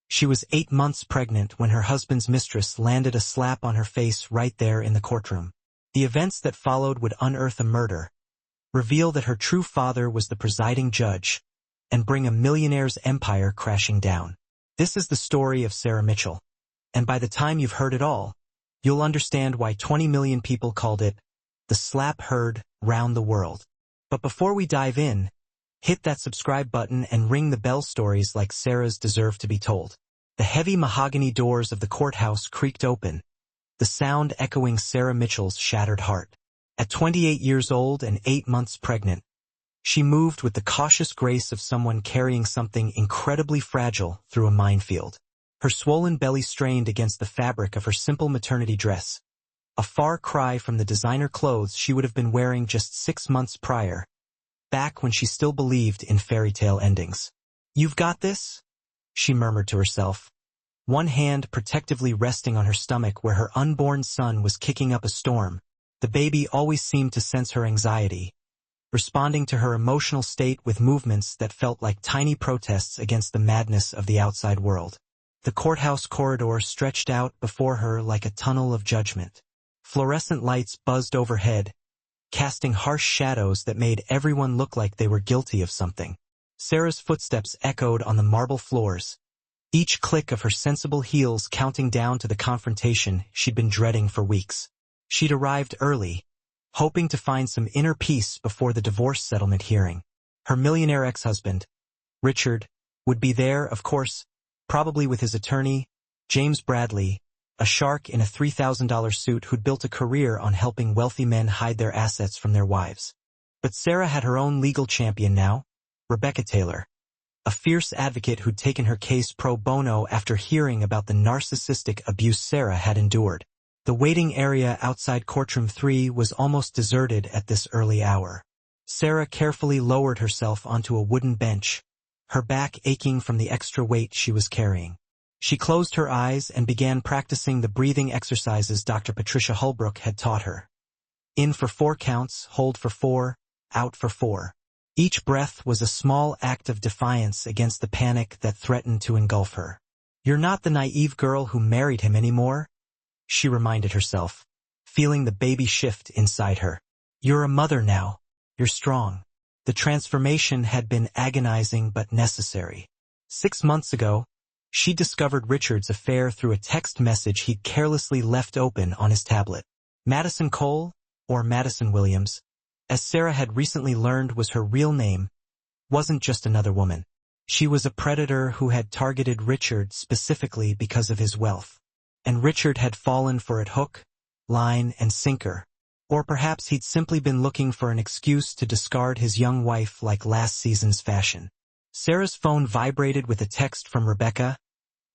She was 8 months pregnant when her husband's mistress landed a slap on her face right there in the courtroom. The events that followed would unearth a murder, reveal that her true father was the presiding judge, and bring a millionaire's empire crashing down. This is the story of Sarah Mitchell. And by the time you've heard it all, you'll understand why 20 million people called it the slap heard round the world. But before we dive in, hit that subscribe button and ring the bell. Stories like Sarah's deserve to be told. The heavy mahogany doors of the courthouse creaked open, the sound echoing Sarah Mitchell's shattered heart. At 28 years old and 8 months pregnant, she moved with the cautious grace of someone carrying something incredibly fragile through a minefield. Her swollen belly strained against the fabric of her simple maternity dress, a far cry from the designer clothes she would have been wearing just 6 months prior, back when she still believed in fairy tale endings. "You've got this?" she murmured to herself, one hand protectively resting on her stomach where her unborn son was kicking up a storm. The baby always seemed to sense her anxiety, responding to her emotional state with movements that felt like tiny protests against the madness of the outside world. The courthouse corridor stretched out before her like a tunnel of judgment. Fluorescent lights buzzed overhead, casting harsh shadows that made everyone look like they were guilty of something. Sarah's footsteps echoed on the marble floors, each click of her sensible heels counting down to the confrontation she'd been dreading for weeks. She'd arrived early, hoping to find some inner peace before the divorce settlement hearing. Her millionaire ex-husband, Richard, would be there, of course, probably with his attorney, James Bradley, a shark in a $3,000 suit who'd built a career on helping wealthy men hide their assets from their wives. But Sarah had her own legal champion now, Rebecca Taylor, a fierce advocate who'd taken her case pro bono after hearing about the narcissistic abuse Sarah had endured. The waiting area outside courtroom 3 was almost deserted at this early hour. Sarah carefully lowered herself onto a wooden bench, her back aching from the extra weight she was carrying. She closed her eyes and began practicing the breathing exercises Dr. Patricia Holbrook had taught her. In for 4 counts, hold for 4, out for 4. Each breath was a small act of defiance against the panic that threatened to engulf her. "You're not the naive girl who married him anymore," she reminded herself, feeling the baby shift inside her. "You're a mother now. You're strong." The transformation had been agonizing but necessary. 6 months ago, she discovered Richard's affair through a text message he'd carelessly left open on his tablet. Madison Cole, or Madison Williams, as Sarah had recently learned was her real name, wasn't just another woman. She was a predator who had targeted Richard specifically because of his wealth. And Richard had fallen for it hook, line, and sinker. Or perhaps he'd simply been looking for an excuse to discard his young wife like last season's fashion. Sarah's phone vibrated with a text from Rebecca.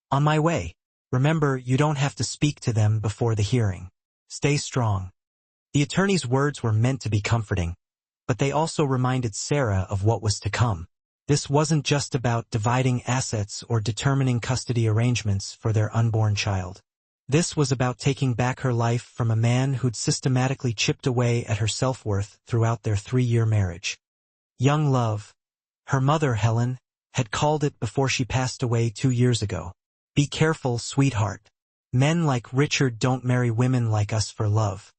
"On my way. Remember, you don't have to speak to them before the hearing. Stay strong." The attorney's words were meant to be comforting, but they also reminded Sarah of what was to come. This wasn't just about dividing assets or determining custody arrangements for their unborn child. This was about taking back her life from a man who'd systematically chipped away at her self-worth throughout their 3-year marriage. Young love, her mother, Helen, had called it before she passed away 2 years ago. "Be careful, sweetheart. Men like Richard don't marry women like us for love."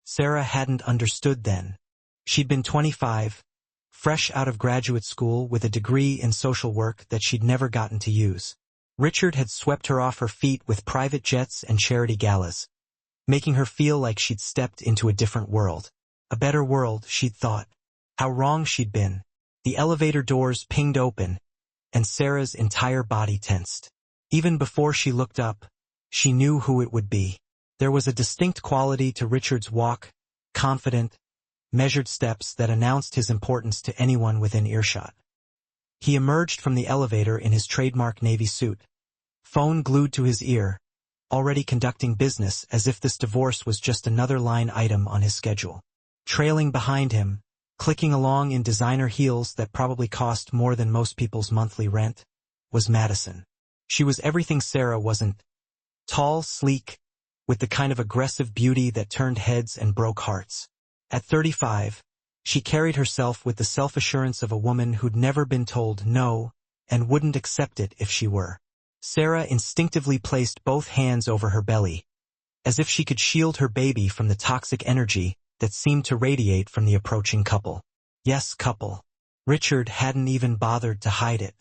Sarah hadn't understood then. She'd been 25, fresh out of graduate school with a degree in social work that she'd never gotten to use. Richard had swept her off her feet with private jets and charity galas, making her feel like she'd stepped into a different world. A better world, she'd thought. How wrong she'd been. The elevator doors pinged open, and Sarah's entire body tensed. Even before she looked up, she knew who it would be. There was a distinct quality to Richard's walk, confident, measured steps that announced his importance to anyone within earshot. He emerged from the elevator in his trademark navy suit, phone glued to his ear, already conducting business as if this divorce was just another line item on his schedule. Trailing behind him, clicking along in designer heels that probably cost more than most people's monthly rent, was Madison. She was everything Sarah wasn't. Tall, sleek, with the kind of aggressive beauty that turned heads and broke hearts. At 35, she carried herself with the self-assurance of a woman who'd never been told no and wouldn't accept it if she were. Sarah instinctively placed both hands over her belly, as if she could shield her baby from the toxic energy that seemed to radiate from the approaching couple. Yes, couple. Richard hadn't even bothered to hide it.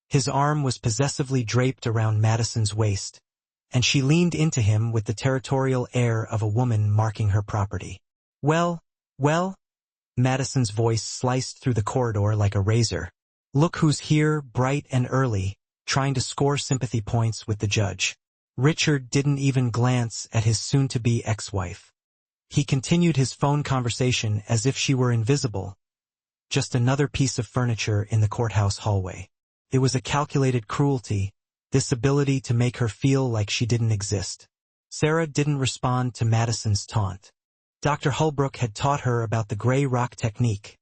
His arm was possessively draped around Madison's waist, and she leaned into him with the territorial air of a woman marking her property. Well, Madison's voice sliced through the corridor like a razor. Look who's here, bright and early, trying to score sympathy points with the judge. Richard didn't even glance at his soon-to-be ex-wife. He continued his phone conversation as if she were invisible, just another piece of furniture in the courthouse hallway. It was a calculated cruelty, this ability to make her feel like she didn't exist. Sarah didn't respond to Madison's taunt. Dr. Holbrook had taught her about the gray rock technique,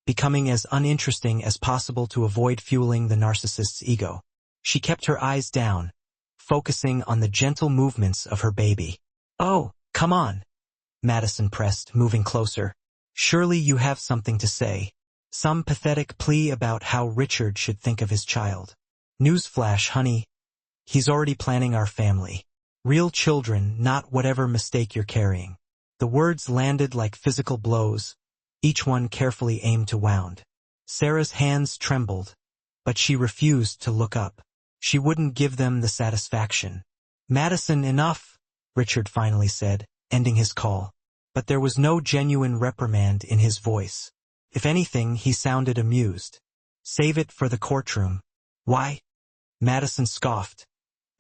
becoming as uninteresting as possible to avoid fueling the narcissist's ego. She kept her eyes down, focusing on the gentle movements of her baby. Oh, come on, Madison pressed, moving closer. Surely you have something to say. Some pathetic plea about how Richard should think of his child. Newsflash, honey. He's already planning our family. Real children, not whatever mistake you're carrying. The words landed like physical blows, each one carefully aimed to wound. Sarah's hands trembled, but she refused to look up. She wouldn't give them the satisfaction. Madison, enough, Richard finally said, ending his call. But there was no genuine reprimand in his voice. If anything, he sounded amused. Save it for the courtroom. Why? Madison scoffed,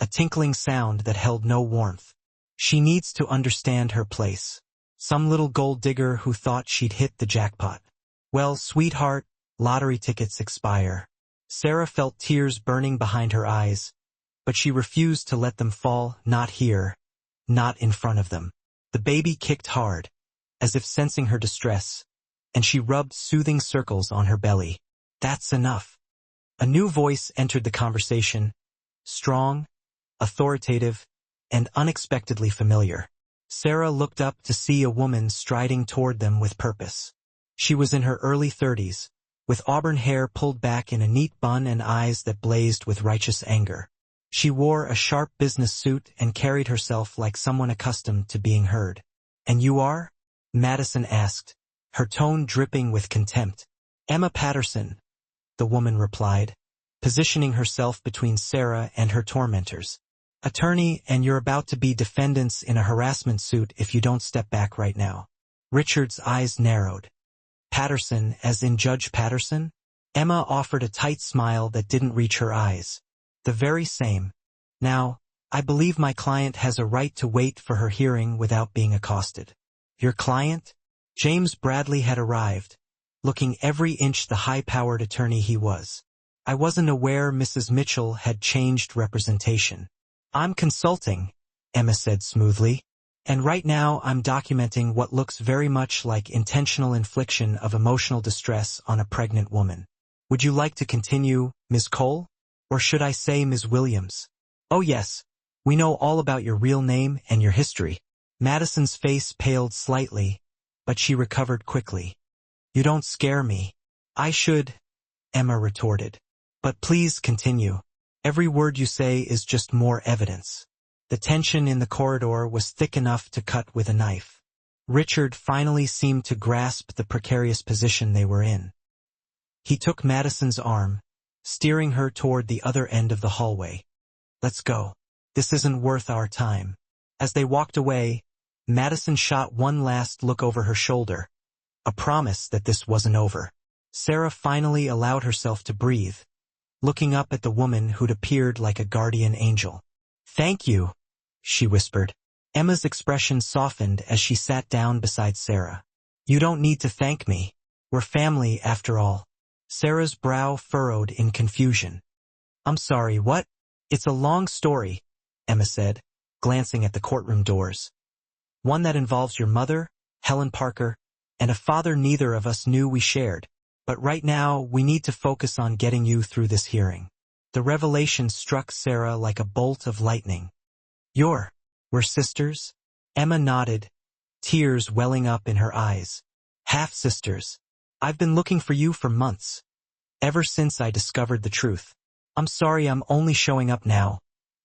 a tinkling sound that held no warmth. She needs to understand her place. Some little gold digger who thought she'd hit the jackpot. Well, sweetheart, lottery tickets expire. Sarah felt tears burning behind her eyes, but she refused to let them fall, not here, not in front of them. The baby kicked hard, as if sensing her distress, and she rubbed soothing circles on her belly. That's enough. A new voice entered the conversation, strong, authoritative, and unexpectedly familiar. Sarah looked up to see a woman striding toward them with purpose. She was in her early 30s, with auburn hair pulled back in a neat bun and eyes that blazed with righteous anger. She wore a sharp business suit and carried herself like someone accustomed to being heard. And you are? Madison asked, her tone dripping with contempt. Emma Patterson, the woman replied, positioning herself between Sarah and her tormentors. Attorney, and you're about to be defendants in a harassment suit if you don't step back right now. Richard's eyes narrowed. Patterson, as in Judge Patterson? Emma offered a tight smile that didn't reach her eyes. The very same. Now, I believe my client has a right to wait for her hearing without being accosted. Your client? James Bradley had arrived, looking every inch the high-powered attorney he was. I wasn't aware Mrs. Mitchell had changed representation. I'm consulting, Emma said smoothly, and right now I'm documenting what looks very much like intentional infliction of emotional distress on a pregnant woman. Would you like to continue, Ms. Cole? Or should I say Ms. Williams? Oh yes, we know all about your real name and your history. Madison's face paled slightly, but she recovered quickly. You don't scare me. I should, Emma retorted. But please continue. Every word you say is just more evidence. The tension in the corridor was thick enough to cut with a knife. Richard finally seemed to grasp the precarious position they were in. He took Madison's arm, steering her toward the other end of the hallway. Let's go. This isn't worth our time. As they walked away, Madison shot one last look over her shoulder, a promise that this wasn't over. Sarah finally allowed herself to breathe, looking up at the woman who'd appeared like a guardian angel. Thank you, she whispered. Emma's expression softened as she sat down beside Sarah. You don't need to thank me. We're family after all. Sarah's brow furrowed in confusion. I'm sorry, what? It's a long story, Emma said, glancing at the courtroom doors. One that involves your mother, Helen Parker, and a father neither of us knew we shared. But right now, we need to focus on getting you through this hearing. The revelation struck Sarah like a bolt of lightning. We're sisters? Emma nodded, tears welling up in her eyes. Half-sisters. I've been looking for you for months. Ever since I discovered the truth. I'm sorry, I'm only showing up now,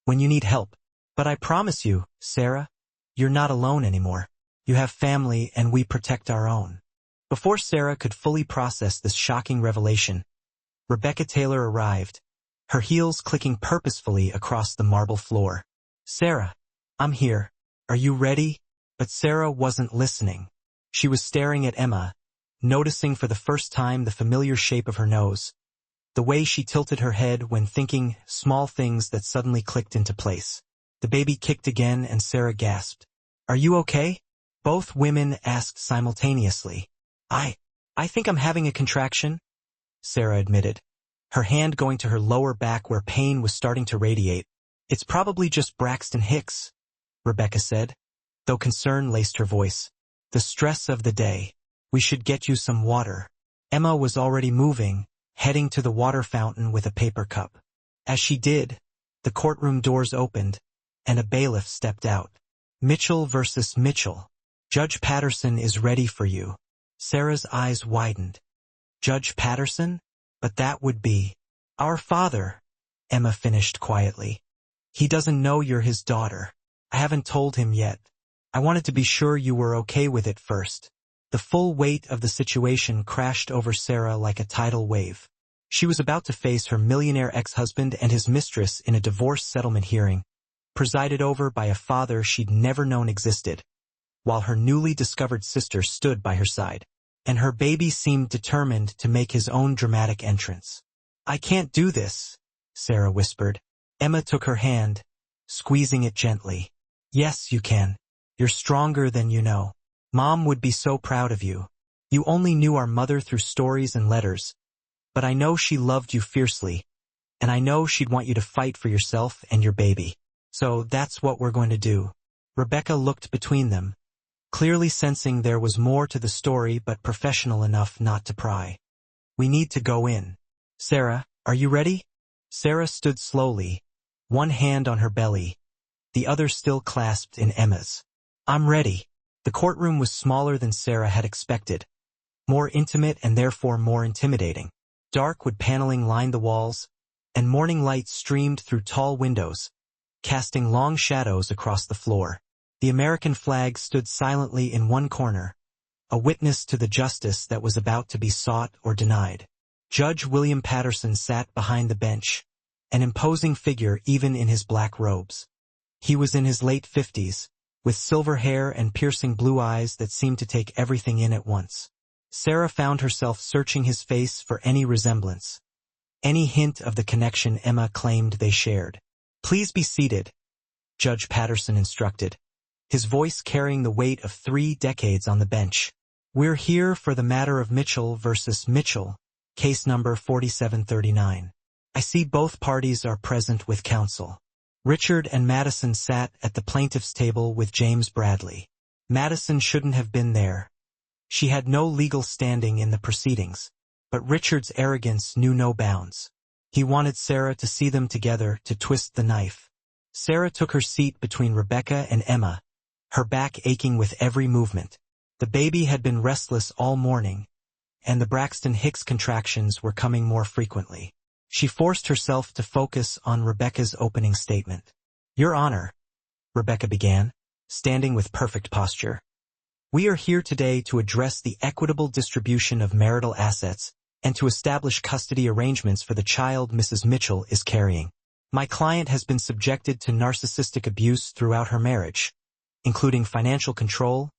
when you need help. But I promise you, Sarah, you're not alone anymore. You have family and we protect our own. Before Sarah could fully process this shocking revelation, Rebecca Taylor arrived, her heels clicking purposefully across the marble floor. Sarah, I'm here. Are you ready? But Sarah wasn't listening. She was staring at Emma, noticing for the first time the familiar shape of her nose, the way she tilted her head when thinking small things that suddenly clicked into place. The baby kicked again and Sarah gasped. Are you okay? Both women asked simultaneously. I think I'm having a contraction, Sarah admitted, her hand going to her lower back where pain was starting to radiate. It's probably just Braxton Hicks, Rebecca said, though concern laced her voice. The stress of the day. We should get you some water. Emma was already moving, heading to the water fountain with a paper cup. As she did, the courtroom doors opened, and a bailiff stepped out. Mitchell versus Mitchell. Judge Patterson is ready for you. Sarah's eyes widened. Judge Patterson? But that would be our father, Emma finished quietly. He doesn't know you're his daughter. I haven't told him yet. I wanted to be sure you were okay with it first. The full weight of the situation crashed over Sarah like a tidal wave. She was about to face her millionaire ex-husband and his mistress in a divorce settlement hearing, presided over by a father she'd never known existed, while her newly discovered sister stood by her side, and her baby seemed determined to make his own dramatic entrance. I can't do this, Sarah whispered. Emma took her hand, squeezing it gently. Yes, you can. You're stronger than you know. Mom would be so proud of you. You only knew our mother through stories and letters, but I know she loved you fiercely, and I know she'd want you to fight for yourself and your baby. So that's what we're going to do. Rebecca looked between them, clearly sensing there was more to the story but professional enough not to pry. We need to go in. Sarah, are you ready? Sarah stood slowly, one hand on her belly, the other still clasped in Emma's. I'm ready. The courtroom was smaller than Sarah had expected, more intimate and therefore more intimidating. Dark wood paneling lined the walls, and morning light streamed through tall windows, casting long shadows across the floor. The American flag stood silently in one corner, a witness to the justice that was about to be sought or denied. Judge William Patterson sat behind the bench, an imposing figure even in his black robes. He was in his late 50s, with silver hair and piercing blue eyes that seemed to take everything in at once. Sarah found herself searching his face for any resemblance, any hint of the connection Emma claimed they shared. Please be seated, Judge Patterson instructed, his voice carrying the weight of 3 decades on the bench. We're here for the matter of Mitchell versus Mitchell, case number 4739. I see both parties are present with counsel. Richard and Madison sat at the plaintiff's table with James Bradley. Madison shouldn't have been there. She had no legal standing in the proceedings, but Richard's arrogance knew no bounds. He wanted Sarah to see them together to twist the knife. Sarah took her seat between Rebecca and Emma, her back aching with every movement. The baby had been restless all morning, and the Braxton Hicks contractions were coming more frequently. She forced herself to focus on Rebecca's opening statement. Your Honor, Rebecca began, standing with perfect posture. We are here today to address the equitable distribution of marital assets and to establish custody arrangements for the child Mrs. Mitchell is carrying. My client has been subjected to narcissistic abuse throughout her marriage, including financial control,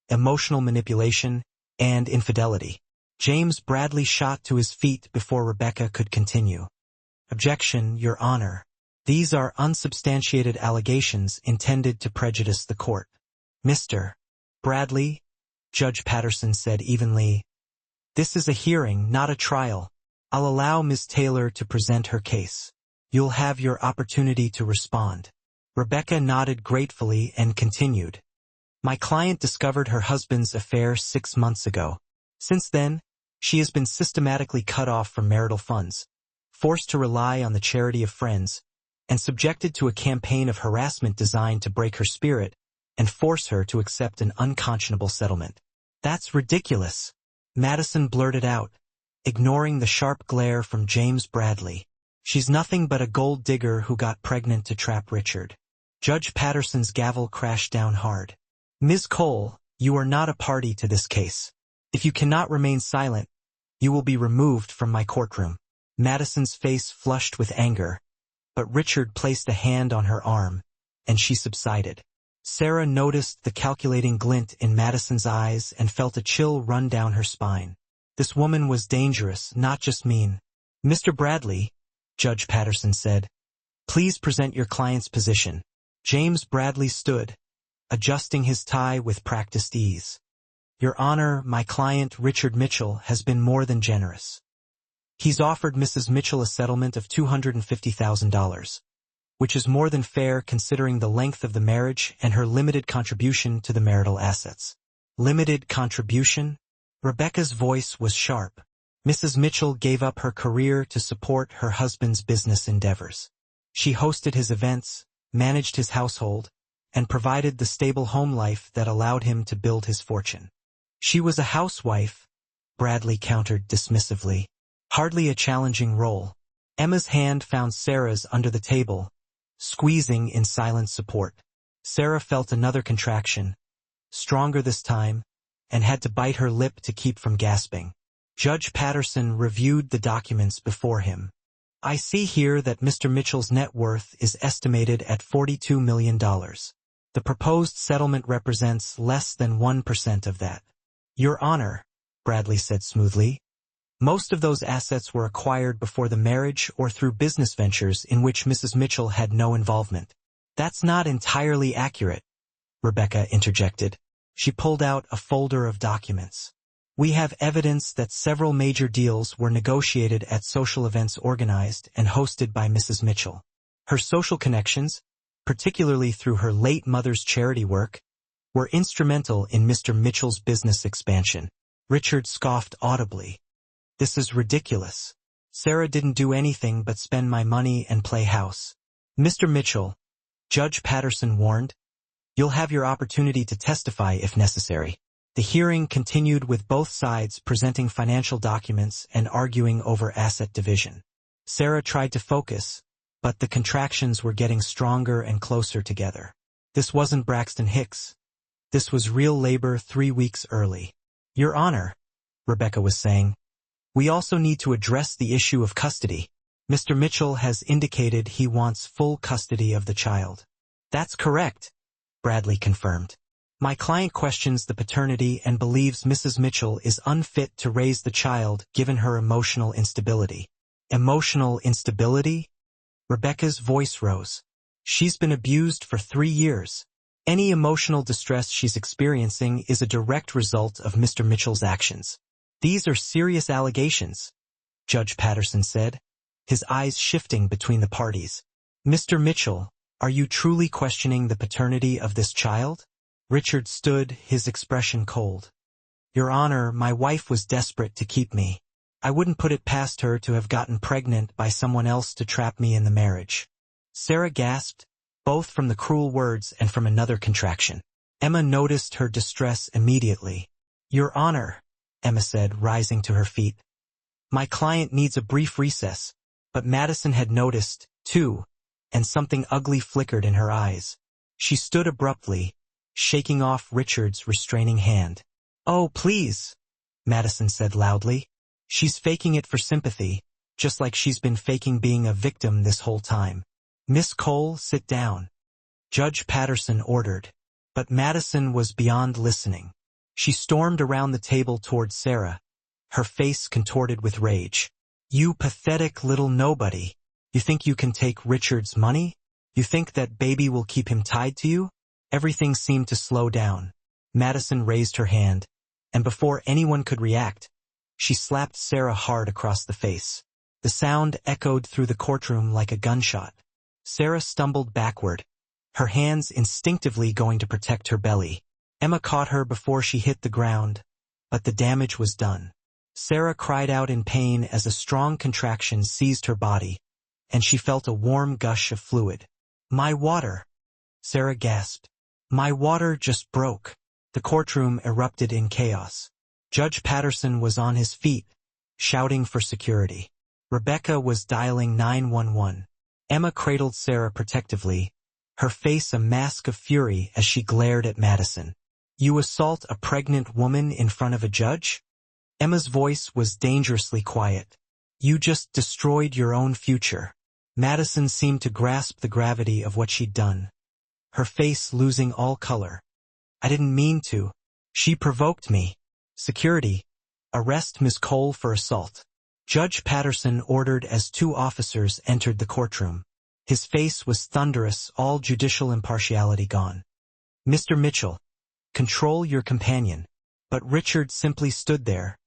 emotional manipulation, and infidelity. James Bradley shot to his feet before Rebecca could continue. Objection, Your Honor. These are unsubstantiated allegations intended to prejudice the court. Mr. Bradley, Judge Patterson said evenly, this is a hearing, not a trial. I'll allow Ms. Taylor to present her case. You'll have your opportunity to respond. Rebecca nodded gratefully and continued. My client discovered her husband's affair 6 months ago. Since then, she has been systematically cut off from marital funds, forced to rely on the charity of friends, and subjected to a campaign of harassment designed to break her spirit and force her to accept an unconscionable settlement. That's ridiculous, Madison blurted out, ignoring the sharp glare from James Bradley. She's nothing but a gold digger who got pregnant to trap Richard. Judge Patterson's gavel crashed down hard. Ms. Cole, you are not a party to this case. If you cannot remain silent, you will be removed from my courtroom. Madison's face flushed with anger, but Richard placed a hand on her arm, and she subsided. Sarah noticed the calculating glint in Madison's eyes and felt a chill run down her spine. This woman was dangerous, not just mean. Mr. Bradley, Judge Patterson said, please present your client's position. James Bradley stood, adjusting his tie with practiced ease. Your Honor, my client Richard Mitchell has been more than generous. He's offered Mrs. Mitchell a settlement of $250,000, which is more than fair considering the length of the marriage and her limited contribution to the marital assets. Limited contribution? Rebecca's voice was sharp. Mrs. Mitchell gave up her career to support her husband's business endeavors. She hosted his events, managed his household, and provided the stable home life that allowed him to build his fortune. She was a housewife, Bradley countered dismissively. Hardly a challenging role. Emma's hand found Sarah's under the table, squeezing in silent support. Sarah felt another contraction, stronger this time, and had to bite her lip to keep from gasping. Judge Patterson reviewed the documents before him. I see here that Mr. Mitchell's net worth is estimated at $42 million. The proposed settlement represents less than 1% of that. Your Honor, Bradley said smoothly, most of those assets were acquired before the marriage or through business ventures in which Mrs. Mitchell had no involvement. That's not entirely accurate, Rebecca interjected. She pulled out a folder of documents. We have evidence that several major deals were negotiated at social events organized and hosted by Mrs. Mitchell. Her social connections, particularly through her late mother's charity work, were instrumental in Mr. Mitchell's business expansion. Richard scoffed audibly. This is ridiculous. Sarah didn't do anything but spend my money and play house. Mr. Mitchell, Judge Patterson warned, you'll have your opportunity to testify if necessary. The hearing continued with both sides presenting financial documents and arguing over asset division. Sarah tried to focus, but the contractions were getting stronger and closer together. This wasn't Braxton Hicks. This was real labor 3 weeks early. Your Honor, Rebecca was saying, we also need to address the issue of custody. Mr. Mitchell has indicated he wants full custody of the child. That's correct, Bradley confirmed. My client questions the paternity and believes Mrs. Mitchell is unfit to raise the child given her emotional instability. Emotional instability? Rebecca's voice rose. She's been abused for 3 years. Any emotional distress she's experiencing is a direct result of Mr. Mitchell's actions. These are serious allegations, Judge Patterson said, his eyes shifting between the parties. Mr. Mitchell, are you truly questioning the paternity of this child? Richard stood, his expression cold. Your Honor, my wife was desperate to keep me. I wouldn't put it past her to have gotten pregnant by someone else to trap me in the marriage. Sarah gasped, both from the cruel words and from another contraction. Emma noticed her distress immediately. Your Honor, Emma said, rising to her feet. My client needs a brief recess, but Madison had noticed, too, and something ugly flickered in her eyes. She stood abruptly, shaking off Richard's restraining hand. Oh, please, Madison said loudly. She's faking it for sympathy, just like she's been faking being a victim this whole time. Miss Cole, sit down, Judge Patterson ordered. But Madison was beyond listening. She stormed around the table toward Sarah, her face contorted with rage. You pathetic little nobody. You think you can take Richard's money? You think that baby will keep him tied to you? Everything seemed to slow down. Madison raised her hand, and before anyone could react, she slapped Sarah hard across the face. The sound echoed through the courtroom like a gunshot. Sarah stumbled backward, her hands instinctively going to protect her belly. Emma caught her before she hit the ground, but the damage was done. Sarah cried out in pain as a strong contraction seized her body, and she felt a warm gush of fluid. My water! Sarah gasped. My water just broke. The courtroom erupted in chaos. Judge Patterson was on his feet, shouting for security. Rebecca was dialing 911. Emma cradled Sarah protectively, her face a mask of fury as she glared at Madison. "You assault a pregnant woman in front of a judge?" Emma's voice was dangerously quiet. "You just destroyed your own future." Madison seemed to grasp the gravity of what she'd done, her face losing all color. "I didn't mean to. She provoked me." "Security, arrest Ms. Cole for assault." Judge Patterson ordered as two officers entered the courtroom. His face was thunderous, all judicial impartiality gone. "Mr. Mitchell, control your companion." But Richard simply stood there,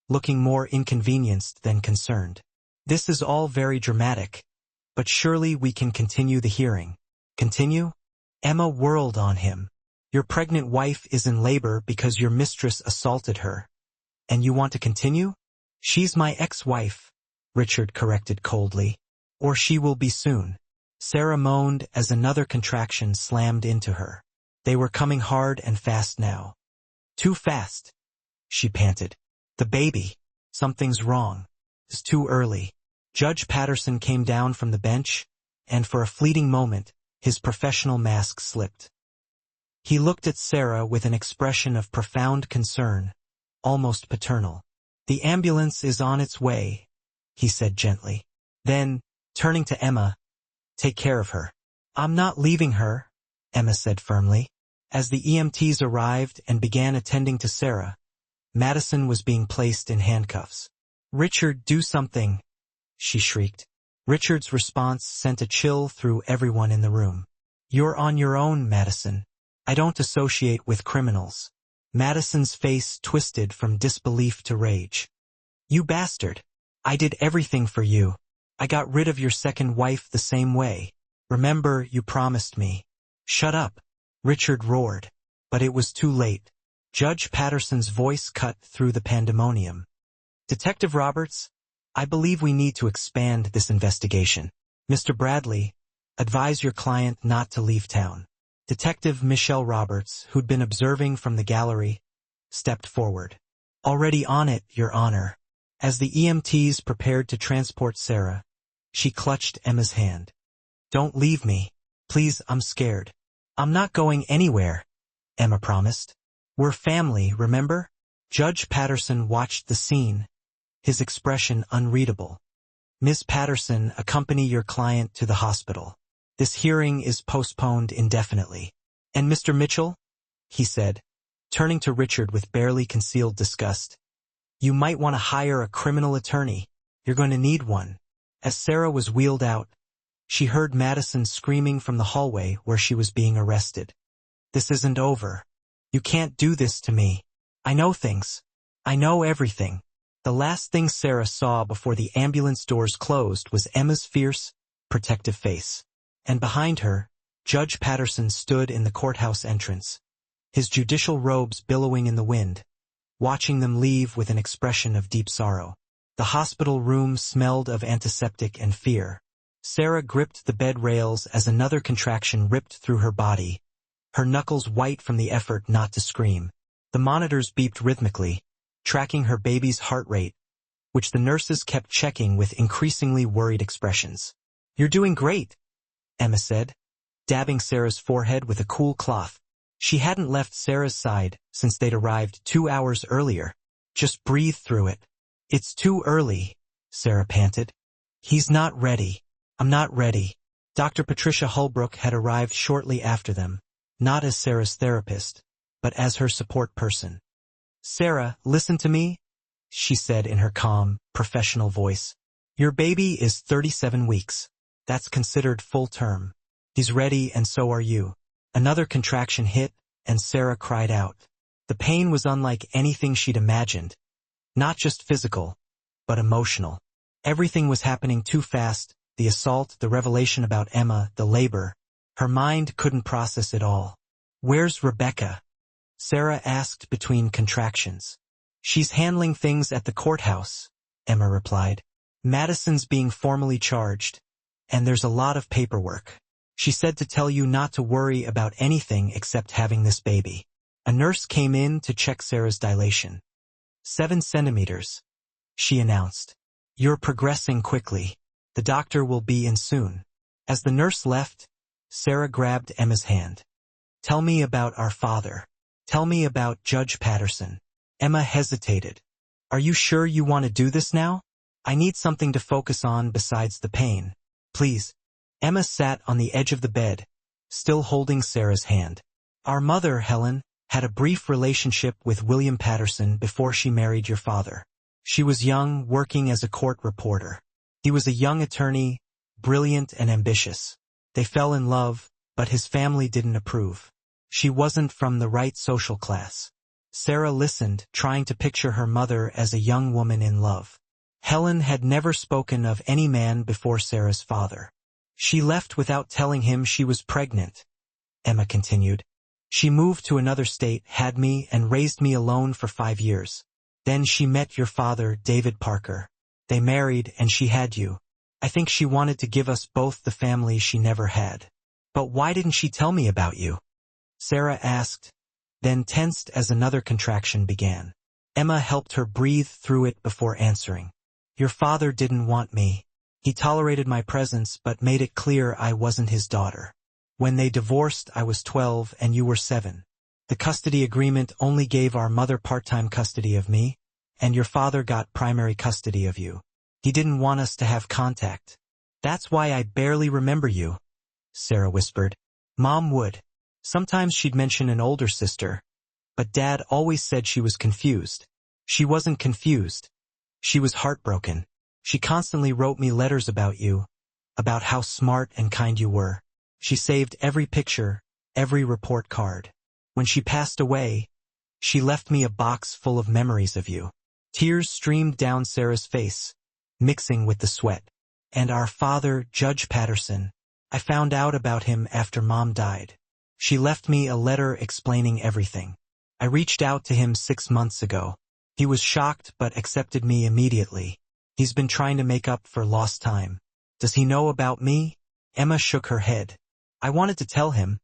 looking more inconvenienced than concerned. "This is all very dramatic, but surely we can continue the hearing." "Continue?" Emma whirled on him. "Your pregnant wife is in labor because your mistress assaulted her. And you want to continue?" "She's my ex-wife," Richard corrected coldly. "Or she will be soon." Sarah moaned as another contraction slammed into her. They were coming hard and fast now. "Too fast," she panted. "The baby. Something's wrong. It's too early." Judge Patterson came down from the bench, and for a fleeting moment, his professional mask slipped. He looked at Sarah with an expression of profound concern, almost paternal. "The ambulance is on its way," he said gently. Then, turning to Emma, "Take care of her." "I'm not leaving her," Emma said firmly. As the EMTs arrived and began attending to Sarah, Madison was being placed in handcuffs. "Richard, do something," she shrieked. Richard's response sent a chill through everyone in the room. "You're on your own, Madison. I don't associate with criminals." Madison's face twisted from disbelief to rage. "You bastard. I did everything for you. I got rid of your second wife the same way. Remember, you promised me." "Shut up," Richard roared. But it was too late. Judge Patterson's voice cut through the pandemonium. "Detective Roberts, I believe we need to expand this investigation. Mr. Bradley, advise your client not to leave town." Detective Michelle Roberts, who'd been observing from the gallery, stepped forward. "Already on it, Your Honor." As the EMTs prepared to transport Sarah, she clutched Emma's hand. "Don't leave me. Please, I'm scared." "I'm not going anywhere," Emma promised. "We're family, remember?" Judge Patterson watched the scene, his expression unreadable. "Ms. Patterson, accompany your client to the hospital. This hearing is postponed indefinitely." "And Mr. Mitchell?" he said, turning to Richard with barely concealed disgust. "You might want to hire a criminal attorney. You're going to need one." As Sarah was wheeled out, she heard Madison screaming from the hallway where she was being arrested. "This isn't over. You can't do this to me. I know things. I know everything." The last thing Sarah saw before the ambulance doors closed was Emma's fierce, protective face. And behind her, Judge Patterson stood in the courthouse entrance, his judicial robes billowing in the wind, watching them leave with an expression of deep sorrow. The hospital room smelled of antiseptic and fear. Sarah gripped the bed rails as another contraction ripped through her body, her knuckles white from the effort not to scream. The monitors beeped rhythmically, tracking her baby's heart rate, which the nurses kept checking with increasingly worried expressions. "You're doing great," Emma said, dabbing Sarah's forehead with a cool cloth. She hadn't left Sarah's side since they'd arrived 2 hours earlier. "Just breathe through it." "It's too early," Sarah panted. "He's not ready." "I'm not ready." Dr. Patricia Holbrook had arrived shortly after them, not as Sarah's therapist, but as her support person. "Sarah, listen to me," she said in her calm, professional voice. "Your baby is 37 weeks. That's considered full term. He's ready and so are you." Another contraction hit, and Sarah cried out. The pain was unlike anything she'd imagined. Not just physical, but emotional. Everything was happening too fast, the assault, the revelation about Emma, the labor. Her mind couldn't process it all. "Where's Rebecca?" Sarah asked between contractions. "She's handling things at the courthouse," Emma replied. "Madison's being formally charged, and there's a lot of paperwork. She said to tell you not to worry about anything except having this baby." A nurse came in to check Sarah's dilation. 7 centimeters, she announced. You're progressing quickly. The doctor will be in soon. As the nurse left, Sarah grabbed Emma's hand. Tell me about our father. Tell me about Judge Patterson. Emma hesitated. Are you sure you want to do this now? I need something to focus on besides the pain. Please. Emma sat on the edge of the bed, still holding Sarah's hand. Our mother, Helen, had a brief relationship with William Patterson before she married your father. She was young, working as a court reporter. He was a young attorney, brilliant and ambitious. They fell in love, but his family didn't approve. She wasn't from the right social class. Sarah listened, trying to picture her mother as a young woman in love. Helen had never spoken of any man before Sarah's father. She left without telling him she was pregnant, Emma continued. She moved to another state, had me, and raised me alone for 5 years. Then she met your father, David Parker. They married, and she had you. I think she wanted to give us both the family she never had. But why didn't she tell me about you? Sarah asked, then tensed as another contraction began. Emma helped her breathe through it before answering. Your father didn't want me. He tolerated my presence but made it clear I wasn't his daughter. When they divorced, I was 12 and you were 7. The custody agreement only gave our mother part-time custody of me, and your father got primary custody of you. He didn't want us to have contact. That's why I barely remember you, Sarah whispered. Mom would. Sometimes she'd mention an older sister, but Dad always said she was confused. She wasn't confused. She was heartbroken. She constantly wrote me letters about you, about how smart and kind you were. She saved every picture, every report card. When she passed away, she left me a box full of memories of you. Tears streamed down Sarah's face, mixing with the sweat. And our father, Judge Patterson. I found out about him after Mom died. She left me a letter explaining everything. I reached out to him 6 months ago. He was shocked but accepted me immediately. He's been trying to make up for lost time. Does he know about me? Emma shook her head. I wanted to tell him,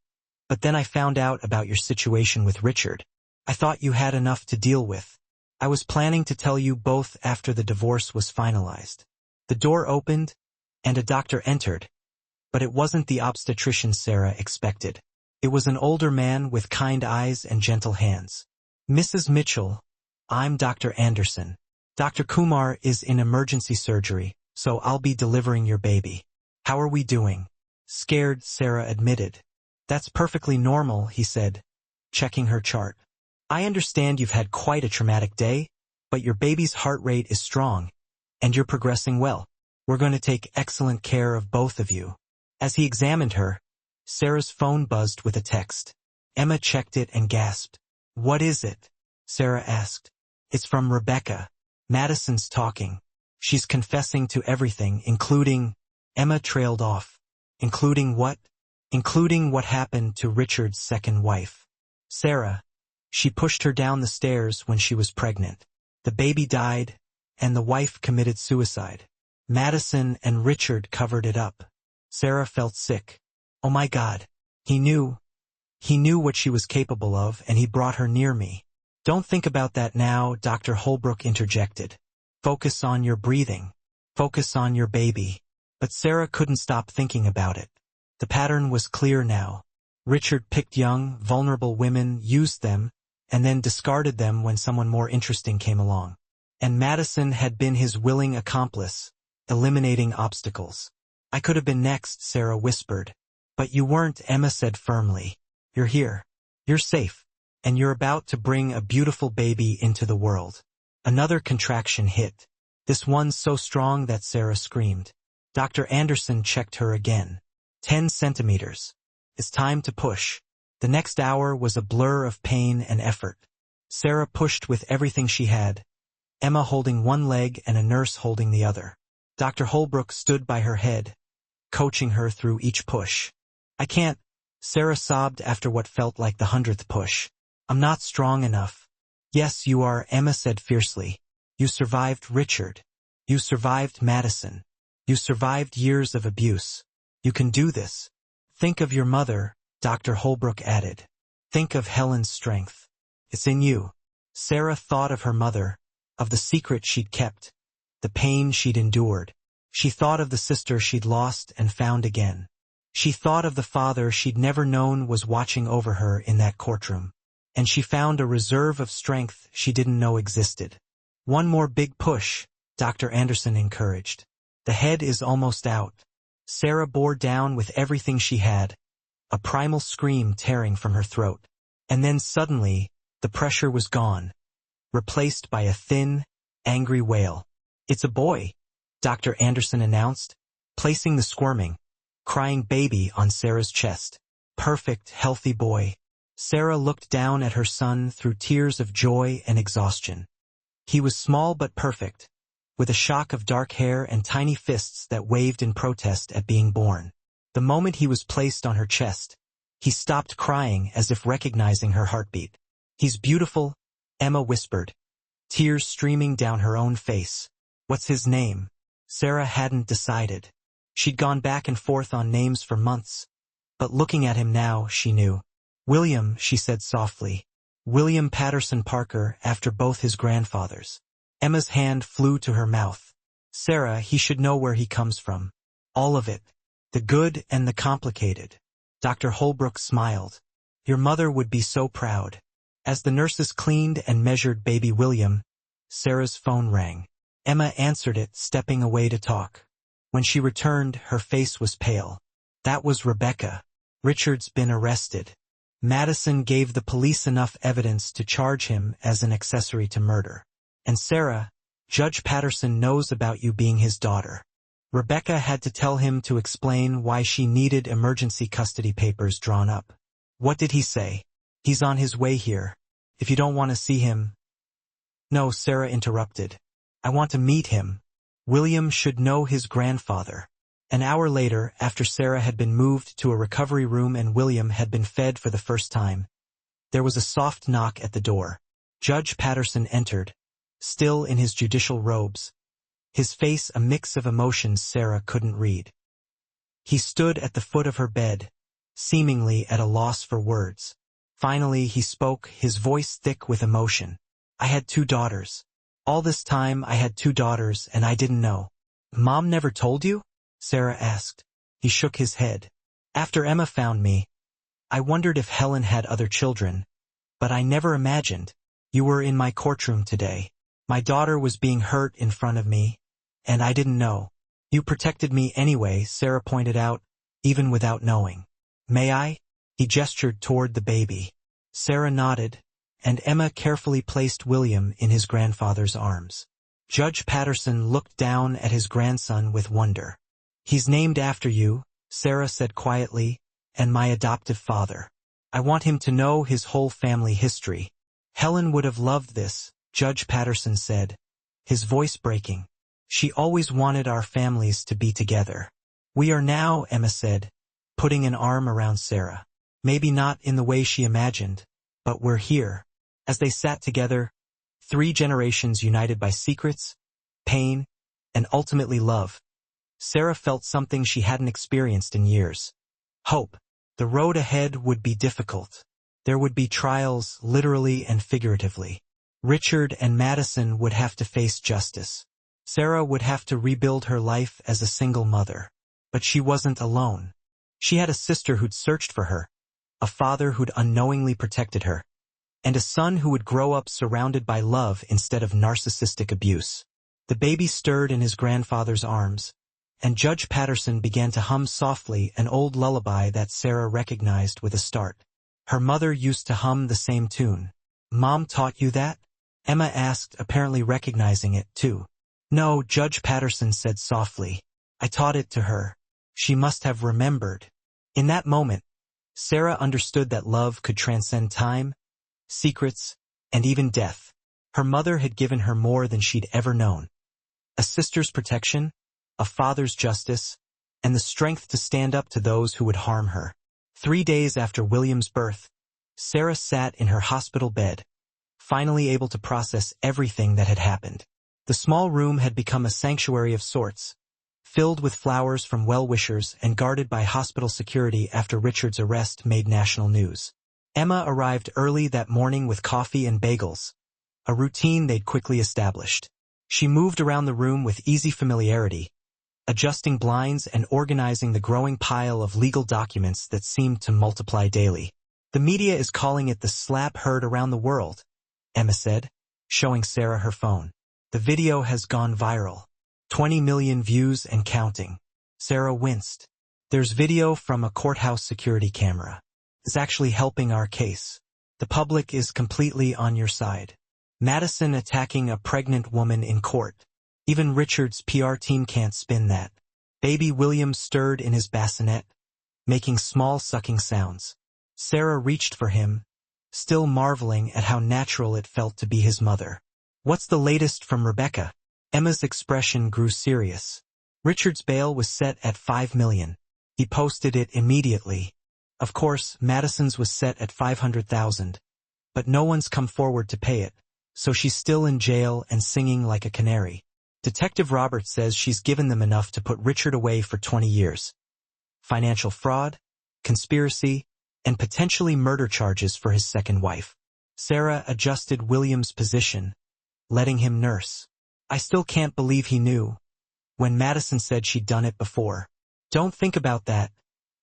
but then I found out about your situation with Richard. I thought you had enough to deal with. I was planning to tell you both after the divorce was finalized. The door opened, and a doctor entered, but it wasn't the obstetrician Sarah expected. It was an older man with kind eyes and gentle hands. Mrs. Mitchell, I'm Dr. Anderson. Dr. Kumar is in emergency surgery, so I'll be delivering your baby. How are we doing? Scared, Sarah admitted. That's perfectly normal, he said, checking her chart. I understand you've had quite a traumatic day, but your baby's heart rate is strong, and you're progressing well. We're going to take excellent care of both of you. As he examined her, Sarah's phone buzzed with a text. Emma checked it and gasped. What is it? Sarah asked. It's from Rebecca. Madison's talking. She's confessing to everything, including... Emma trailed off. Including what? Including what happened to Richard's second wife. Sarah. She pushed her down the stairs when she was pregnant. The baby died, and the wife committed suicide. Madison and Richard covered it up. Sarah felt sick. Oh my God. He knew. He knew what she was capable of, and he brought her near me. Don't think about that now, Dr. Holbrook interjected. Focus on your breathing. Focus on your baby. But Sarah couldn't stop thinking about it. The pattern was clear now. Richard picked young, vulnerable women, used them, and then discarded them when someone more interesting came along. And Madison had been his willing accomplice, eliminating obstacles. I could have been next, Sarah whispered. But you weren't, Emma said firmly. You're here. You're safe. And you're about to bring a beautiful baby into the world. Another contraction hit. This one so strong that Sarah screamed. Dr. Anderson checked her again. 10 centimeters. It's time to push. The next hour was a blur of pain and effort. Sarah pushed with everything she had, Emma holding one leg and a nurse holding the other. Dr. Holbrook stood by her head, coaching her through each push. I can't, Sarah sobbed after what felt like the 100th push. I'm not strong enough. Yes, you are, Emma said fiercely. You survived Richard. You survived Madison. You survived years of abuse. You can do this. Think of your mother, Dr. Holbrook added. Think of Helen's strength. It's in you. Sarah thought of her mother, of the secret she'd kept, the pain she'd endured. She thought of the sister she'd lost and found again. She thought of the father she'd never known was watching over her in that courtroom. And she found a reserve of strength she didn't know existed. "One more big push," Dr. Anderson encouraged. "The head is almost out." Sarah bore down with everything she had, a primal scream tearing from her throat. And then suddenly, the pressure was gone, replaced by a thin, angry wail. "It's a boy," Dr. Anderson announced, placing the squirming, crying baby on Sarah's chest. "Perfect, healthy boy." Sarah looked down at her son through tears of joy and exhaustion. He was small but perfect, with a shock of dark hair and tiny fists that waved in protest at being born. The moment he was placed on her chest, he stopped crying as if recognizing her heartbeat. "He's beautiful," Emma whispered, tears streaming down her own face. "What's his name?" Sarah hadn't decided. She'd gone back and forth on names for months, but looking at him now, she knew. "William," she said softly. "William Patterson Parker, after both his grandfathers." Emma's hand flew to her mouth. "Sarah, he should know where he comes from. All of it. The good and the complicated." Dr. Holbrook smiled. "Your mother would be so proud." As the nurses cleaned and measured baby William, Sarah's phone rang. Emma answered it, stepping away to talk. When she returned, her face was pale. "That was Rebecca. Richard's been arrested. Madison gave the police enough evidence to charge him as an accessory to murder. And Sarah, Judge Patterson knows about you being his daughter." Rebecca had to tell him to explain why she needed emergency custody papers drawn up. "What did he say?" "He's on his way here. If you don't want to see him—" "No," Sarah interrupted. "I want to meet him. William should know his grandfather." An hour later, after Sarah had been moved to a recovery room and William had been fed for the first time, there was a soft knock at the door. Judge Patterson entered, still in his judicial robes, his face a mix of emotions Sarah couldn't read. He stood at the foot of her bed, seemingly at a loss for words. Finally he spoke, his voice thick with emotion. "I had 2 daughters. All this time I had 2 daughters and I didn't know." "Mom never told you?" Sarah asked. He shook his head. "After Emma found me, I wondered if Helen had other children, but I never imagined. You were in my courtroom today. My daughter was being hurt in front of me, and I didn't know. You protected me anyway," Sarah pointed out, "even without knowing." "May I?" He gestured toward the baby. Sarah nodded, and Emma carefully placed William in his grandfather's arms. Judge Patterson looked down at his grandson with wonder. "He's named after you," Sarah said quietly, "and my adoptive father. I want him to know his whole family history." "Helen would have loved this," Judge Patterson said, his voice breaking. "She always wanted our families to be together." "We are now," Emma said, putting an arm around Sarah. "Maybe not in the way she imagined, but we're here." As they sat together, 3 generations united by secrets, pain, and ultimately love, Sarah felt something she hadn't experienced in years. Hope. The road ahead would be difficult. There would be trials, literally and figuratively. Richard and Madison would have to face justice. Sarah would have to rebuild her life as a single mother. But she wasn't alone. She had a sister who'd searched for her, a father who'd unknowingly protected her, and a son who would grow up surrounded by love instead of narcissistic abuse. The baby stirred in his grandfather's arms, and Judge Patterson began to hum softly an old lullaby that Sarah recognized with a start. Her mother used to hum the same tune. "Mom taught you that?" Emma asked, apparently recognizing it, too. "No," Judge Patterson said softly. "I taught it to her. She must have remembered." In that moment, Sarah understood that love could transcend time, secrets, and even death. Her mother had given her more than she'd ever known. A sister's protection, a father's justice, and the strength to stand up to those who would harm her. 3 days after William's birth, Sarah sat in her hospital bed, finally able to process everything that had happened. The small room had become a sanctuary of sorts, filled with flowers from well-wishers and guarded by hospital security after Richard's arrest made national news. Emma arrived early that morning with coffee and bagels, a routine they'd quickly established. She moved around the room with easy familiarity, adjusting blinds and organizing the growing pile of legal documents that seemed to multiply daily. The media is calling it the slap heard around the world, Emma said, showing Sarah her phone. The video has gone viral. 20 million views and counting. Sarah winced. There's video from a courthouse security camera. It's actually helping our case. The public is completely on your side. Madison attacking a pregnant woman in court. Even Richard's PR team can't spin that. Baby William stirred in his bassinet, making small sucking sounds. Sarah reached for him, still marveling at how natural it felt to be his mother. What's the latest from Rebecca? Emma's expression grew serious. Richard's bail was set at $5 million. He posted it immediately. Of course, Madison's was set at $500,000. But no one's come forward to pay it, so she's still in jail and singing like a canary. Detective Roberts says she's given them enough to put Richard away for 20 years. Financial fraud, conspiracy, and potentially murder charges for his second wife. Sarah adjusted William's position, letting him nurse. I still can't believe he knew, when Madison said she'd done it before. Don't think about that,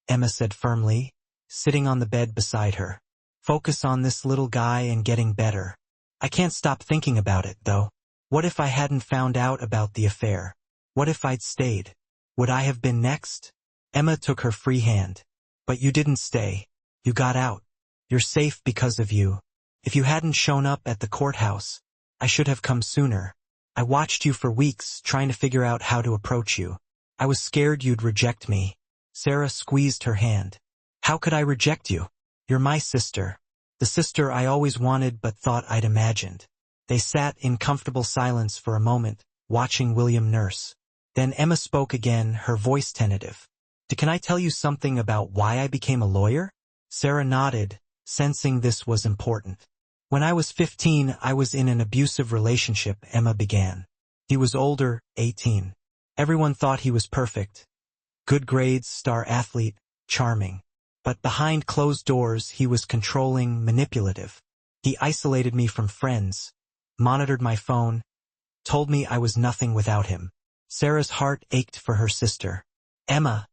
Emma said firmly, sitting on the bed beside her. Focus on this little guy and getting better. I can't stop thinking about it, though. What if I hadn't found out about the affair? What if I'd stayed? Would I have been next? Emma took her free hand. But you didn't stay. You got out. You're safe because of you. If you hadn't shown up at the courthouse, I should have come sooner. I watched you for weeks, trying to figure out how to approach you. I was scared you'd reject me. Sarah squeezed her hand. How could I reject you? You're my sister. The sister I always wanted but thought I'd imagined. They sat in comfortable silence for a moment, watching William nurse. Then Emma spoke again, her voice tentative. Can I tell you something about why I became a lawyer? Sarah nodded, sensing this was important. When I was 15, I was in an abusive relationship, Emma began. He was older, 18. Everyone thought he was perfect. Good grades, star athlete, charming. But behind closed doors, he was controlling, manipulative. He isolated me from friends, monitored my phone, told me I was nothing without him. Sarah's heart ached for her sister. Emma.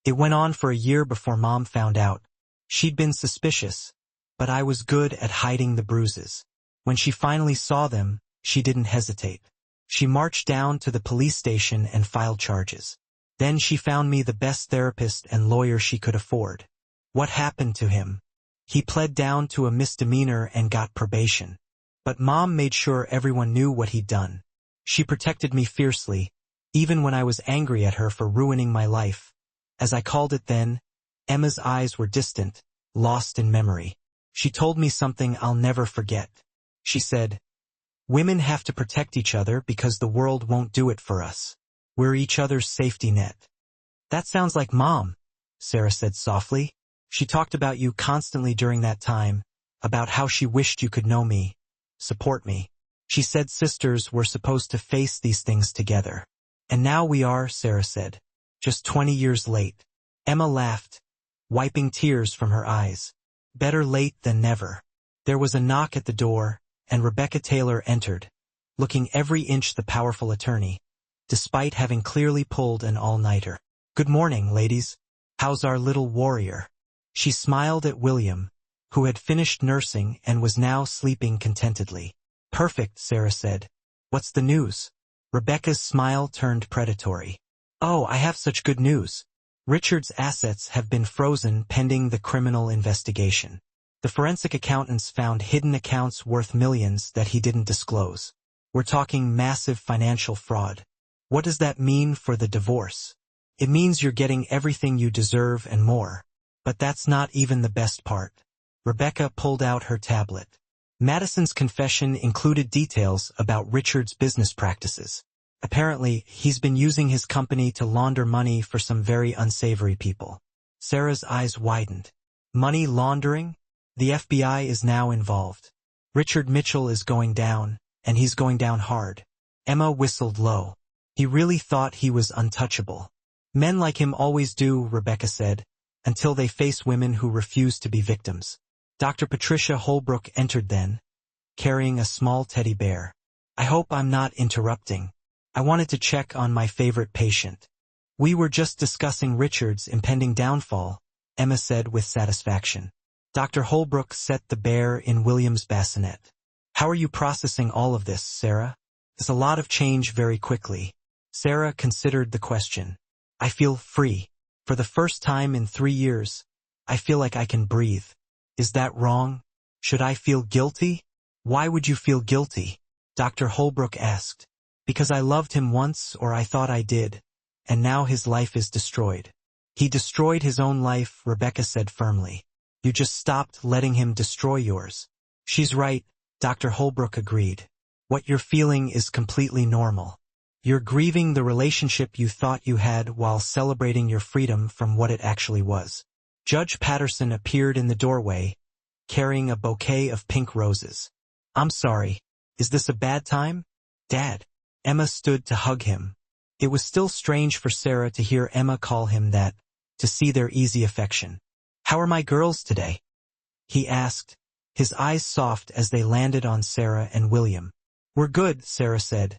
It went on for a year before Mom found out. She'd been suspicious, but I was good at hiding the bruises. When she finally saw them, she didn't hesitate. She marched down to the police station and filed charges. Then she found me the best therapist and lawyer she could afford. What happened to him? He pled down to a misdemeanor and got probation. But Mom made sure everyone knew what he'd done. She protected me fiercely, even when I was angry at her for ruining my life. As I called it then, Emma's eyes were distant, lost in memory. She told me something I'll never forget. She said, "Women have to protect each other because the world won't do it for us. We're each other's safety net." That sounds like Mom, Sarah said softly. She talked about you constantly during that time, about how she wished you could know me, support me. She said sisters were supposed to face these things together. And now we are, Sarah said, just 20 years late. Emma laughed, wiping tears from her eyes. Better late than never. There was a knock at the door, and Rebecca Taylor entered, looking every inch the powerful attorney, despite having clearly pulled an all-nighter. "Good morning, ladies. How's our little warrior?" She smiled at William, who had finished nursing and was now sleeping contentedly. "Perfect," Sarah said. "What's the news?" Rebecca's smile turned predatory. "Oh, I have such good news. Richard's assets have been frozen pending the criminal investigation. The forensic accountants found hidden accounts worth millions that he didn't disclose. We're talking massive financial fraud. What does that mean for the divorce? It means you're getting everything you deserve and more. But that's not even the best part." Rebecca pulled out her tablet. Madison's confession included details about Richard's business practices. Apparently, he's been using his company to launder money for some very unsavory people. Sarah's eyes widened. Money laundering? The FBI is now involved. Richard Mitchell is going down, and he's going down hard. Emma whistled low. He really thought he was untouchable. Men like him always do, Rebecca said, until they face women who refuse to be victims. Dr. Patricia Holbrook entered then, carrying a small teddy bear. I hope I'm not interrupting. I wanted to check on my favorite patient. We were just discussing Richard's impending downfall, Emma said with satisfaction. Dr. Holbrook set the bear in William's bassinet. How are you processing all of this, Sarah? There's a lot of change very quickly. Sarah considered the question. I feel free. For the first time in 3 years, I feel like I can breathe. Is that wrong? Should I feel guilty? Why would you feel guilty? Dr. Holbrook asked. Because I loved him once, or I thought I did, and now his life is destroyed. He destroyed his own life, Rebecca said firmly. You just stopped letting him destroy yours. She's right, Dr. Holbrook agreed. What you're feeling is completely normal. You're grieving the relationship you thought you had while celebrating your freedom from what it actually was. Judge Patterson appeared in the doorway, carrying a bouquet of pink roses. I'm sorry. Is this a bad time? Dad. Emma stood to hug him. It was still strange for Sarah to hear Emma call him that, to see their easy affection. How are my girls today? He asked, his eyes soft as they landed on Sarah and William. We're good, Sarah said,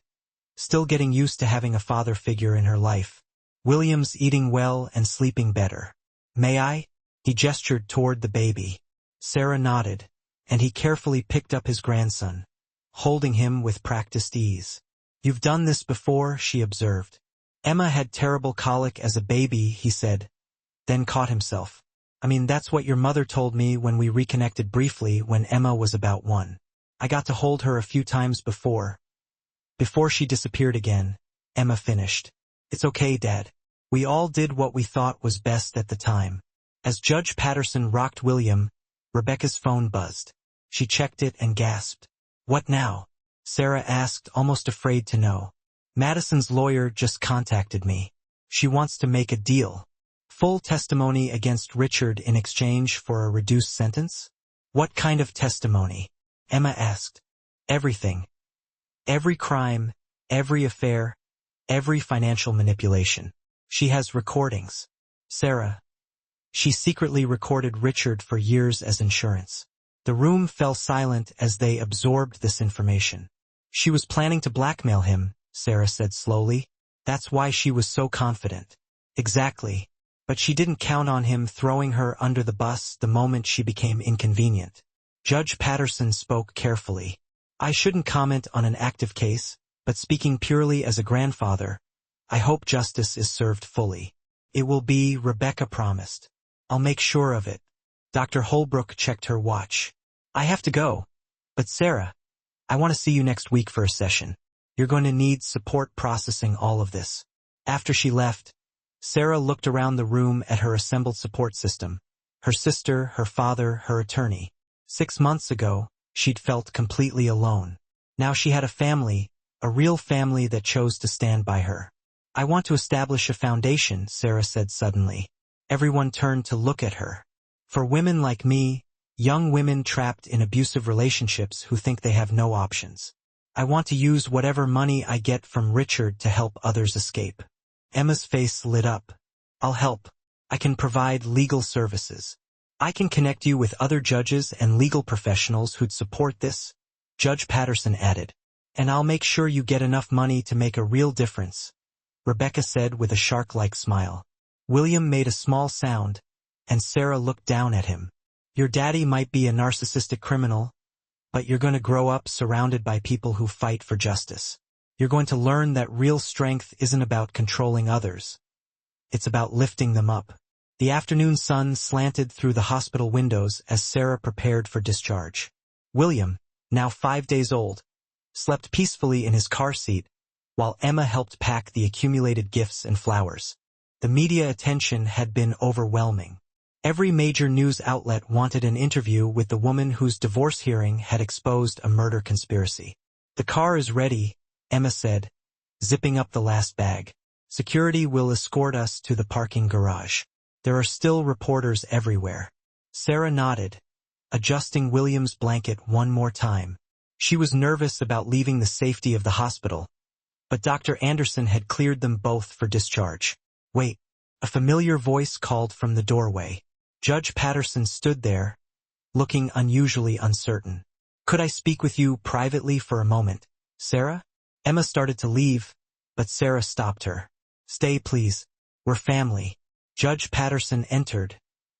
still getting used to having a father figure in her life. William's eating well and sleeping better. May I? He gestured toward the baby. Sarah nodded, and he carefully picked up his grandson, holding him with practiced ease. You've done this before, she observed. Emma had terrible colic as a baby, he said, then caught himself. I mean, that's what your mother told me when we reconnected briefly when Emma was about 1. I got to hold her a few times before. Before she disappeared again, Emma finished. It's okay, Dad. We all did what we thought was best at the time. As Judge Patterson rocked William, Rebecca's phone buzzed. She checked it and gasped. What now? Sarah asked, almost afraid to know. Madison's lawyer just contacted me. She wants to make a deal. Full testimony against Richard in exchange for a reduced sentence? What kind of testimony? Emma asked. Everything. Every crime, every affair, every financial manipulation. She has recordings. Sarah. She secretly recorded Richard for years as insurance. The room fell silent as they absorbed this information. She was planning to blackmail him, Sarah said slowly. That's why she was so confident. Exactly. But she didn't count on him throwing her under the bus the moment she became inconvenient. Judge Patterson spoke carefully. I shouldn't comment on an active case, but speaking purely as a grandfather, I hope justice is served fully. It will be, Rebecca promised. I'll make sure of it. Dr. Holbrook checked her watch. I have to go. But Sarah, I want to see you next week for a session. You're going to need support processing all of this. After she left, Sarah looked around the room at her assembled support system. Her sister, her father, her attorney. 6 months ago, she'd felt completely alone. Now she had a family, a real family that chose to stand by her. I want to establish a foundation, Sarah said suddenly. Everyone turned to look at her. For women like me, young women trapped in abusive relationships who think they have no options. I want to use whatever money I get from Richard to help others escape. Emma's face lit up. I'll help. I can provide legal services. I can connect you with other judges and legal professionals who'd support this, Judge Patterson added. And I'll make sure you get enough money to make a real difference, Rebecca said with a shark-like smile. William made a small sound, and Sarah looked down at him. Your daddy might be a narcissistic criminal, but you're going to grow up surrounded by people who fight for justice. You're going to learn that real strength isn't about controlling others. It's about lifting them up. The afternoon sun slanted through the hospital windows as Sarah prepared for discharge. William, now 5 days old, slept peacefully in his car seat, while Emma helped pack the accumulated gifts and flowers. The media attention had been overwhelming. Every major news outlet wanted an interview with the woman whose divorce hearing had exposed a murder conspiracy. The car is ready, Emma said, zipping up the last bag. Security will escort us to the parking garage. There are still reporters everywhere. Sarah nodded, adjusting William's blanket one more time. She was nervous about leaving the safety of the hospital, but Dr. Anderson had cleared them both for discharge. Wait, a familiar voice called from the doorway. Judge Patterson stood there, looking unusually uncertain. Could I speak with you privately for a moment? Sarah? Emma started to leave, but Sarah stopped her. Stay, please. We're family. Judge Patterson entered,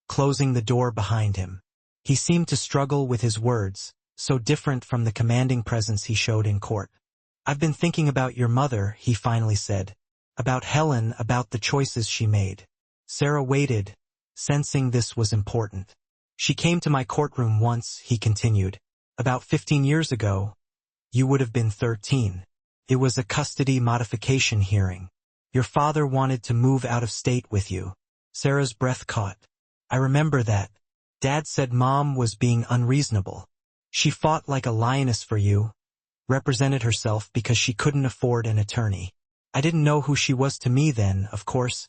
closing the door behind him. He seemed to struggle with his words, so different from the commanding presence he showed in court. I've been thinking about your mother, he finally said. About Helen, about the choices she made. Sarah waited, sensing this was important. She came to my courtroom once, he continued. About 15 years ago. You would have been 13. It was a custody modification hearing. Your father wanted to move out of state with you. Sarah's breath caught. I remember that. Dad said Mom was being unreasonable. She fought like a lioness for you, represented herself because she couldn't afford an attorney. I didn't know who she was to me then, of course,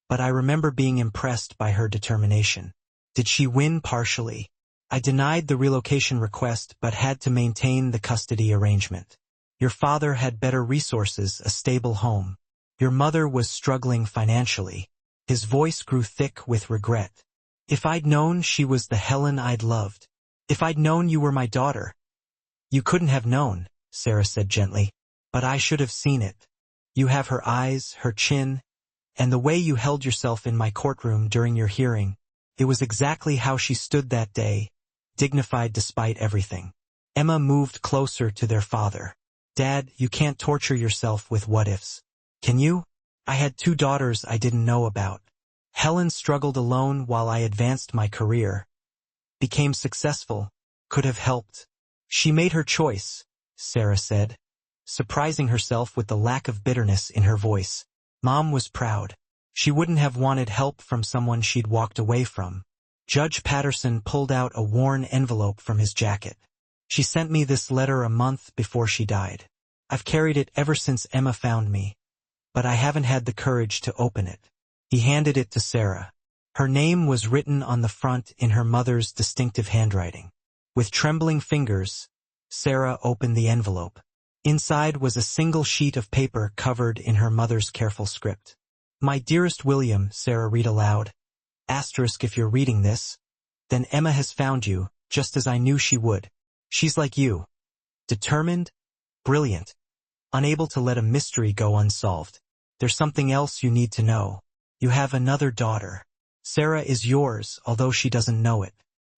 but I remember being impressed by her determination. Did she win partially? I denied the relocation request but had to maintain the custody arrangement. Your father had better resources, a stable home. Your mother was struggling financially. His voice grew thick with regret. If I'd known she was the Helen I'd loved. If I'd known you were my daughter. You couldn't have known, Sarah said gently. But I should have seen it. You have her eyes, her chin, and the way you held yourself in my courtroom during your hearing. It was exactly how she stood that day, dignified despite everything. Emma moved closer to their father. Dad, you can't torture yourself with what-ifs. Can you? I had 2 daughters I didn't know about. Helen struggled alone while I advanced my career. Became successful. Could have helped. She made her choice, Sarah said, surprising herself with the lack of bitterness in her voice. Mom was proud. She wouldn't have wanted help from someone she'd walked away from. Judge Patterson pulled out a worn envelope from his jacket. She sent me this letter a month before she died. I've carried it ever since Emma found me, but I haven't had the courage to open it. He handed it to Sarah. Her name was written on the front in her mother's distinctive handwriting. With trembling fingers, Sarah opened the envelope. Inside was a single sheet of paper covered in her mother's careful script. My dearest William, Sarah read aloud. Asterisk if you're reading this. Then Emma has found you, just as I knew she would. She's like you. Determined, brilliant, unable to let a mystery go unsolved. There's something else you need to know. You have another daughter. Sarah is yours, although she doesn't know it.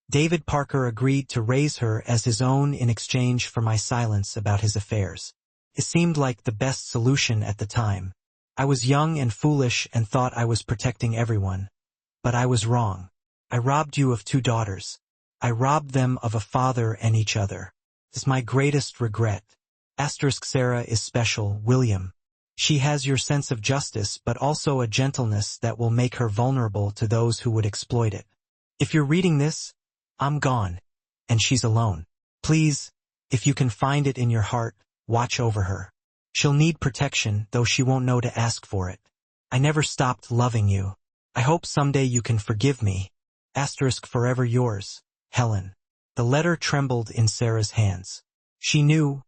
David Parker agreed to raise her as his own in exchange for my silence about his affairs. It seemed like the best solution at the time. I was young and foolish and thought I was protecting everyone. But I was wrong. I robbed you of 2 daughters. I robbed them of a father and each other. It's my greatest regret. Asterisk Sarah is special, William. She has your sense of justice but also a gentleness that will make her vulnerable to those who would exploit it. If you're reading this, I'm gone, and she's alone. Please, if you can find it in your heart, watch over her. She'll need protection, though she won't know to ask for it. I never stopped loving you. I hope someday you can forgive me. Asterisk forever yours, Helen. The letter trembled in Sarah's hands. She knew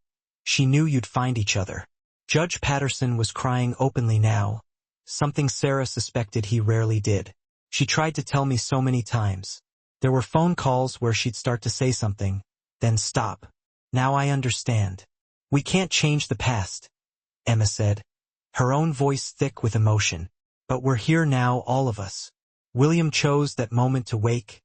you'd find each other. Judge Patterson was crying openly now, something Sarah suspected he rarely did. She tried to tell me so many times. There were phone calls where she'd start to say something, then stop. Now I understand. We can't change the past, Emma said, her own voice thick with emotion. But we're here now, all of us. William chose that moment to wake,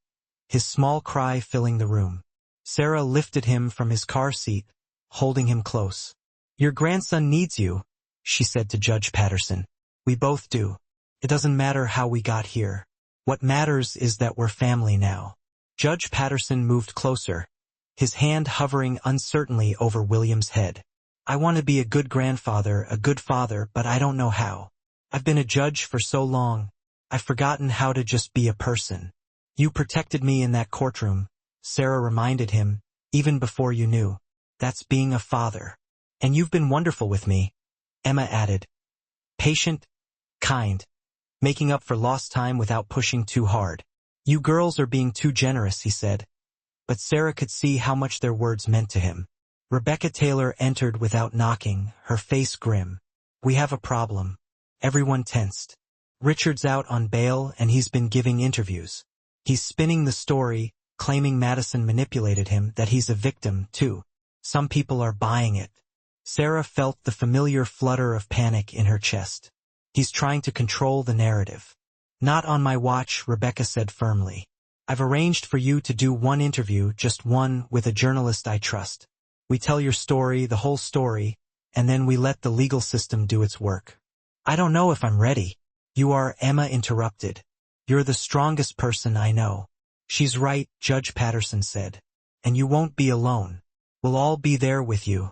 his small cry filling the room. Sarah lifted him from his car seat, holding him close. Your grandson needs you, she said to Judge Patterson. We both do. It doesn't matter how we got here. What matters is that we're family now. Judge Patterson moved closer, his hand hovering uncertainly over William's head. I want to be a good grandfather, a good father, but I don't know how. I've been a judge for so long, I've forgotten how to just be a person. You protected me in that courtroom, Sarah reminded him, even before you knew. That's being a father. And you've been wonderful with me, Emma added. Patient, kind, making up for lost time without pushing too hard. You girls are being too generous, he said. But Sarah could see how much their words meant to him. Rebecca Taylor entered without knocking, her face grim. We have a problem. Everyone tensed. Richard's out on bail and he's been giving interviews. He's spinning the story, claiming Madison manipulated him, that he's a victim, too. Some people are buying it. Sarah felt the familiar flutter of panic in her chest. He's trying to control the narrative. Not on my watch, Rebecca said firmly. I've arranged for you to do one interview, just one, with a journalist I trust. We tell your story, the whole story, and then we let the legal system do its work. I don't know if I'm ready. You are, Emma interrupted. You're the strongest person I know. She's right, Judge Patterson said. And you won't be alone. We'll all be there with you.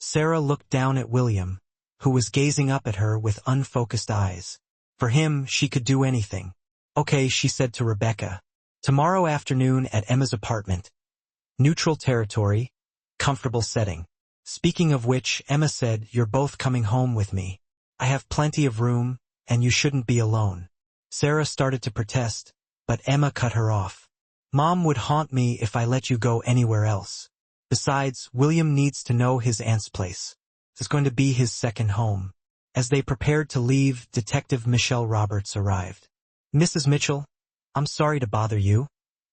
Sarah looked down at William, who was gazing up at her with unfocused eyes. For him, she could do anything. Okay, she said to Rebecca. Tomorrow afternoon at Emma's apartment. Neutral territory, comfortable setting. Speaking of which, Emma said, you're both coming home with me. I have plenty of room, and you shouldn't be alone. Sarah started to protest, but Emma cut her off. Mom would haunt me if I let you go anywhere else. Besides, William needs to know his aunt's place. It's going to be his second home. As they prepared to leave, Detective Michelle Roberts arrived. Mrs. Mitchell, I'm sorry to bother you,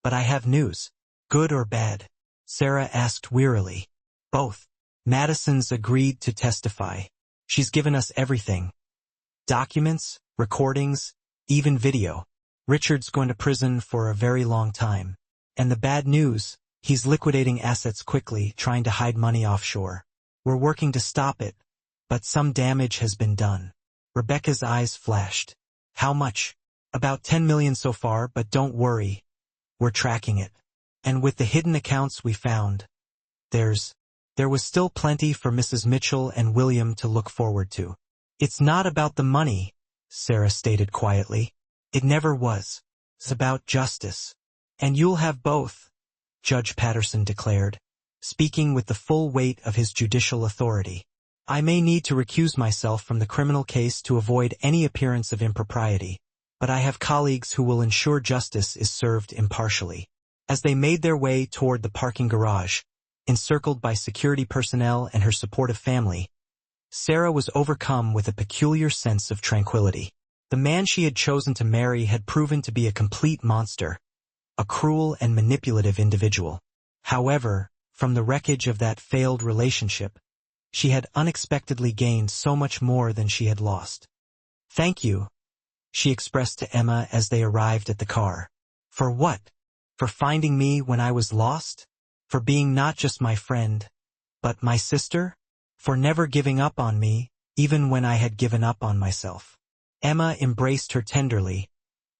but I have news. Good or bad? Sarah asked wearily. Both. Madison's agreed to testify. She's given us everything. Documents, recordings, even video. Richard's going to prison for a very long time. And the bad news, he's liquidating assets quickly, trying to hide money offshore. We're working to stop it, but some damage has been done. Rebecca's eyes flashed. How much? About 10 million so far, but don't worry. We're tracking it. And with the hidden accounts we found, there was still plenty for Mrs. Mitchell and William to look forward to. It's not about the money, Sarah stated quietly. It never was. It's about justice. And you'll have both, Judge Patterson declared, speaking with the full weight of his judicial authority. I may need to recuse myself from the criminal case to avoid any appearance of impropriety, but I have colleagues who will ensure justice is served impartially. As they made their way toward the parking garage, encircled by security personnel and her supportive family, Sarah was overcome with a peculiar sense of tranquility. The man she had chosen to marry had proven to be a complete monster, a cruel and manipulative individual. However, from the wreckage of that failed relationship, she had unexpectedly gained so much more than she had lost. Thank you, she expressed to Emma as they arrived at the car. For what? For finding me when I was lost? For being not just my friend, but my sister? For never giving up on me, even when I had given up on myself. Emma embraced her tenderly,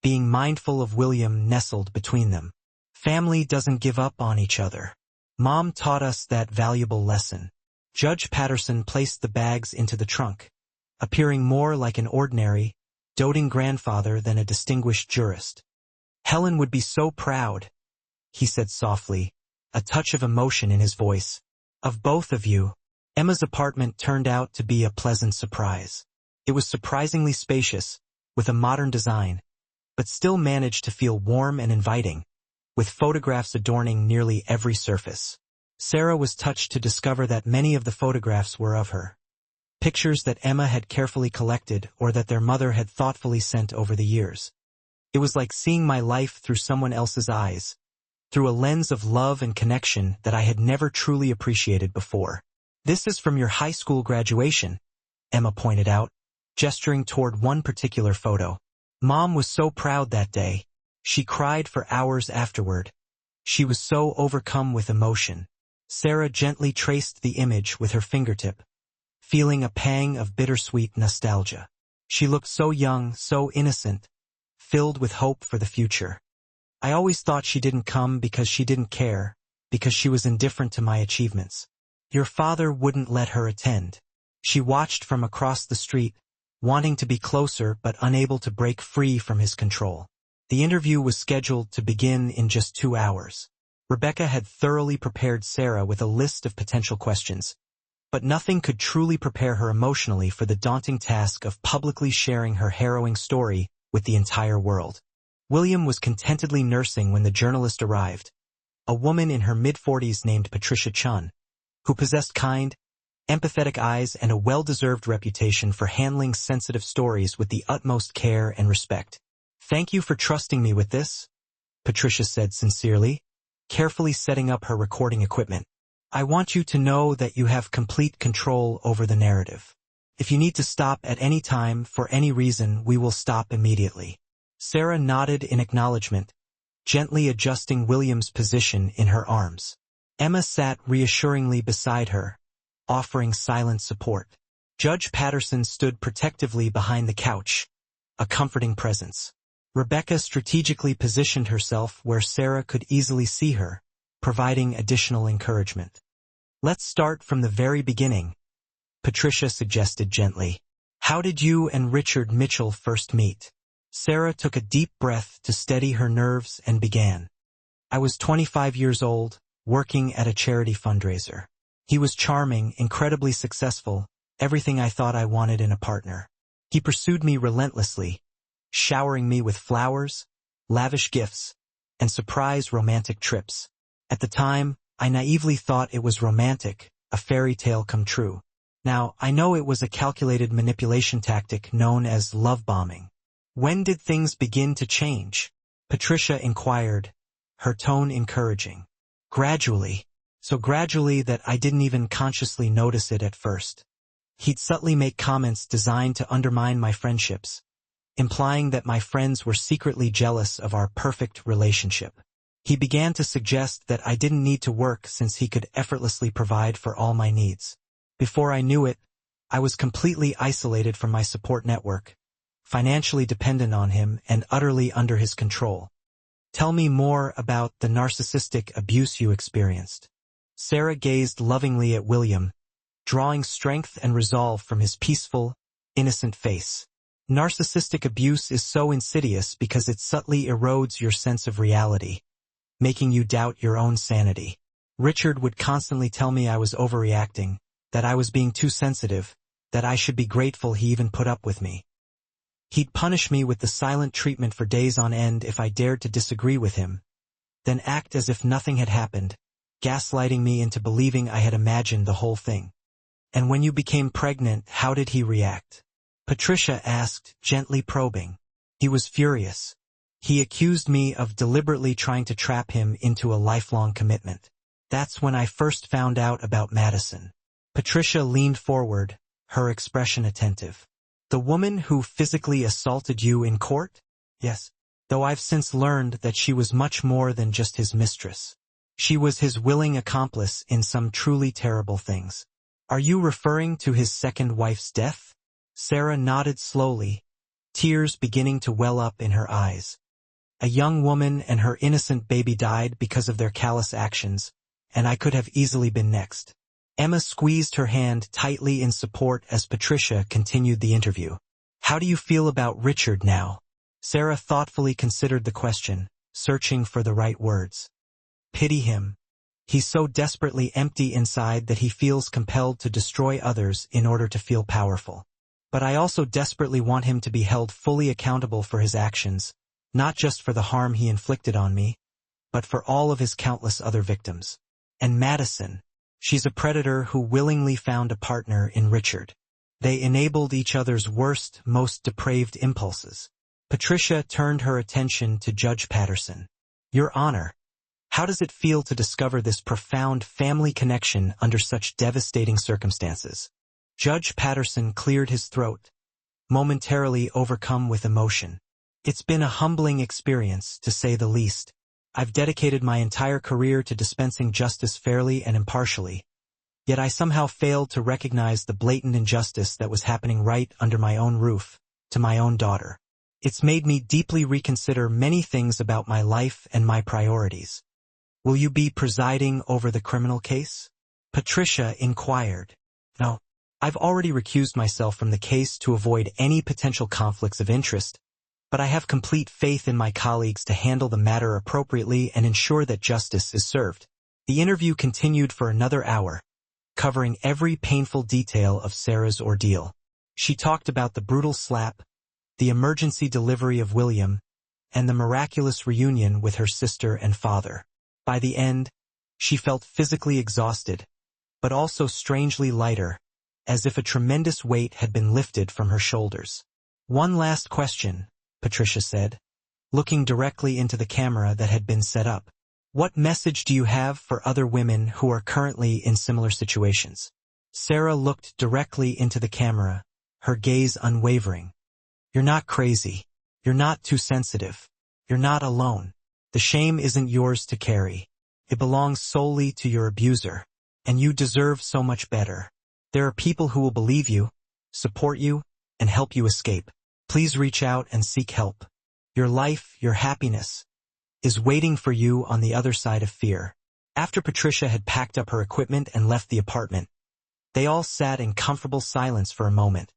being mindful of William nestled between them. Family doesn't give up on each other. Mom taught us that valuable lesson. Judge Patterson placed the bags into the trunk, appearing more like an ordinary, doting grandfather than a distinguished jurist. Helen would be so proud, he said softly, a touch of emotion in his voice. Of both of you. Emma's apartment turned out to be a pleasant surprise. It was surprisingly spacious, with a modern design, but still managed to feel warm and inviting, with photographs adorning nearly every surface. Sarah was touched to discover that many of the photographs were of her. Pictures that Emma had carefully collected or that their mother had thoughtfully sent over the years. It was like seeing my life through someone else's eyes, through a lens of love and connection that I had never truly appreciated before. This is from your high school graduation, Emma pointed out, gesturing toward one particular photo. Mom was so proud that day. She cried for hours afterward. She was so overcome with emotion. Sarah gently traced the image with her fingertip, feeling a pang of bittersweet nostalgia. She looked so young, so innocent, filled with hope for the future. I always thought she didn't come because she didn't care, because she was indifferent to my achievements. Your father wouldn't let her attend. She watched from across the street, wanting to be closer but unable to break free from his control. The interview was scheduled to begin in just 2 hours. Rebecca had thoroughly prepared Sarah with a list of potential questions, but nothing could truly prepare her emotionally for the daunting task of publicly sharing her harrowing story with the entire world. William was contentedly nursing when the journalist arrived, a woman in her mid-40s named Patricia Chun, who possessed kind, empathetic eyes and a well-deserved reputation for handling sensitive stories with the utmost care and respect. Thank you for trusting me with this, Patricia said sincerely, carefully setting up her recording equipment. I want you to know that you have complete control over the narrative. If you need to stop at any time for any reason, we will stop immediately." Sarah nodded in acknowledgement, gently adjusting William's position in her arms. Emma sat reassuringly beside her, offering silent support. Judge Patterson stood protectively behind the couch, a comforting presence. Rebecca strategically positioned herself where Sarah could easily see her, providing additional encouragement. "Let's start from the very beginning," Patricia suggested gently. "How did you and Richard Mitchell first meet?" Sarah took a deep breath to steady her nerves and began. "I was 25 years old, working at a charity fundraiser. He was charming, incredibly successful, everything I thought I wanted in a partner. He pursued me relentlessly, showering me with flowers, lavish gifts, and surprise romantic trips. At the time, I naively thought it was romantic, a fairy tale come true. Now, I know it was a calculated manipulation tactic known as love bombing. When did things begin to change?" Patricia inquired, her tone encouraging. "Gradually. So gradually that I didn't even consciously notice it at first. He'd subtly make comments designed to undermine my friendships, implying that my friends were secretly jealous of our perfect relationship. He began to suggest that I didn't need to work since he could effortlessly provide for all my needs. Before I knew it, I was completely isolated from my support network, financially dependent on him and utterly under his control. Tell me more about the narcissistic abuse you experienced." Sarah gazed lovingly at William, drawing strength and resolve from his peaceful, innocent face. "Narcissistic abuse is so insidious because it subtly erodes your sense of reality, making you doubt your own sanity. Richard would constantly tell me I was overreacting, that I was being too sensitive, that I should be grateful he even put up with me. He'd punish me with the silent treatment for days on end if I dared to disagree with him, then act as if nothing had happened, gaslighting me into believing I had imagined the whole thing." "And when you became pregnant, how did he react?" Patricia asked, gently probing. "He was furious. He accused me of deliberately trying to trap him into a lifelong commitment. That's when I first found out about Madison." Patricia leaned forward, her expression attentive. "The woman who physically assaulted you in court?" "Yes. Though I've since learned that she was much more than just his mistress. She was his willing accomplice in some truly terrible things." "Are you referring to his second wife's death?" Sarah nodded slowly, tears beginning to well up in her eyes. "A young woman and her innocent baby died because of their callous actions, and I could have easily been next." Emma squeezed her hand tightly in support as Patricia continued the interview. "How do you feel about Richard now?" Sarah thoughtfully considered the question, searching for the right words. "Pity him. He's so desperately empty inside that he feels compelled to destroy others in order to feel powerful. But I also desperately want him to be held fully accountable for his actions, not just for the harm he inflicted on me, but for all of his countless other victims. And Madison. She's a predator who willingly found a partner in Richard. They enabled each other's worst, most depraved impulses." Patricia turned her attention to Judge Patterson. "Your Honor, how does it feel to discover this profound family connection under such devastating circumstances?" Judge Patterson cleared his throat, momentarily overcome with emotion. "It's been a humbling experience, to say the least. I've dedicated my entire career to dispensing justice fairly and impartially, yet I somehow failed to recognize the blatant injustice that was happening right under my own roof, to my own daughter. It's made me deeply reconsider many things about my life and my priorities." "Will you be presiding over the criminal case?" Patricia inquired. "No. I've already recused myself from the case to avoid any potential conflicts of interest, but I have complete faith in my colleagues to handle the matter appropriately and ensure that justice is served." The interview continued for another hour, covering every painful detail of Sarah's ordeal. She talked about the brutal slap, the emergency delivery of William, and the miraculous reunion with her sister and father. By the end, she felt physically exhausted, but also strangely lighter, as if a tremendous weight had been lifted from her shoulders. "One last question," Patricia said, looking directly into the camera that had been set up. What message do you have for other women who are currently in similar situations? Sarah looked directly into the camera, her gaze unwavering. You're not crazy. You're not too sensitive. You're not alone. The shame isn't yours to carry. It belongs solely to your abuser. And you deserve so much better. There are people who will believe you, support you, and help you escape. Please reach out and seek help. Your life, your happiness, is waiting for you on the other side of fear. After Patricia had packed up her equipment and left the apartment, they all sat in comfortable silence for a moment,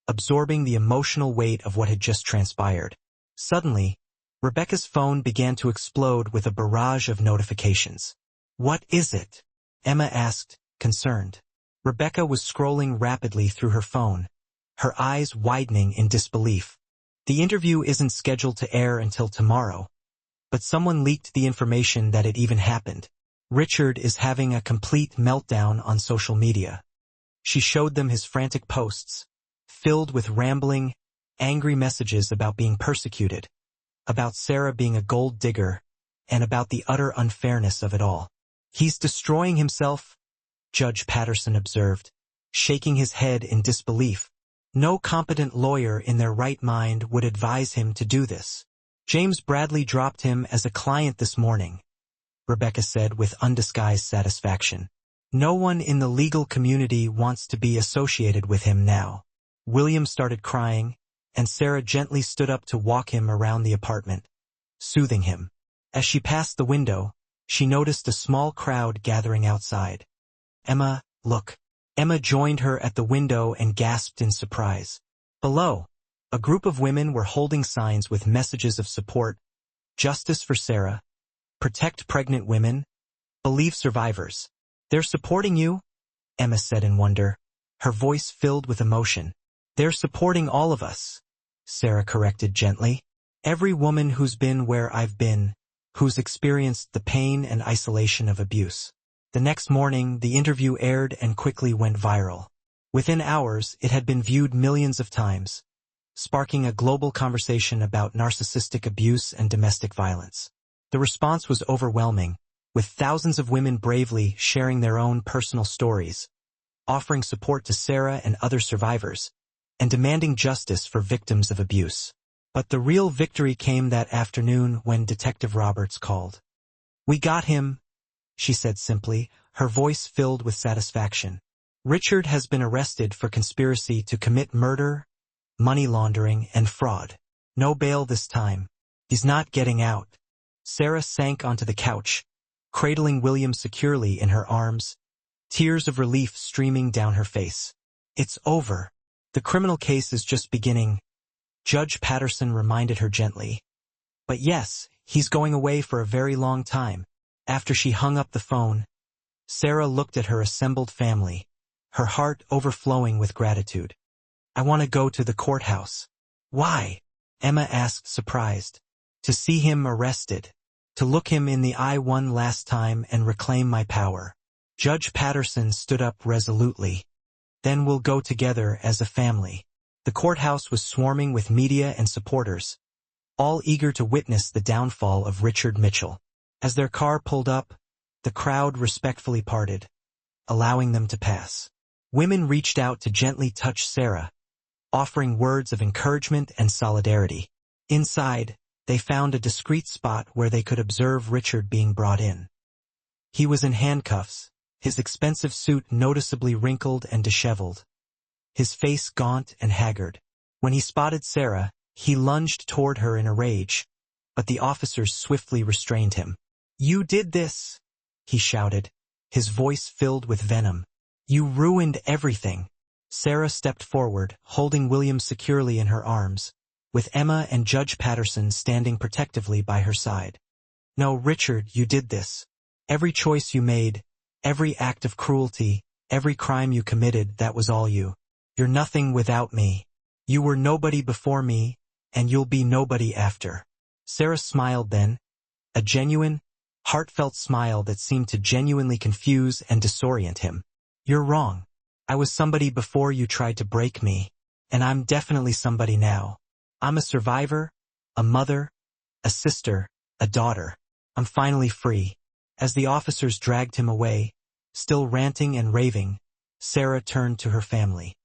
absorbing the emotional weight of what had just transpired. Suddenly, Rebecca's phone began to explode with a barrage of notifications. What is it? Emma asked, concerned. Rebecca was scrolling rapidly through her phone, her eyes widening in disbelief. The interview isn't scheduled to air until tomorrow, but someone leaked the information that it even happened. Richard is having a complete meltdown on social media. She showed them his frantic posts, filled with rambling, angry messages about being persecuted, about Sarah being a gold digger, and about the utter unfairness of it all. He's destroying himself, Judge Patterson observed, shaking his head in disbelief. No competent lawyer in their right mind would advise him to do this. James Bradley dropped him as a client this morning, Rebecca said with undisguised satisfaction. No one in the legal community wants to be associated with him now. William started crying, and Sarah gently stood up to walk him around the apartment, soothing him. As she passed the window, she noticed a small crowd gathering outside. Emma, look. Emma joined her at the window and gasped in surprise. Below, a group of women were holding signs with messages of support: justice for Sarah, protect pregnant women, believe survivors. They're supporting you? Emma said in wonder, her voice filled with emotion. They're supporting all of us, Sarah corrected gently. Every woman who's been where I've been, who's experienced the pain and isolation of abuse. The next morning, the interview aired and quickly went viral. Within hours, it had been viewed millions of times, sparking a global conversation about narcissistic abuse and domestic violence. The response was overwhelming, with thousands of women bravely sharing their own personal stories, offering support to Sarah and other survivors, and demanding justice for victims of abuse. But the real victory came that afternoon when Detective Roberts called. We got him, she said simply, her voice filled with satisfaction. Richard has been arrested for conspiracy to commit murder, money laundering, and fraud. No bail this time. He's not getting out. Sarah sank onto the couch, cradling William securely in her arms, tears of relief streaming down her face. It's over. The criminal case is just beginning, Judge Patterson reminded her gently. But yes, he's going away for a very long time. After she hung up the phone, Sarah looked at her assembled family, her heart overflowing with gratitude. I want to go to the courthouse. Why? Emma asked, surprised. To see him arrested. To look him in the eye one last time and reclaim my power. Judge Patterson stood up resolutely. Then we'll go together as a family. The courthouse was swarming with media and supporters, all eager to witness the downfall of Richard Mitchell. As their car pulled up, the crowd respectfully parted, allowing them to pass. Women reached out to gently touch Sarah, offering words of encouragement and solidarity. Inside, they found a discreet spot where they could observe Richard being brought in. He was in handcuffs, his expensive suit noticeably wrinkled and disheveled, his face gaunt and haggard. When he spotted Sarah, he lunged toward her in a rage, but the officers swiftly restrained him. You did this, he shouted, his voice filled with venom. You ruined everything. Sarah stepped forward, holding William securely in her arms, with Emma and Judge Patterson standing protectively by her side. No, Richard, you did this. Every choice you made, every act of cruelty, every crime you committed, that was all you. You're nothing without me. You were nobody before me, and you'll be nobody after. Sarah smiled then, a genuine, heartfelt smile that seemed to genuinely confuse and disorient him. You're wrong. I was somebody before you tried to break me, and I'm definitely somebody now. I'm a survivor, a mother, a sister, a daughter. I'm finally free. As the officers dragged him away, still ranting and raving, Sarah turned to her family.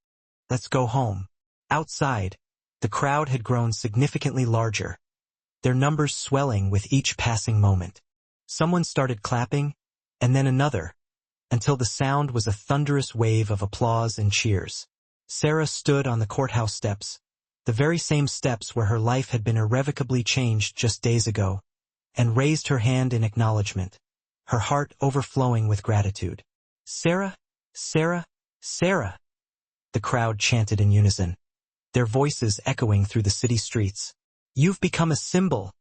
"Let's go home." Outside, the crowd had grown significantly larger, their numbers swelling with each passing moment. Someone started clapping, and then another, until the sound was a thunderous wave of applause and cheers. Sarah stood on the courthouse steps, the very same steps where her life had been irrevocably changed just days ago, and raised her hand in acknowledgement, her heart overflowing with gratitude. "Sarah, Sarah, Sarah!" the crowd chanted in unison, their voices echoing through the city streets. "You've become a symbol,"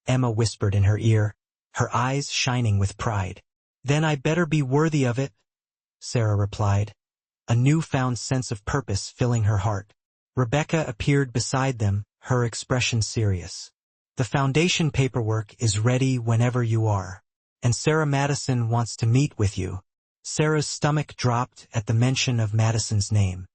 Emma whispered in her ear, her eyes shining with pride. "Then I better be worthy of it," Sarah replied, a newfound sense of purpose filling her heart. Rebecca appeared beside them, her expression serious. "The foundation paperwork is ready whenever you are, and Sarah Madison wants to meet with you." Sarah's stomach dropped at the mention of Madison's name.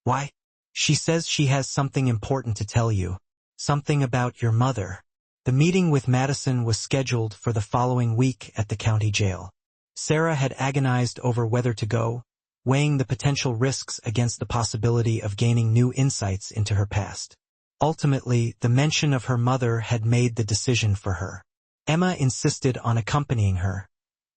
"Why?" "She says she has something important to tell you. Something about your mother." The meeting with Madison was scheduled for the following week at the county jail. Sarah had agonized over whether to go, weighing the potential risks against the possibility of gaining new insights into her past. Ultimately, the mention of her mother had made the decision for her. Emma insisted on accompanying her,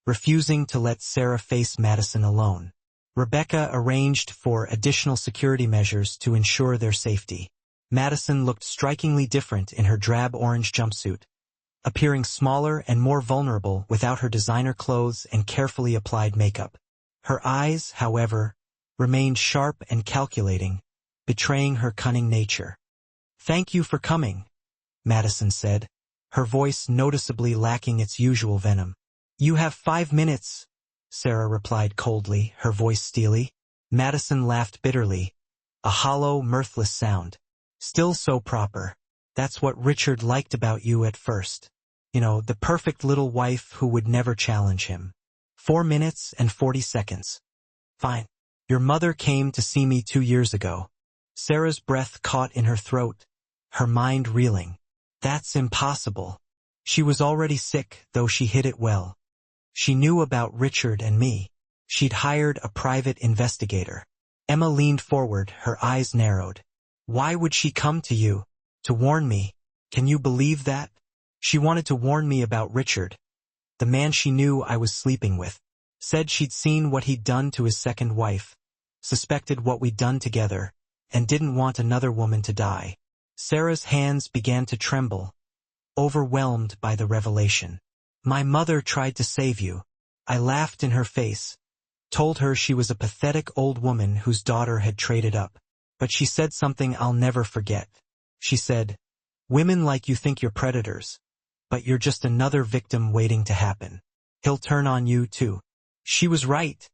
refusing to let Sarah face Madison alone. Rebecca arranged for additional security measures to ensure their safety. Madison looked strikingly different in her drab orange jumpsuit, appearing smaller and more vulnerable without her designer clothes and carefully applied makeup. Her eyes, however, remained sharp and calculating, betraying her cunning nature. "Thank you for coming," Madison said, her voice noticeably lacking its usual venom. "You have 5 minutes," Sarah replied coldly, her voice steely. Madison laughed bitterly, a hollow, mirthless sound. "Still so proper. That's what Richard liked about you at first. You know, the perfect little wife who would never challenge him. 4 minutes and 40 seconds. Fine. Your mother came to see me 2 years ago." Sarah's breath caught in her throat, her mind reeling. "That's impossible." She was already sick, though she hid it well. She knew about Richard and me. She'd hired a private investigator. Emma leaned forward, her eyes narrowed. "Why would she come to you? To warn me? Can you believe that? She wanted to warn me about Richard, the man she knew I was sleeping with. Said she'd seen what he'd done to his second wife, suspected what we'd done together, and didn't want another woman to die." Sarah's hands began to tremble, overwhelmed by the revelation. "My mother tried to save you." I laughed in her face, told her she was a pathetic old woman whose daughter had traded up. But she said something I'll never forget. She said, "Women like you think you're predators, but you're just another victim waiting to happen. He'll turn on you too." She was right,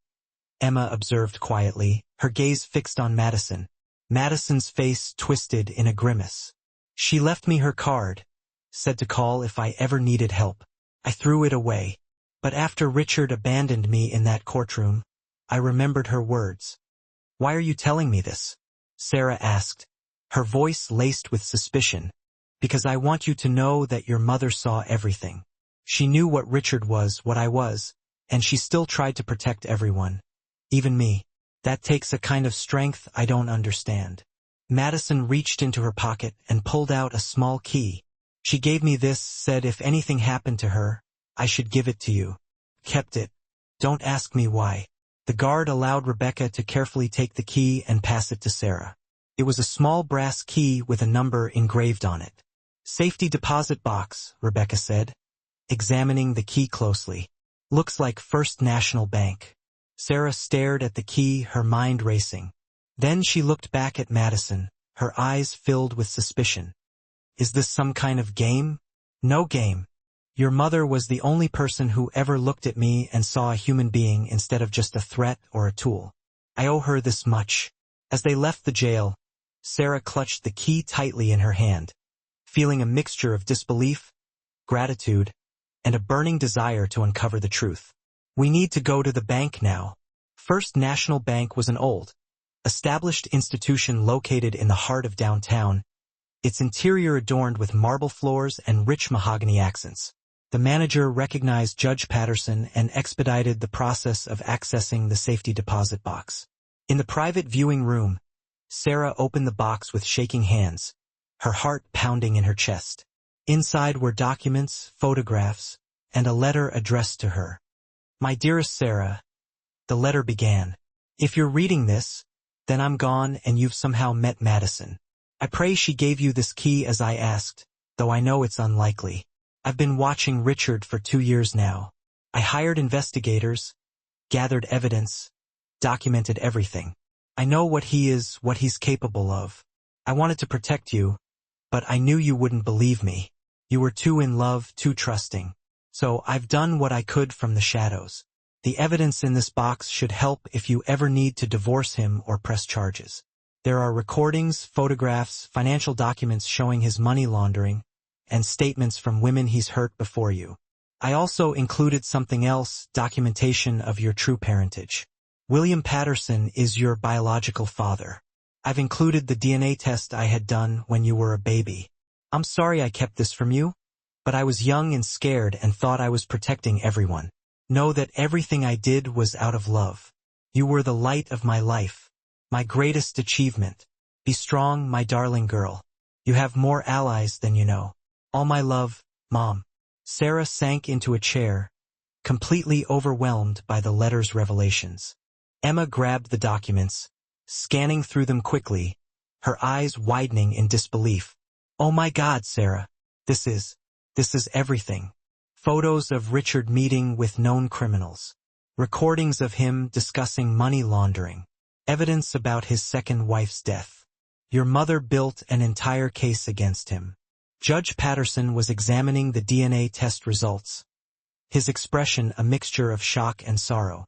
Emma observed quietly, her gaze fixed on Madison. Madison's face twisted in a grimace. "She left me her card, said to call if I ever needed help. I threw it away. But after Richard abandoned me in that courtroom, I remembered her words." "Why are you telling me this?" Sarah asked, her voice laced with suspicion. "Because I want you to know that your mother saw everything. She knew what Richard was, what I was, and she still tried to protect everyone, even me. That takes a kind of strength I don't understand." Madison reached into her pocket and pulled out a small key. "She gave me this, said if anything happened to her, I should give it to you. Kept it. Don't ask me why." The guard allowed Rebecca to carefully take the key and pass it to Sarah. It was a small brass key with a number engraved on it. "Safety deposit box," Rebecca said, examining the key closely. "Looks like First National Bank." Sarah stared at the key, her mind racing. Then she looked back at Madison, her eyes filled with suspicion. "Is this some kind of game?" "No game. Your mother was the only person who ever looked at me and saw a human being instead of just a threat or a tool. I owe her this much." As they left the jail, Sarah clutched the key tightly in her hand, feeling a mixture of disbelief, gratitude, and a burning desire to uncover the truth. "We need to go to the bank now." First National Bank was an old, established institution located in the heart of downtown, its interior adorned with marble floors and rich mahogany accents. The manager recognized Judge Patterson and expedited the process of accessing the safety deposit box. In the private viewing room, Sarah opened the box with shaking hands, her heart pounding in her chest. Inside were documents, photographs, and a letter addressed to her. "My dearest Sarah," the letter began, "if you're reading this, then I'm gone and you've somehow met Madison. I pray she gave you this key as I asked, though I know it's unlikely. I've been watching Richard for 2 years now. I hired investigators, gathered evidence, documented everything. I know what he is, what he's capable of. I wanted to protect you, but I knew you wouldn't believe me. You were too in love, too trusting. So I've done what I could from the shadows. The evidence in this box should help if you ever need to divorce him or press charges. There are recordings, photographs, financial documents showing his money laundering, and statements from women he's hurt before you. I also included something else, documentation of your true parentage. William Patterson is your biological father. I've included the DNA test I had done when you were a baby. I'm sorry I kept this from you, but I was young and scared and thought I was protecting everyone. Know that everything I did was out of love. You were the light of my life, my greatest achievement. Be strong, my darling girl. You have more allies than you know. All my love, Mom." Sarah sank into a chair, completely overwhelmed by the letter's revelations. Emma grabbed the documents, scanning through them quickly, her eyes widening in disbelief. "Oh my God, Sarah, this is everything. Photos of Richard meeting with known criminals. Recordings of him discussing money laundering. Evidence about his second wife's death. Your mother built an entire case against him." Judge Patterson was examining the DNA test results, his expression a mixture of shock and sorrow.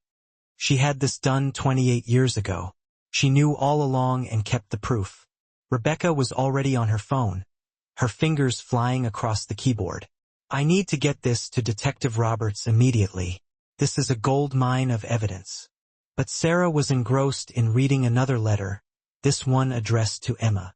She had this done 28 years ago. She knew all along and kept the proof. Rebecca was already on her phone, her fingers flying across the keyboard. "I need to get this to Detective Roberts immediately. This is a gold mine of evidence." But Sarah was engrossed in reading another letter, this one addressed to Emma.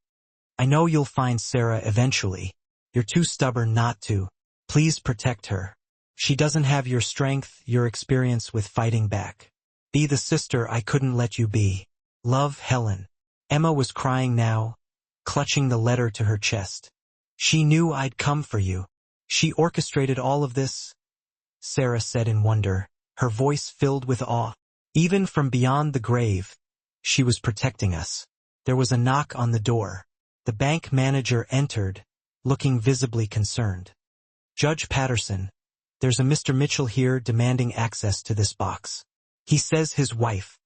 "I know you'll find Sarah eventually. You're too stubborn not to. Please protect her. She doesn't have your strength, your experience with fighting back. Be the sister I couldn't let you be. Love, Helen." Emma was crying now, clutching the letter to her chest. "She knew I'd come for you. She orchestrated all of this," Sarah said in wonder, her voice filled with awe. "Even from beyond the grave, she was protecting us." There was a knock on the door. The bank manager entered, looking visibly concerned. "Judge Patterson, there's a Mr. Mitchell here demanding access to this box. He says his wife."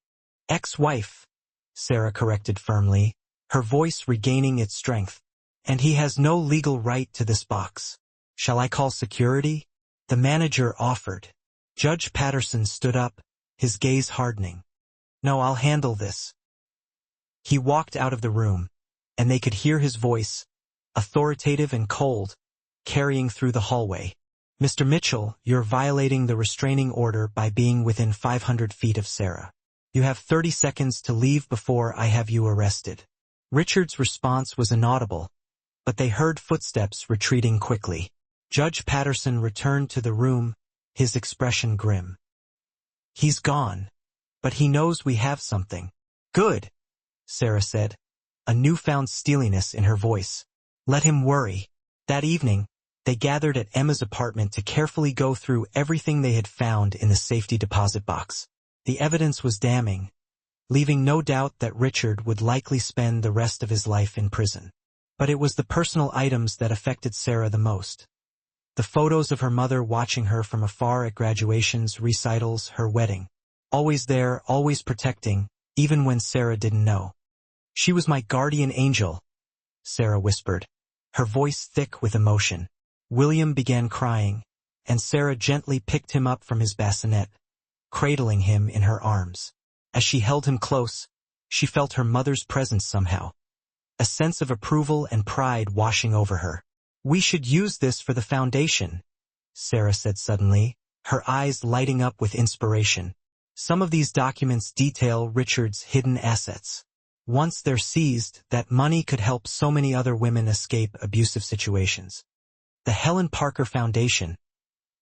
"Ex-wife," Sarah corrected firmly, her voice regaining its strength. "And he has no legal right to this box. Shall I call security?" the manager offered. Judge Patterson stood up, his gaze hardening. "No, I'll handle this." He walked out of the room, and they could hear his voice, authoritative and cold, carrying through the hallway. "Mr. Mitchell, you're violating the restraining order by being within 500 feet of Sarah. You have 30 seconds to leave before I have you arrested." Richard's response was inaudible, but they heard footsteps retreating quickly. Judge Patterson returned to the room, his expression grim. "He's gone, but he knows we have something." "Good," Sarah said, a newfound steeliness in her voice. "Let him worry." That evening, they gathered at Emma's apartment to carefully go through everything they had found in the safety deposit box. The evidence was damning, leaving no doubt that Richard would likely spend the rest of his life in prison. But it was the personal items that affected Sarah the most. The photos of her mother watching her from afar at graduations, recitals, her wedding. Always there, always protecting, even when Sarah didn't know. "She was my guardian angel," Sarah whispered, her voice thick with emotion. William began crying, and Sarah gently picked him up from his bassinet, cradling him in her arms. As she held him close, she felt her mother's presence somehow, a sense of approval and pride washing over her. "We should use this for the foundation," Sarah said suddenly, her eyes lighting up with inspiration. "Some of these documents detail Richard's hidden assets. Once they're seized, that money could help so many other women escape abusive situations. The Helen Parker Foundation.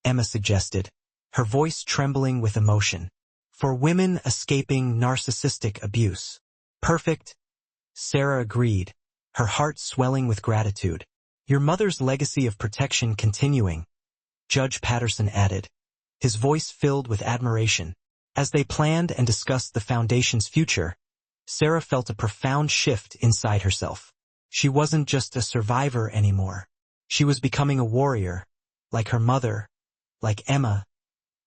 Emma suggested, her voice trembling with emotion. For women escaping narcissistic abuse. Perfect, Sarah agreed, her heart swelling with gratitude. Your mother's legacy of protection continuing, Judge Patterson added, his voice filled with admiration. As they planned and discussed the Foundation's future, Sarah felt a profound shift inside herself. She wasn't just a survivor anymore. She was becoming a warrior, like her mother, like Emma,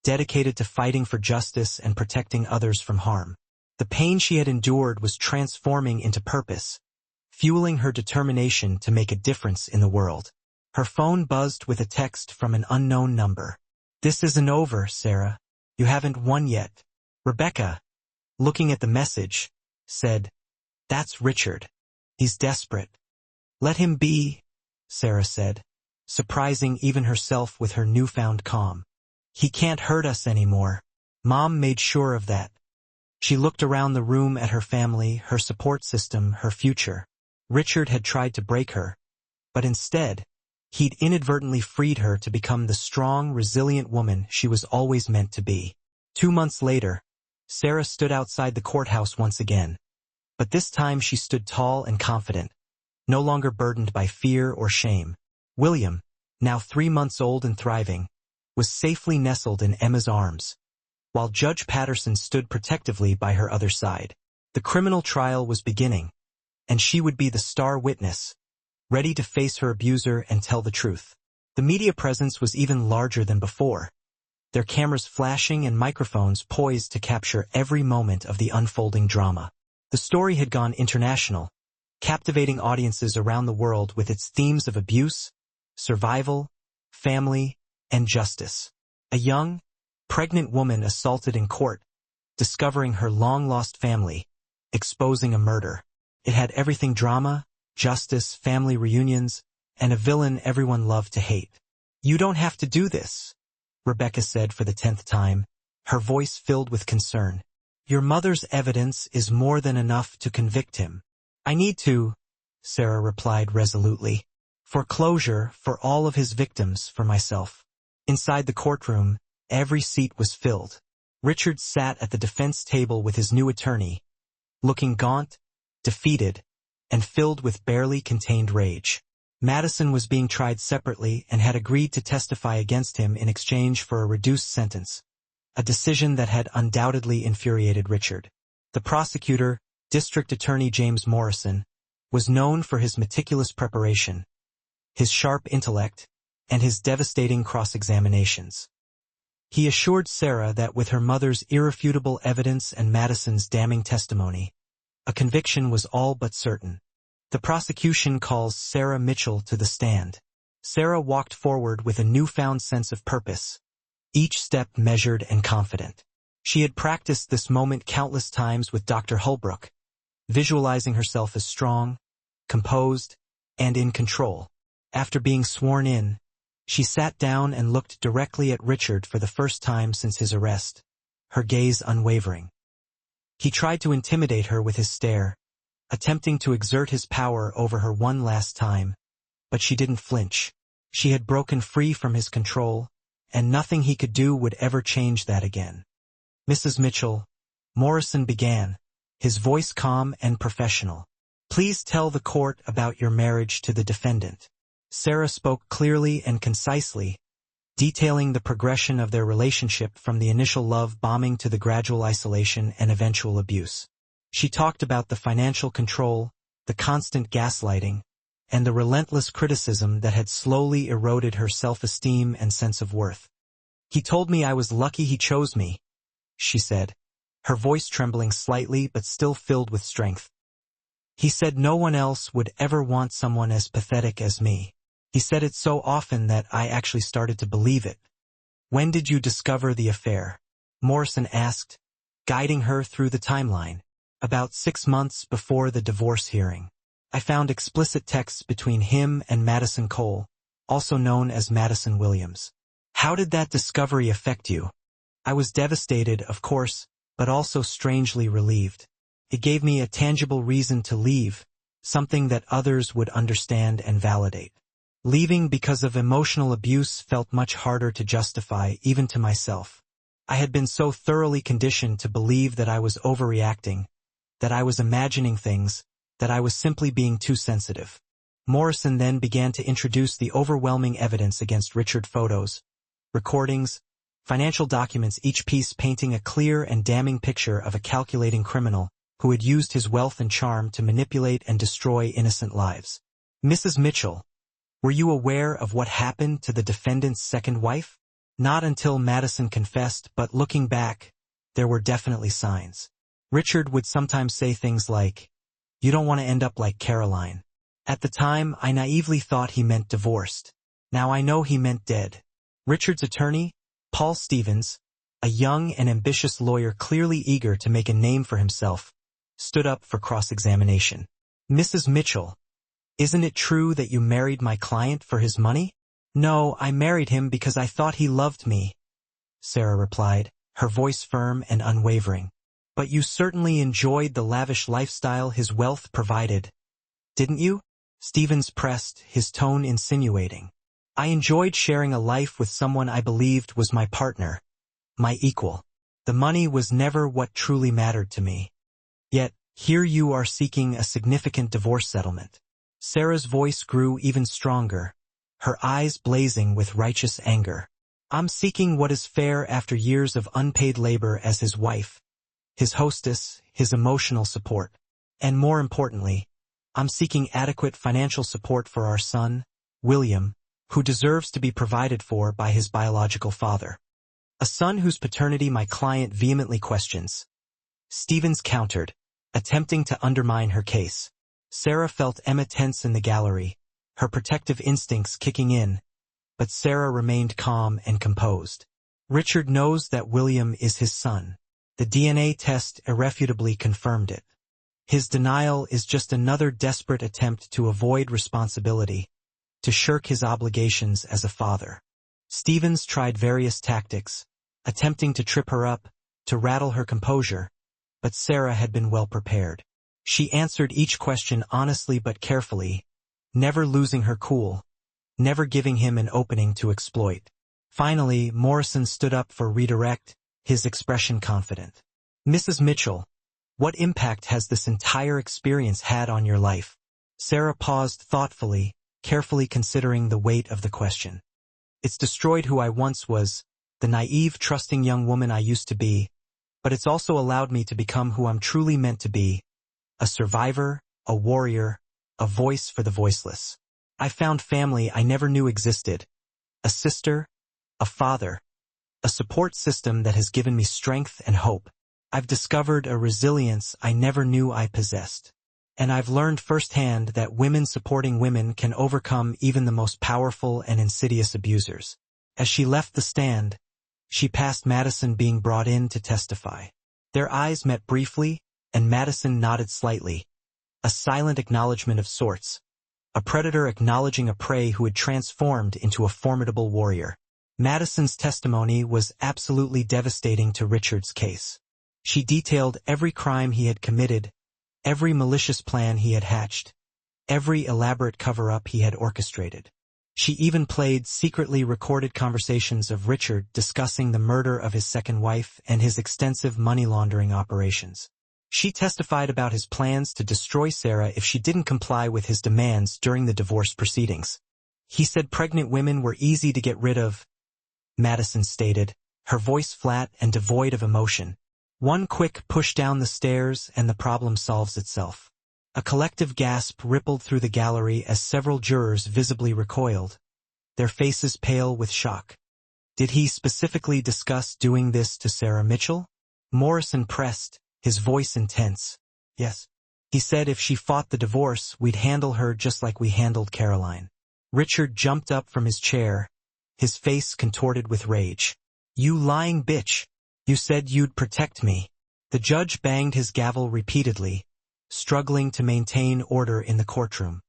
dedicated to fighting for justice and protecting others from harm. The pain she had endured was transforming into purpose, fueling her determination to make a difference in the world. Her phone buzzed with a text from an unknown number. This isn't over, Sarah. You haven't won yet. Rebecca, looking at the message, said, That's Richard. He's desperate. Let him be, Sarah said, surprising even herself with her newfound calm. He can't hurt us anymore. Mom made sure of that. She looked around the room at her family, her support system, her future. Richard had tried to break her, but instead, he'd inadvertently freed her to become the strong, resilient woman she was always meant to be. 2 months later, Sarah stood outside the courthouse once again. But this time she stood tall and confident, no longer burdened by fear or shame. William, now 3 months old and thriving, was safely nestled in Emma's arms, while Judge Patterson stood protectively by her other side. The criminal trial was beginning, and she would be the star witness, ready to face her abuser and tell the truth. The media presence was even larger than before, their cameras flashing and microphones poised to capture every moment of the unfolding drama. The story had gone international, captivating audiences around the world with its themes of abuse, survival, family, and justice. A young, pregnant woman assaulted in court, discovering her long-lost family, exposing a murder. It had everything: drama, justice, family reunions, and a villain everyone loved to hate. You don't have to do this, Rebecca said for the 10th time, her voice filled with concern. Your mother's evidence is more than enough to convict him. I need to, Sarah replied resolutely. For closure, for all of his victims, for myself. Inside the courtroom, every seat was filled. Richard sat at the defense table with his new attorney, looking gaunt, defeated, and filled with barely contained rage. Madison was being tried separately and had agreed to testify against him in exchange for a reduced sentence, a decision that had undoubtedly infuriated Richard. The prosecutor, District Attorney James Morrison, was known for his meticulous preparation, his sharp intellect, and his devastating cross-examinations. He assured Sarah that with her mother's irrefutable evidence and Madison's damning testimony, a conviction was all but certain. The prosecution calls Sarah Mitchell to the stand. Sarah walked forward with a newfound sense of purpose, each step measured and confident. She had practiced this moment countless times with Dr. Holbrook, visualizing herself as strong, composed, and in control. After being sworn in, she sat down and looked directly at Richard for the first time since his arrest, her gaze unwavering. He tried to intimidate her with his stare, attempting to exert his power over her one last time, but she didn't flinch. She had broken free from his control, and nothing he could do would ever change that again. Mrs. Mitchell, Morrison began, his voice calm and professional. Please tell the court about your marriage to the defendant. Sarah spoke clearly and concisely, detailing the progression of their relationship from the initial love bombing to the gradual isolation and eventual abuse. She talked about the financial control, the constant gaslighting, and the relentless criticism that had slowly eroded her self-esteem and sense of worth. He told me I was lucky he chose me, she said, her voice trembling slightly but still filled with strength. He said no one else would ever want someone as pathetic as me. He said it so often that I actually started to believe it. When did you discover the affair? Morrison asked, guiding her through the timeline. About 6 months before the divorce hearing. I found explicit texts between him and Madison Cole, also known as Madison Williams. How did that discovery affect you? I was devastated, of course, but also strangely relieved. It gave me a tangible reason to leave, something that others would understand and validate. Leaving because of emotional abuse felt much harder to justify, even to myself. I had been so thoroughly conditioned to believe that I was overreacting, that I was imagining things, that I was simply being too sensitive. Morrison then began to introduce the overwhelming evidence against Richard: photos, recordings, financial documents, each piece painting a clear and damning picture of a calculating criminal who had used his wealth and charm to manipulate and destroy innocent lives. Mrs. Mitchell, were you aware of what happened to the defendant's second wife? Not until Madison confessed, but looking back, there were definitely signs. Richard would sometimes say things like, "You don't want to end up like Caroline." At the time, I naively thought he meant divorced. Now I know he meant dead. Richard's attorney, Paul Stevens, a young and ambitious lawyer clearly eager to make a name for himself, stood up for cross-examination. "Mrs. Mitchell, isn't it true that you married my client for his money?" "No, I married him because I thought he loved me," Sarah replied, her voice firm and unwavering. "But you certainly enjoyed the lavish lifestyle his wealth provided, didn't you?" Stevens pressed, his tone insinuating. "I enjoyed sharing a life with someone I believed was my partner, my equal. The money was never what truly mattered to me. Yet, here you are seeking a significant divorce settlement." Sarah's voice grew even stronger, her eyes blazing with righteous anger. "I'm seeking what is fair after years of unpaid labor as his wife, his hostess, his emotional support. And more importantly, I'm seeking adequate financial support for our son, William, who deserves to be provided for by his biological father. A son whose paternity my client vehemently questions." Stevens countered, attempting to undermine her case. Sarah felt Emma tense in the gallery, her protective instincts kicking in, but Sarah remained calm and composed. "Richard knows that William is his son. The DNA test irrefutably confirmed it. His denial is just another desperate attempt to avoid responsibility, to shirk his obligations as a father." Stevens tried various tactics, attempting to trip her up, to rattle her composure, but Sarah had been well prepared. She answered each question honestly but carefully, never losing her cool, never giving him an opening to exploit. Finally, Morrison stood up for redirect, his expression confident. "Mrs. Mitchell, what impact has this entire experience had on your life?" Sarah paused thoughtfully, carefully considering the weight of the question. "It's destroyed who I once was, the naive, trusting young woman I used to be, but it's also allowed me to become who I'm truly meant to be, a survivor, a warrior, a voice for the voiceless. I found family I never knew existed, a sister, a father, a support system that has given me strength and hope. I've discovered a resilience I never knew I possessed. And I've learned firsthand that women supporting women can overcome even the most powerful and insidious abusers." As she left the stand, she passed Madison being brought in to testify. Their eyes met briefly, and Madison nodded slightly, a silent acknowledgement of sorts, a predator acknowledging a prey who had transformed into a formidable warrior. Madison's testimony was absolutely devastating to Richard's case. She detailed every crime he had committed, every malicious plan he had hatched, every elaborate cover-up he had orchestrated. She even played secretly recorded conversations of Richard discussing the murder of his second wife and his extensive money laundering operations. She testified about his plans to destroy Sarah if she didn't comply with his demands during the divorce proceedings. He said pregnant women were easy to get rid of, Madison stated, her voice flat and devoid of emotion. One quick push down the stairs and the problem solves itself. A collective gasp rippled through the gallery as several jurors visibly recoiled, their faces pale with shock. Did he specifically discuss doing this to Sarah Mitchell? Morrison pressed, his voice intense. Yes. He said if she fought the divorce, we'd handle her just like we handled Caroline. Richard jumped up from his chair, his face contorted with rage. You lying bitch. You said you'd protect me. The judge banged his gavel repeatedly, struggling to maintain order in the courtroom.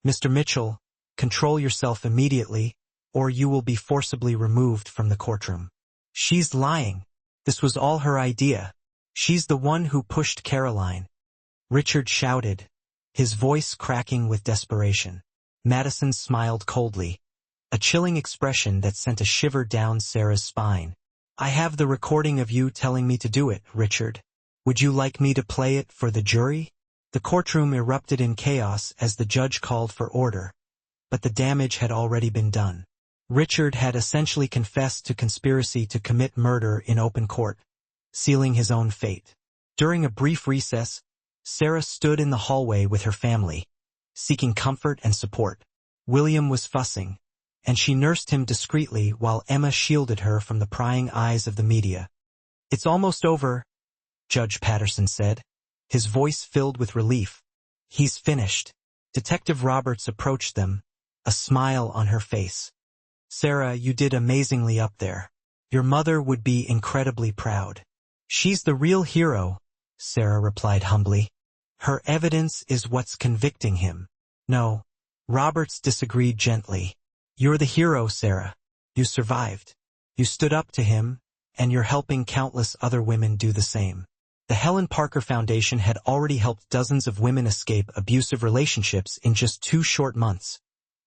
Mr. Mitchell, control yourself immediately, or you will be forcibly removed from the courtroom. She's lying. This was all her idea. She's the one who pushed Caroline. Richard shouted, his voice cracking with desperation. Madison smiled coldly, a chilling expression that sent a shiver down Sarah's spine. I have the recording of you telling me to do it, Richard. Would you like me to play it for the jury? The courtroom erupted in chaos as the judge called for order, but the damage had already been done. Richard had essentially confessed to conspiracy to commit murder in open court, sealing his own fate. During a brief recess, Sarah stood in the hallway with her family, seeking comfort and support. William was fussing, and she nursed him discreetly while Emma shielded her from the prying eyes of the media. It's almost over, Judge Patterson said, his voice filled with relief. He's finished. Detective Roberts approached them, a smile on her face. Sarah, you did amazingly up there. Your mother would be incredibly proud. She's the real hero, Sarah replied humbly. Her evidence is what's convicting him. No, Roberts disagreed gently. You're the hero, Sarah. You survived. You stood up to him, and you're helping countless other women do the same. The Helen Parker Foundation had already helped dozens of women escape abusive relationships in just 2 short months,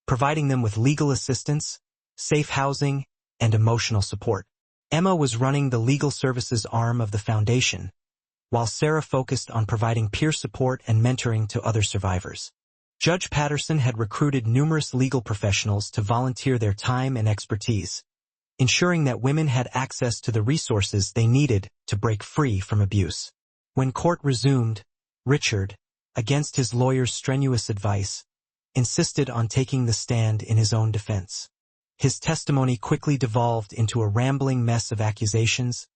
providing them with legal assistance, safe housing, and emotional support. Emma was running the legal services arm of the foundation, while Sarah focused on providing peer support and mentoring to other survivors. Judge Patterson had recruited numerous legal professionals to volunteer their time and expertise, ensuring that women had access to the resources they needed to break free from abuse. When court resumed, Richard, against his lawyer's strenuous advice, insisted on taking the stand in his own defense. His testimony quickly devolved into a rambling mess of accusations,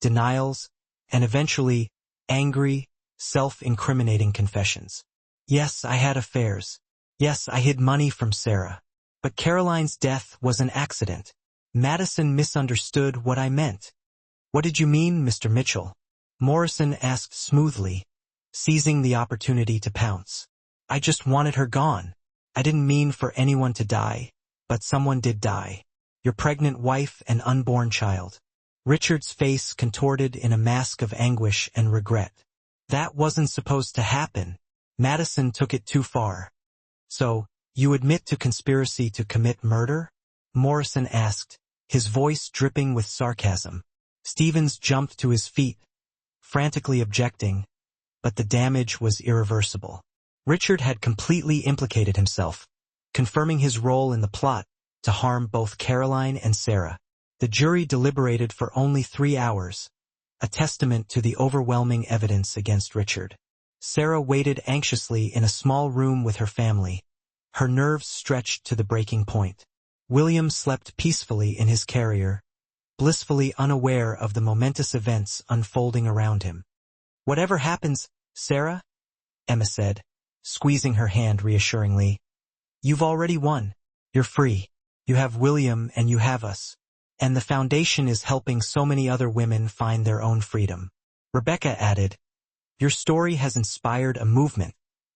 denials, and eventually, angry, self-incriminating confessions. Yes, I had affairs. Yes, I hid money from Sarah. But Caroline's death was an accident. Madison misunderstood what I meant. What did you mean, Mr. Mitchell? Morrison asked smoothly, seizing the opportunity to pounce. I just wanted her gone. I didn't mean for anyone to die, but someone did die. Your pregnant wife and unborn child. Richard's face contorted in a mask of anguish and regret. That wasn't supposed to happen. Madison took it too far. So, you admit to conspiracy to commit murder? Morrison asked, his voice dripping with sarcasm. Stevens jumped to his feet, frantically objecting, but the damage was irreversible. Richard had completely implicated himself, confirming his role in the plot to harm both Caroline and Sarah. The jury deliberated for only 3 hours, a testament to the overwhelming evidence against Richard. Sarah waited anxiously in a small room with her family, her nerves stretched to the breaking point. William slept peacefully in his carrier, blissfully unaware of the momentous events unfolding around him. Whatever happens, Sarah, Emma said, squeezing her hand reassuringly. You've already won. You're free. You have William and you have us. And the foundation is helping so many other women find their own freedom. Rebecca added, your story has inspired a movement,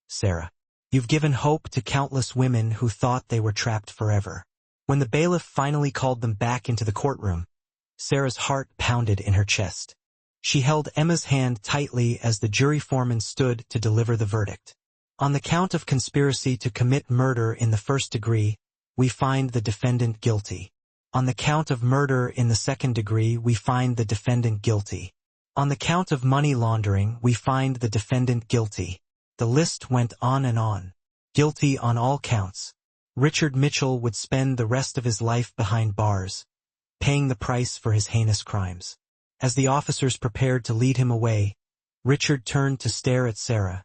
Sarah. You've given hope to countless women who thought they were trapped forever. When the bailiff finally called them back into the courtroom, Sarah's heart pounded in her chest. She held Emma's hand tightly as the jury foreman stood to deliver the verdict. On the count of conspiracy to commit murder in the first degree, we find the defendant guilty. On the count of murder in the second degree, we find the defendant guilty. On the count of money laundering, we find the defendant guilty. The list went on and on. Guilty on all counts. Richard Mitchell would spend the rest of his life behind bars, paying the price for his heinous crimes. As the officers prepared to lead him away, Richard turned to stare at Sarah,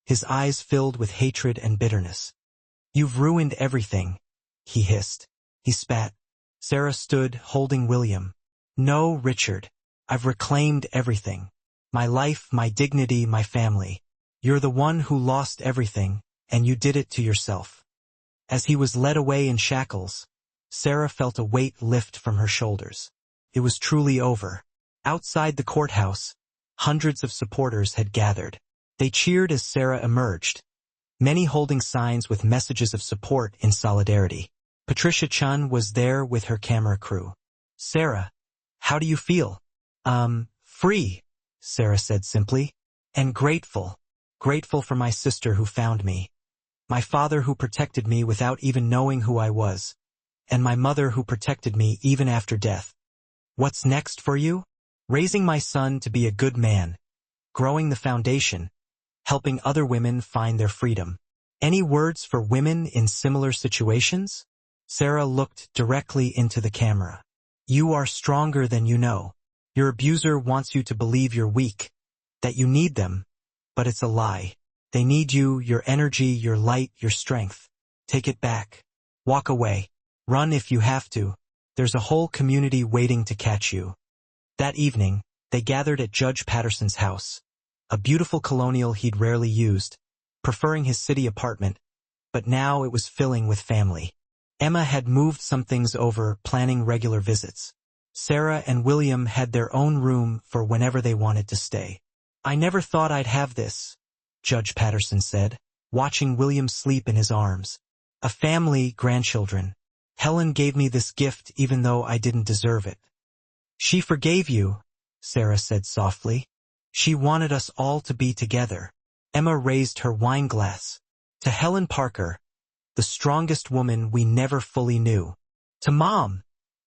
his eyes filled with hatred and bitterness. You've ruined everything, he hissed. He spat. Sarah stood, holding William. No, Richard. I've reclaimed everything. My life, my dignity, my family. You're the one who lost everything, and you did it to yourself. As he was led away in shackles, Sarah felt a weight lift from her shoulders. It was truly over. Outside the courthouse, hundreds of supporters had gathered. They cheered as Sarah emerged, many holding signs with messages of support in solidarity. Patricia Chun was there with her camera crew. Sarah, how do you feel? Free, Sarah said simply. And grateful. Grateful for my sister who found me. My father who protected me without even knowing who I was, and my mother who protected me even after death. What's next for you? Raising my son to be a good man, growing the foundation, helping other women find their freedom. Any words for women in similar situations? Sarah looked directly into the camera. You are stronger than you know. Your abuser wants you to believe you're weak, that you need them, but it's a lie. They need you, your energy, your light, your strength. Take it back. Walk away. Run if you have to. There's a whole community waiting to catch you. That evening, they gathered at Judge Patterson's house, a beautiful colonial he'd rarely used, preferring his city apartment, but now it was filling with family. Emma had moved some things over, planning regular visits. Sarah and William had their own room for whenever they wanted to stay. I never thought I'd have this, Judge Patterson said, watching William sleep in his arms. A family, grandchildren. Helen gave me this gift even though I didn't deserve it. She forgave you, Sarah said softly. She wanted us all to be together. Emma raised her wine glass. To Helen Parker, the strongest woman we never fully knew. To Mom,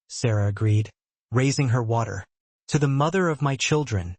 Sarah agreed, raising her water. To the mother of my children,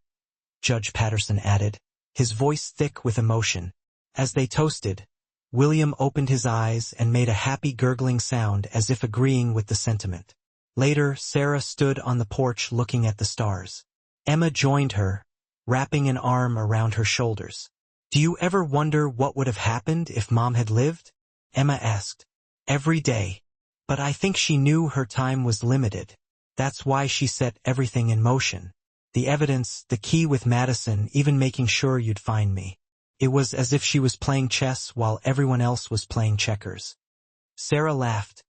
Judge Patterson added, his voice thick with emotion. As they toasted, William opened his eyes and made a happy gurgling sound as if agreeing with the sentiment. Later, Sarah stood on the porch looking at the stars. Emma joined her, wrapping an arm around her shoulders. Do you ever wonder what would have happened if Mom had lived? Emma asked. Every day. But I think she knew her time was limited. That's why she set everything in motion. The evidence, the key with Madison, even making sure you'd find me. It was as if she was playing chess while everyone else was playing checkers. Sarah laughed.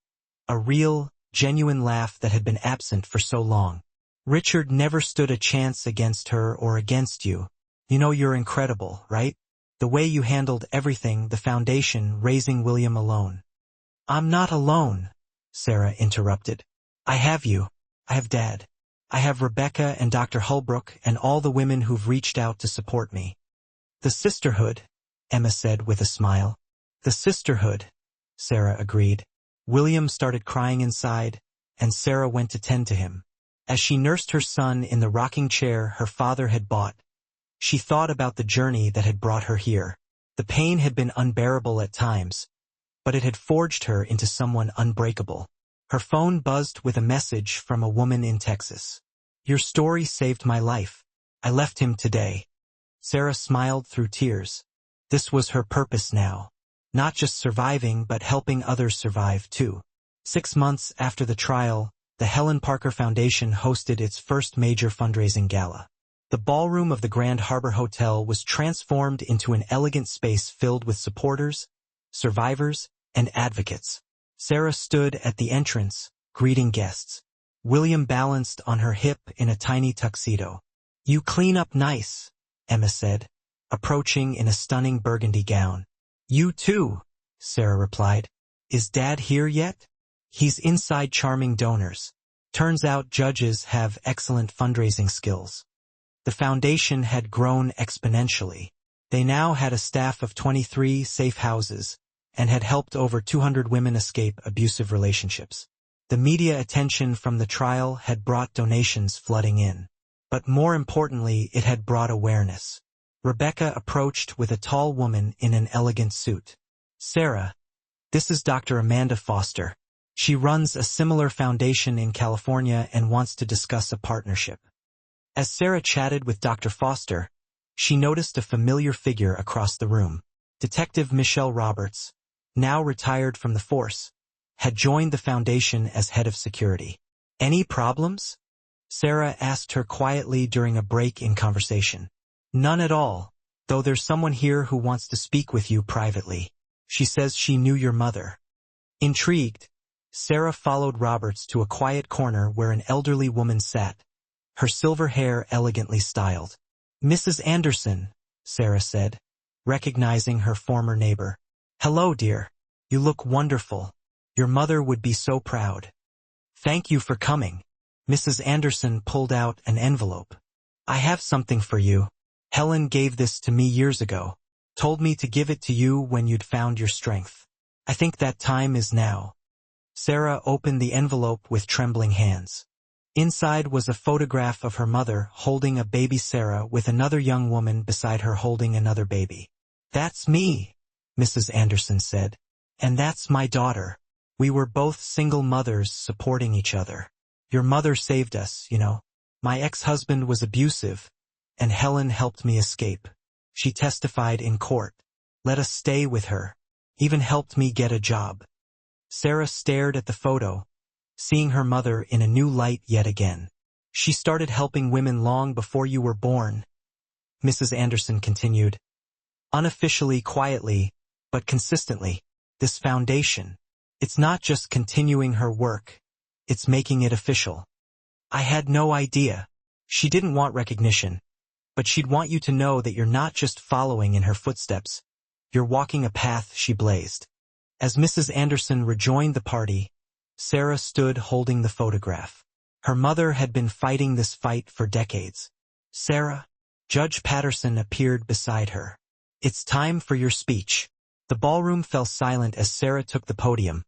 A real, genuine laugh that had been absent for so long. Richard never stood a chance against her or against you. You know you're incredible, right? The way you handled everything, the foundation, raising William alone. I'm not alone, Sarah interrupted. I have you. I have Dad. I have Rebecca and Dr. Holbrook and all the women who've reached out to support me. The sisterhood, Emma said with a smile. The sisterhood, Sarah agreed. William started crying inside, and Sarah went to tend to him. As she nursed her son in the rocking chair her father had bought, she thought about the journey that had brought her here. The pain had been unbearable at times, but it had forged her into someone unbreakable. Her phone buzzed with a message from a woman in Texas. Your story saved my life. I left him today. Sarah smiled through tears. This was her purpose now. Not just surviving, but helping others survive too. 6 months after the trial, the Helen Parker Foundation hosted its first major fundraising gala. The ballroom of the Grand Harbor Hotel was transformed into an elegant space filled with supporters, survivors, and advocates. Sarah stood at the entrance, greeting guests. William balanced on her hip in a tiny tuxedo. You clean up nice, Emma said, approaching in a stunning burgundy gown. You too, Sarah replied. Is Dad here yet? He's inside charming donors. Turns out judges have excellent fundraising skills. The foundation had grown exponentially. They now had a staff of 23 safe houses and had helped over 200 women escape abusive relationships. The media attention from the trial had brought donations flooding in. But more importantly, it had brought awareness. Rebecca approached with a tall woman in an elegant suit. Sarah, this is Dr. Amanda Foster. She runs a similar foundation in California and wants to discuss a partnership. As Sarah chatted with Dr. Foster, she noticed a familiar figure across the room. Detective Michelle Roberts, now retired from the force, had joined the foundation as head of security. Any problems? Sarah asked her quietly during a break in conversation. None at all, though there's someone here who wants to speak with you privately. She says she knew your mother. Intrigued, Sarah followed Roberts to a quiet corner where an elderly woman sat, her silver hair elegantly styled. Mrs. Anderson, Sarah said, recognizing her former neighbor. Hello, dear. You look wonderful. Your mother would be so proud. Thank you for coming. Mrs. Anderson pulled out an envelope. I have something for you. Helen gave this to me years ago. Told me to give it to you when you'd found your strength. I think that time is now. Sarah opened the envelope with trembling hands. Inside was a photograph of her mother holding a baby Sarah with another young woman beside her holding another baby. "That's me," Mrs. Anderson said. "And that's my daughter. We were both single mothers supporting each other. Your mother saved us, you know. My ex-husband was abusive, and Helen helped me escape. She testified in court. Let us stay with her. Even helped me get a job." Sarah stared at the photo, seeing her mother in a new light yet again. "She started helping women long before you were born," Mrs. Anderson continued. "Unofficially, quietly, but consistently. This foundation, it's not just continuing her work, it's making it official. I had no idea. She didn't want recognition, but she'd want you to know that you're not just following in her footsteps. You're walking a path she blazed." As Mrs. Anderson rejoined the party, Sarah stood holding the photograph. Her mother had been fighting this fight for decades. "Sarah," Judge Patterson appeared beside her. "It's time for your speech." The ballroom fell silent as Sarah took the podium,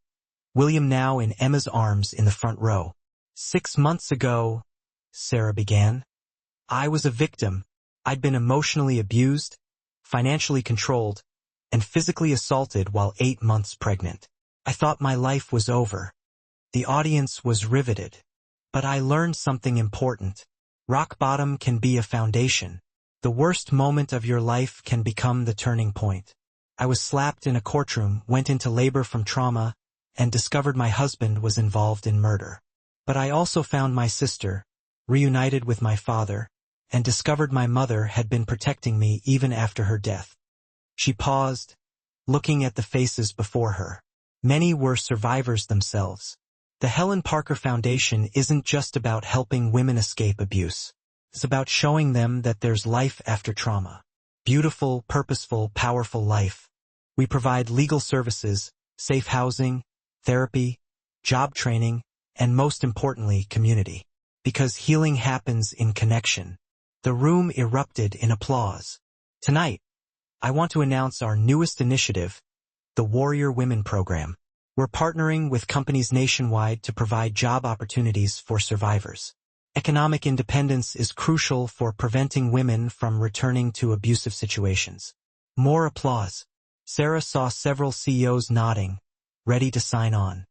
William now in Emma's arms in the front row. "6 months ago," Sarah began, "I was a victim. I'd been emotionally abused, financially controlled, and physically assaulted while 8 months pregnant. I thought my life was over." The audience was riveted. "But I learned something important. Rock bottom can be a foundation. The worst moment of your life can become the turning point. I was slapped in a courtroom, went into labor from trauma, and discovered my husband was involved in murder. But I also found my sister, reunited with my father, and discovered my mother had been protecting me even after her death." She paused, looking at the faces before her. Many were survivors themselves. The Helen Parker Foundation isn't just about helping women escape abuse. It's about showing them that there's life after trauma. Beautiful, purposeful, powerful life. We provide legal services, safe housing, therapy, job training, and most importantly, community. Because healing happens in connection. The room erupted in applause. Tonight, I want to announce our newest initiative, the Warrior Women Program. We're partnering with companies nationwide to provide job opportunities for survivors. Economic independence is crucial for preventing women from returning to abusive situations. More applause. Sarah saw several CEOs nodding, ready to sign on.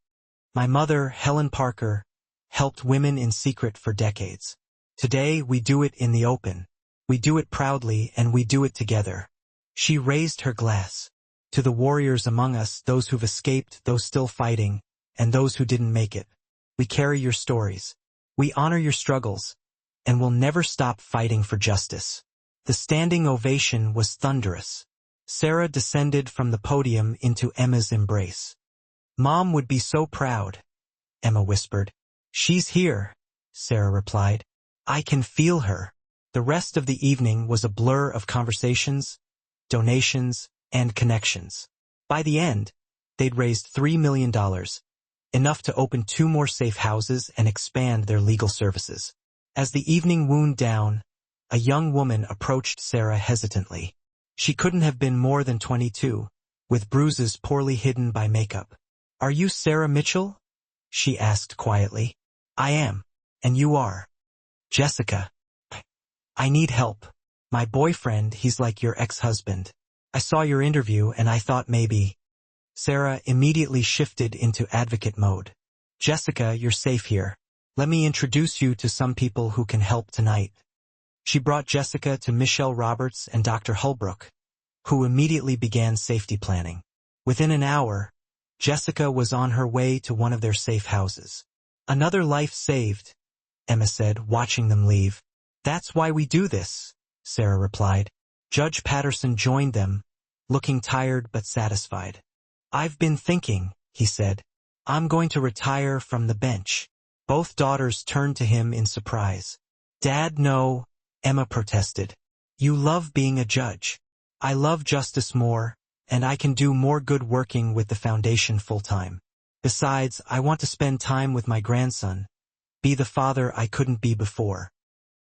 "My mother, Helen Parker, helped women in secret for decades. Today, we do it in the open. We do it proudly, and we do it together." She raised her glass. "To the warriors among us, those who've escaped, those still fighting, and those who didn't make it. We carry your stories. We honor your struggles, and we'll never stop fighting for justice." The standing ovation was thunderous. Sarah descended from the podium into Emma's embrace. "Mom would be so proud," Emma whispered. "She's here," Sarah replied. "I can feel her." The rest of the evening was a blur of conversations, donations, and connections. By the end, they'd raised $3 million, enough to open 2 more safe houses and expand their legal services. As the evening wound down, a young woman approached Sarah hesitantly. She couldn't have been more than 22, with bruises poorly hidden by makeup. "Are you Sarah Mitchell?" she asked quietly. "I am. And you are?" "Jessica. I need help. My boyfriend, he's like your ex-husband. I saw your interview and I thought maybe." Sarah immediately shifted into advocate mode. "Jessica, you're safe here. Let me introduce you to some people who can help tonight." She brought Jessica to Michelle Roberts and Dr. Holbrook, who immediately began safety planning. Within an hour, Jessica was on her way to one of their safe houses. "Another life saved," Emma said, watching them leave. "That's why we do this," Sarah replied. Judge Patterson joined them, looking tired but satisfied. "I've been thinking," he said. "I'm going to retire from the bench." Both daughters turned to him in surprise. "Dad, no," Emma protested. "You love being a judge. I love justice more, and I can do more good working with the foundation full-time. Besides, I want to spend time with my grandson, be the father I couldn't be before."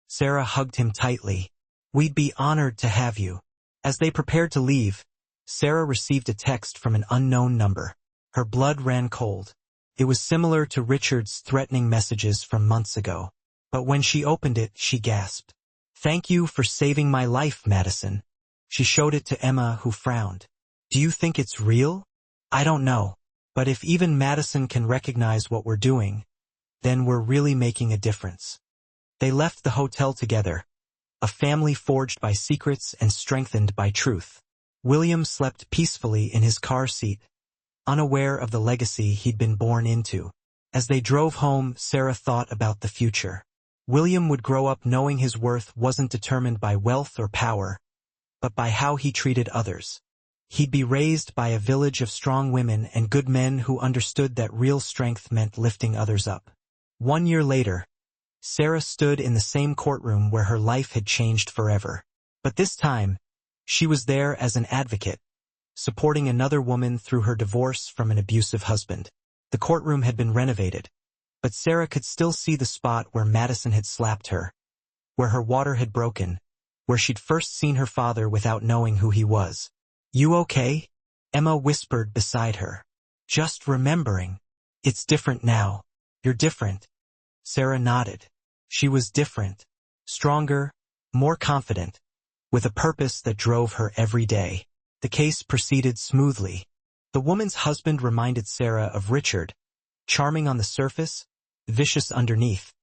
Sarah hugged him tightly. "We'd be honored to have you." As they prepared to leave, Sarah received a text from an unknown number. Her blood ran cold. It was similar to Richard's threatening messages from months ago. But when she opened it, she gasped. "Thank you for saving my life, Madison." She showed it to Emma, who frowned. "Do you think it's real?" "I don't know. But if even Madison can recognize what we're doing, then we're really making a difference." They left the hotel together, a family forged by secrets and strengthened by truth. William slept peacefully in his car seat, unaware of the legacy he'd been born into. As they drove home, Sarah thought about the future. William would grow up knowing his worth wasn't determined by wealth or power, but by how he treated others. He'd be raised by a village of strong women and good men who understood that real strength meant lifting others up. 1 year later, Sarah stood in the same courtroom where her life had changed forever. But this time, she was there as an advocate, supporting another woman through her divorce from an abusive husband. The courtroom had been renovated, but Sarah could still see the spot where Madison had slapped her, where her water had broken, where she'd first seen her father without knowing who he was. "You okay?" Emma whispered beside her. "Just remembering. It's different now." "You're different." Sarah nodded. She was different, stronger, more confident, with a purpose that drove her every day. The case proceeded smoothly. The woman's husband reminded Sarah of Richard, charming on the surface, vicious underneath.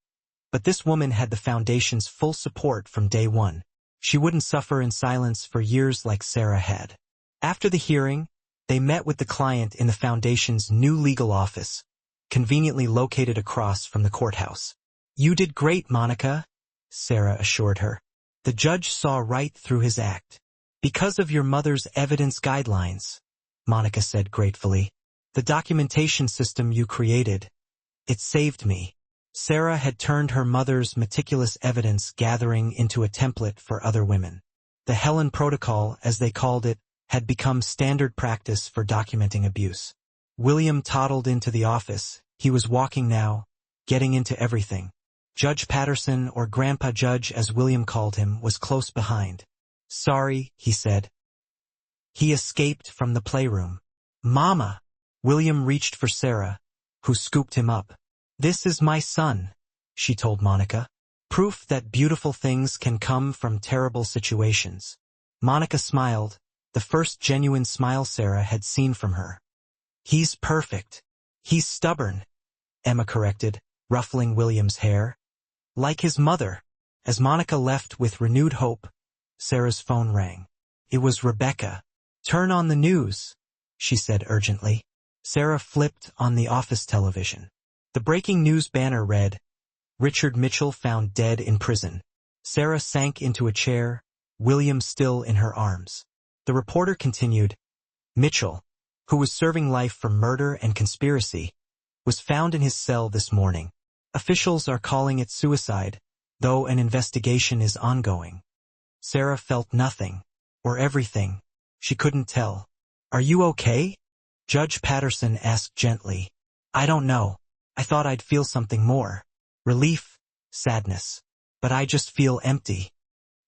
But this woman had the foundation's full support from day one. She wouldn't suffer in silence for years like Sarah had. After the hearing, they met with the client in the foundation's new legal office, conveniently located across from the courthouse. "You did great, Monica," Sarah assured her. "The judge saw right through his act." "Because of your mother's evidence guidelines," Monica said gratefully. "The documentation system you created, it saved me." Sarah had turned her mother's meticulous evidence gathering into a template for other women. The Helen Protocol, as they called it, had become standard practice for documenting abuse. William toddled into the office. He was walking now, getting into everything. Judge Patterson, or Grandpa Judge as William called him, was close behind. "Sorry," he said. He escaped from the playroom. "Mama!" William reached for Sarah, who scooped him up. "This is my son," she told Monica. "Proof that beautiful things can come from terrible situations." Monica smiled, the first genuine smile Sarah had seen from her. "He's perfect." "He's stubborn," Emma corrected, ruffling William's hair. "Like his mother." As Monica left with renewed hope, Sarah's phone rang. It was Rebecca. "Turn on the news," she said urgently. Sarah flipped on the office television. The breaking news banner read, "Richard Mitchell found dead in prison." Sarah sank into a chair, William still in her arms. The reporter continued, "Mitchell, who was serving life for murder and conspiracy, was found in his cell this morning. Officials are calling it suicide, though an investigation is ongoing." Sarah felt nothing, or everything. She couldn't tell. "Are you okay?" Judge Patterson asked gently. "I don't know. I thought I'd feel something more. Relief, sadness. But I just feel empty."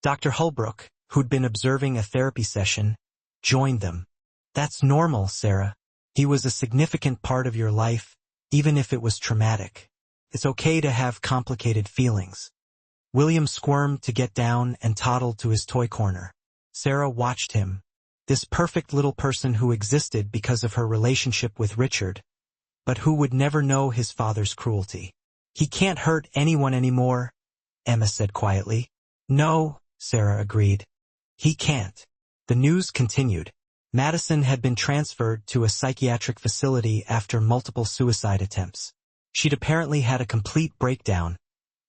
Dr. Holbrook, who'd been observing a therapy session, joined them. "That's normal, Sarah. He was a significant part of your life, even if it was traumatic. It's okay to have complicated feelings." William squirmed to get down and toddled to his toy corner. Sarah watched him, this perfect little person who existed because of her relationship with Richard, but who would never know his father's cruelty. "He can't hurt anyone anymore," Emma said quietly. "No," Sarah agreed. "He can't." The news continued. Madison had been transferred to a psychiatric facility after multiple suicide attempts. She'd apparently had a complete breakdown,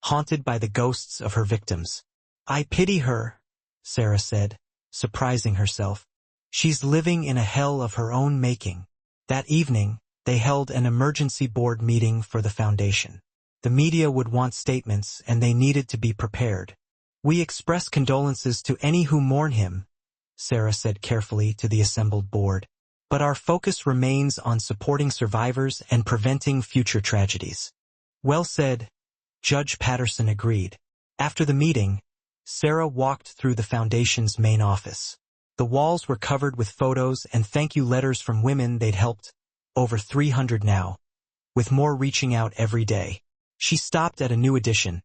haunted by the ghosts of her victims. "I pity her," Sarah said, surprising herself. "She's living in a hell of her own making." That evening, they held an emergency board meeting for the foundation. The media would want statements, and they needed to be prepared. "We express condolences to any who mourn him," Sarah said carefully to the assembled board. "But our focus remains on supporting survivors and preventing future tragedies." "Well said," Judge Patterson agreed. After the meeting, Sarah walked through the foundation's main office. The walls were covered with photos and thank you letters from women they'd helped, over 300 now, with more reaching out every day. She stopped at a new addition,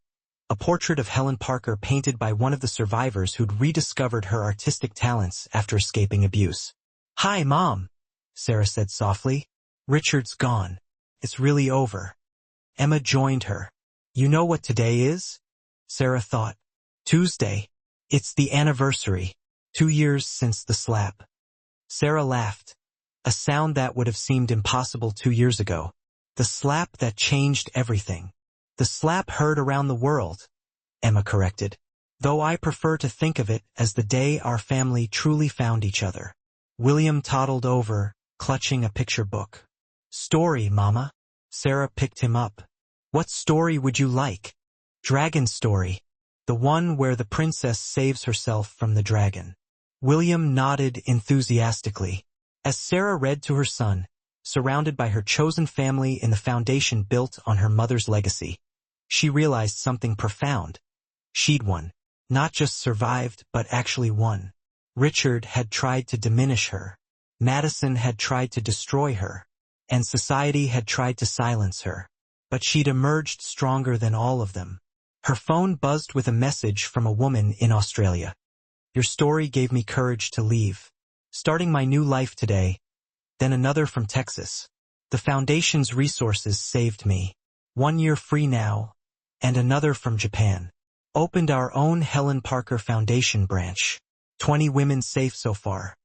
a portrait of Helen Parker painted by one of the survivors who'd rediscovered her artistic talents after escaping abuse. "Hi, Mom," Sarah said softly. "Richard's gone. It's really over." Emma joined her. "You know what today is?" Sarah thought. "Tuesday. It's the anniversary. 2 years since the slap." Sarah laughed, a sound that would have seemed impossible 2 years ago. "The slap that changed everything." "The slap heard around the world," Emma corrected, "though I prefer to think of it as the day our family truly found each other." William toddled over, clutching a picture book. "Story, Mama." Sarah picked him up. "What story would you like?" "Dragon story. The one where the princess saves herself from the dragon." William nodded enthusiastically. As Sarah read to her son, surrounded by her chosen family in the foundation built on her mother's legacy, she realized something profound. She'd won. Not just survived, but actually won. Richard had tried to diminish her. Madison had tried to destroy her. And society had tried to silence her. But she'd emerged stronger than all of them. Her phone buzzed with a message from a woman in Australia. "Your story gave me courage to leave. Starting my new life today." Then another from Texas. "The Foundation's resources saved me. 1 year free now." And another from Japan. "Opened our own Helen Parker Foundation branch. 20 women safe so far."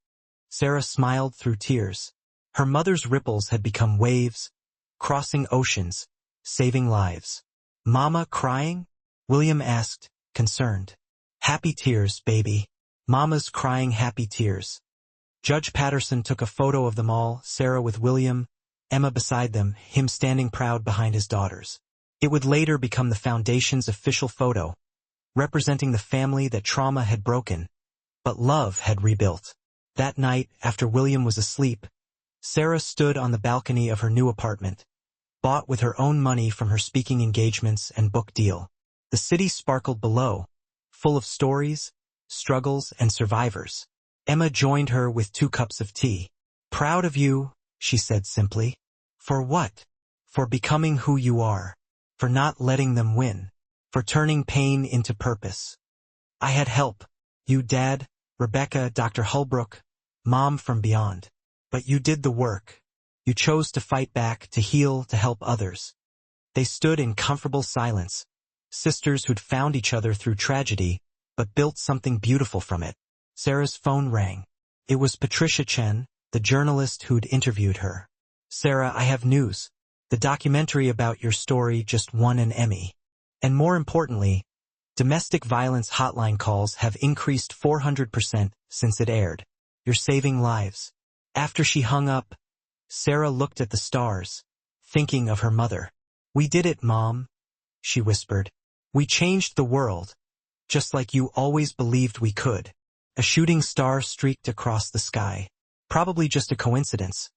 Sarah smiled through tears. Her mother's ripples had become waves, crossing oceans, saving lives. "Mama crying?" William asked, concerned. "Happy tears, baby. Mama's crying happy tears." Judge Patterson took a photo of them all, Sarah with William, Emma beside them, him standing proud behind his daughters. It would later become the Foundation's official photo, representing the family that trauma had broken, but love had rebuilt. That night, after William was asleep, Sarah stood on the balcony of her new apartment, bought with her own money from her speaking engagements and book deal. The city sparkled below, full of stories, struggles, and survivors. Emma joined her with 2 cups of tea. "Proud of you," she said simply. "For what?" "For becoming who you are. For not letting them win. For turning pain into purpose. I had help. You, Dad, Rebecca, Dr. Holbrook, Mom from beyond. But you did the work. You chose to fight back, to heal, to help others." They stood in comfortable silence, sisters who'd found each other through tragedy, but built something beautiful from it. Sarah's phone rang. It was Patricia Chen, the journalist who'd interviewed her. "Sarah, I have news. The documentary about your story just won an Emmy. And more importantly, domestic violence hotline calls have increased 400% since it aired. You're saving lives." After she hung up, Sarah looked at the stars, thinking of her mother. "We did it, Mom," she whispered. "We changed the world, just like you always believed we could." A shooting star streaked across the sky. Probably just a coincidence,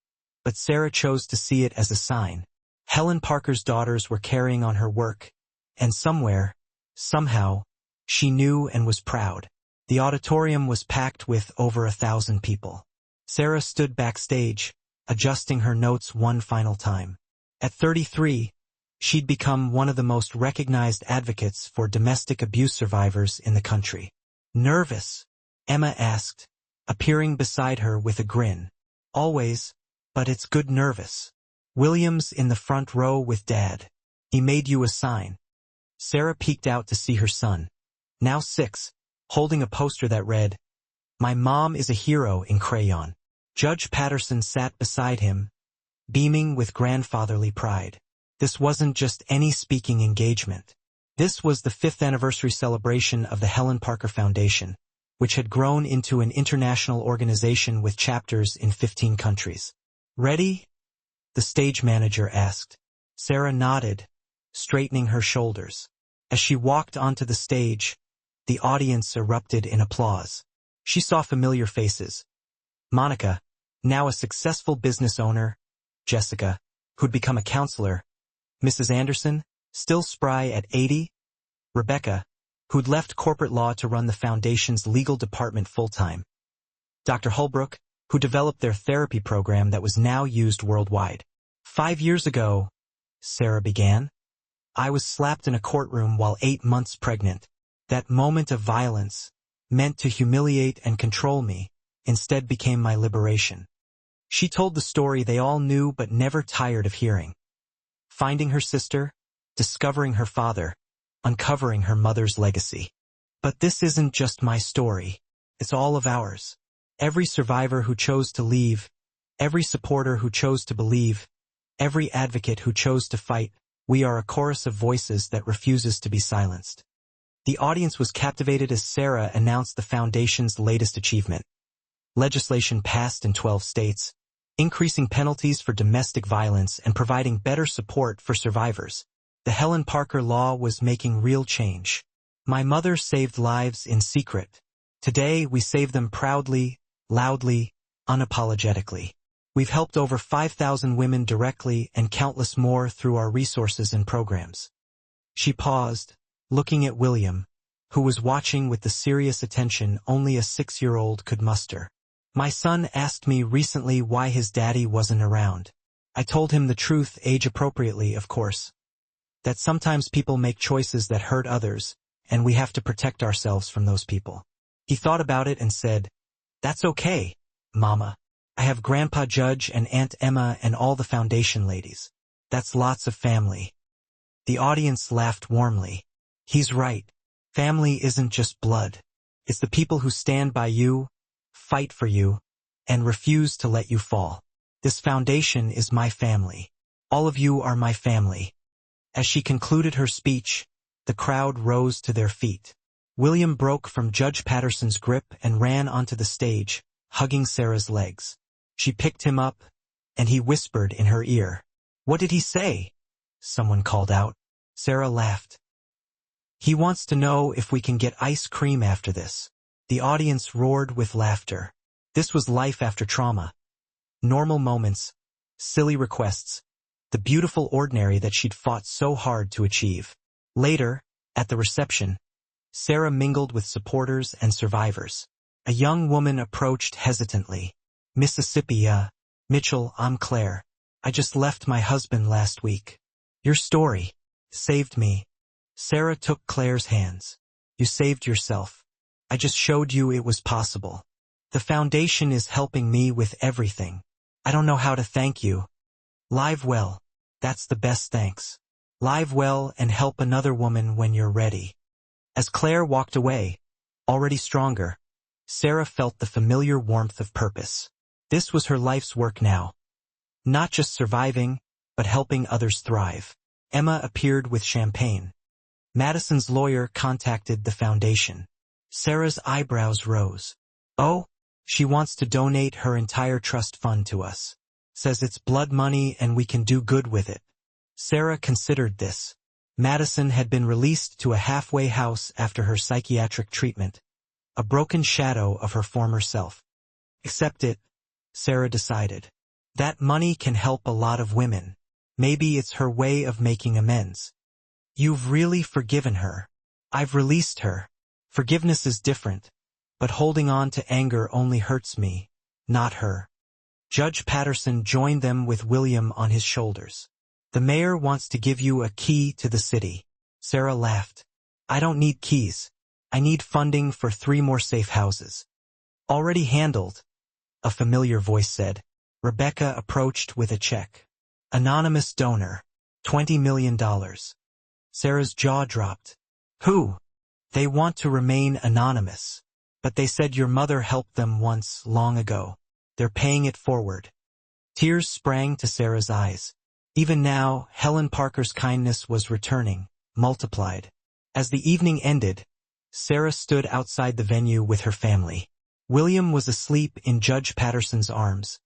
but Sarah chose to see it as a sign. Helen Parker's daughters were carrying on her work, and somewhere, somehow, she knew and was proud. The auditorium was packed with over 1,000 people. Sarah stood backstage, adjusting her notes one final time. At 33, she'd become one of the most recognized advocates for domestic abuse survivors in the country. "Nervous?" Emma asked, appearing beside her with a grin. "Always, but it's good nervous." "William's in the front row with Dad. He made you a sign." Sarah peeked out to see her son, now 6, holding a poster that read, "My mom is a hero," in crayon. Judge Patterson sat beside him, beaming with grandfatherly pride. This wasn't just any speaking engagement. This was the 5th anniversary celebration of the Helen Parker Foundation, which had grown into an international organization with chapters in 15 countries. "Ready?" the stage manager asked. Sarah nodded, straightening her shoulders. As she walked onto the stage, the audience erupted in applause. She saw familiar faces. Monica, now a successful business owner, Jessica, who'd become a counselor, Mrs. Anderson, still spry at 80, Rebecca, who'd left corporate law to run the foundation's legal department full-time. Dr. Holbrook, who developed their therapy program that was now used worldwide. 5 years ago, Sarah began, I was slapped in a courtroom while 8 months pregnant. That moment of violence, meant to humiliate and control me, instead became my liberation. She told the story they all knew but never tired of hearing. Finding her sister, discovering her father, uncovering her mother's legacy. But this isn't just my story. It's all of ours. Every survivor who chose to leave, every supporter who chose to believe, every advocate who chose to fight, we are a chorus of voices that refuses to be silenced. The audience was captivated as Sarah announced the Foundation's latest achievement. Legislation passed in 12 states, increasing penalties for domestic violence and providing better support for survivors. The Helen Parker Law was making real change. My mother saved lives in secret. Today, we save them proudly, loudly, unapologetically. We've helped over 5,000 women directly and countless more through our resources and programs. She paused, looking at William, who was watching with the serious attention only a 6-year-old could muster. My son asked me recently why his daddy wasn't around. I told him the truth, age-appropriately, of course. That sometimes people make choices that hurt others, and we have to protect ourselves from those people. He thought about it and said, "That's okay, Mama. I have Grandpa Judge and Aunt Emma and all the Foundation ladies. That's lots of family." The audience laughed warmly. He's right. Family isn't just blood. It's the people who stand by you, fight for you, and refuse to let you fall. This foundation is my family. All of you are my family. As she concluded her speech, the crowd rose to their feet. William broke from Judge Patterson's grip and ran onto the stage, hugging Sarah's legs. She picked him up, and he whispered in her ear. "What did he say?" someone called out. Sarah laughed. "He wants to know if we can get ice cream after this." The audience roared with laughter. This was life after trauma. Normal moments, silly requests, the beautiful ordinary that she'd fought so hard to achieve. Later, at the reception, Sarah mingled with supporters and survivors. A young woman approached hesitantly. "Mississippi, Mitchell, I'm Claire. I just left my husband last week. Your story saved me." Sarah took Claire's hands. "You saved yourself. I just showed you it was possible. The Foundation is helping me with everything. I don't know how to thank you. Live well. That's the best thanks. Live well and help another woman when you're ready." As Claire walked away, already stronger, Sarah felt the familiar warmth of purpose. This was her life's work now. Not just surviving, but helping others thrive. Emma appeared with champagne. Madison's lawyer contacted the Foundation. Sarah's eyebrows rose. "Oh, she wants to donate her entire trust fund to us. Says it's blood money and we can do good with it." Sarah considered this. Madison had been released to a halfway house after her psychiatric treatment, a broken shadow of her former self. Accept it, Sarah decided. That money can help a lot of women. Maybe it's her way of making amends. "You've really forgiven her." "I've released her. Forgiveness is different, but holding on to anger only hurts me, not her." Judge Patterson joined them with William on his shoulders. "The mayor wants to give you a key to the city." Sarah laughed. "I don't need keys. I need funding for 3 more safe houses." "Already handled," a familiar voice said. Rebecca approached with a check. "Anonymous donor, $20 million. Sarah's jaw dropped. "Who?" "They want to remain anonymous. But they said your mother helped them once, long ago. They're paying it forward." Tears sprang to Sarah's eyes. Even now, Helen Parker's kindness was returning, multiplied. As the evening ended, Sarah stood outside the venue with her family. William was asleep in Judge Patterson's arms,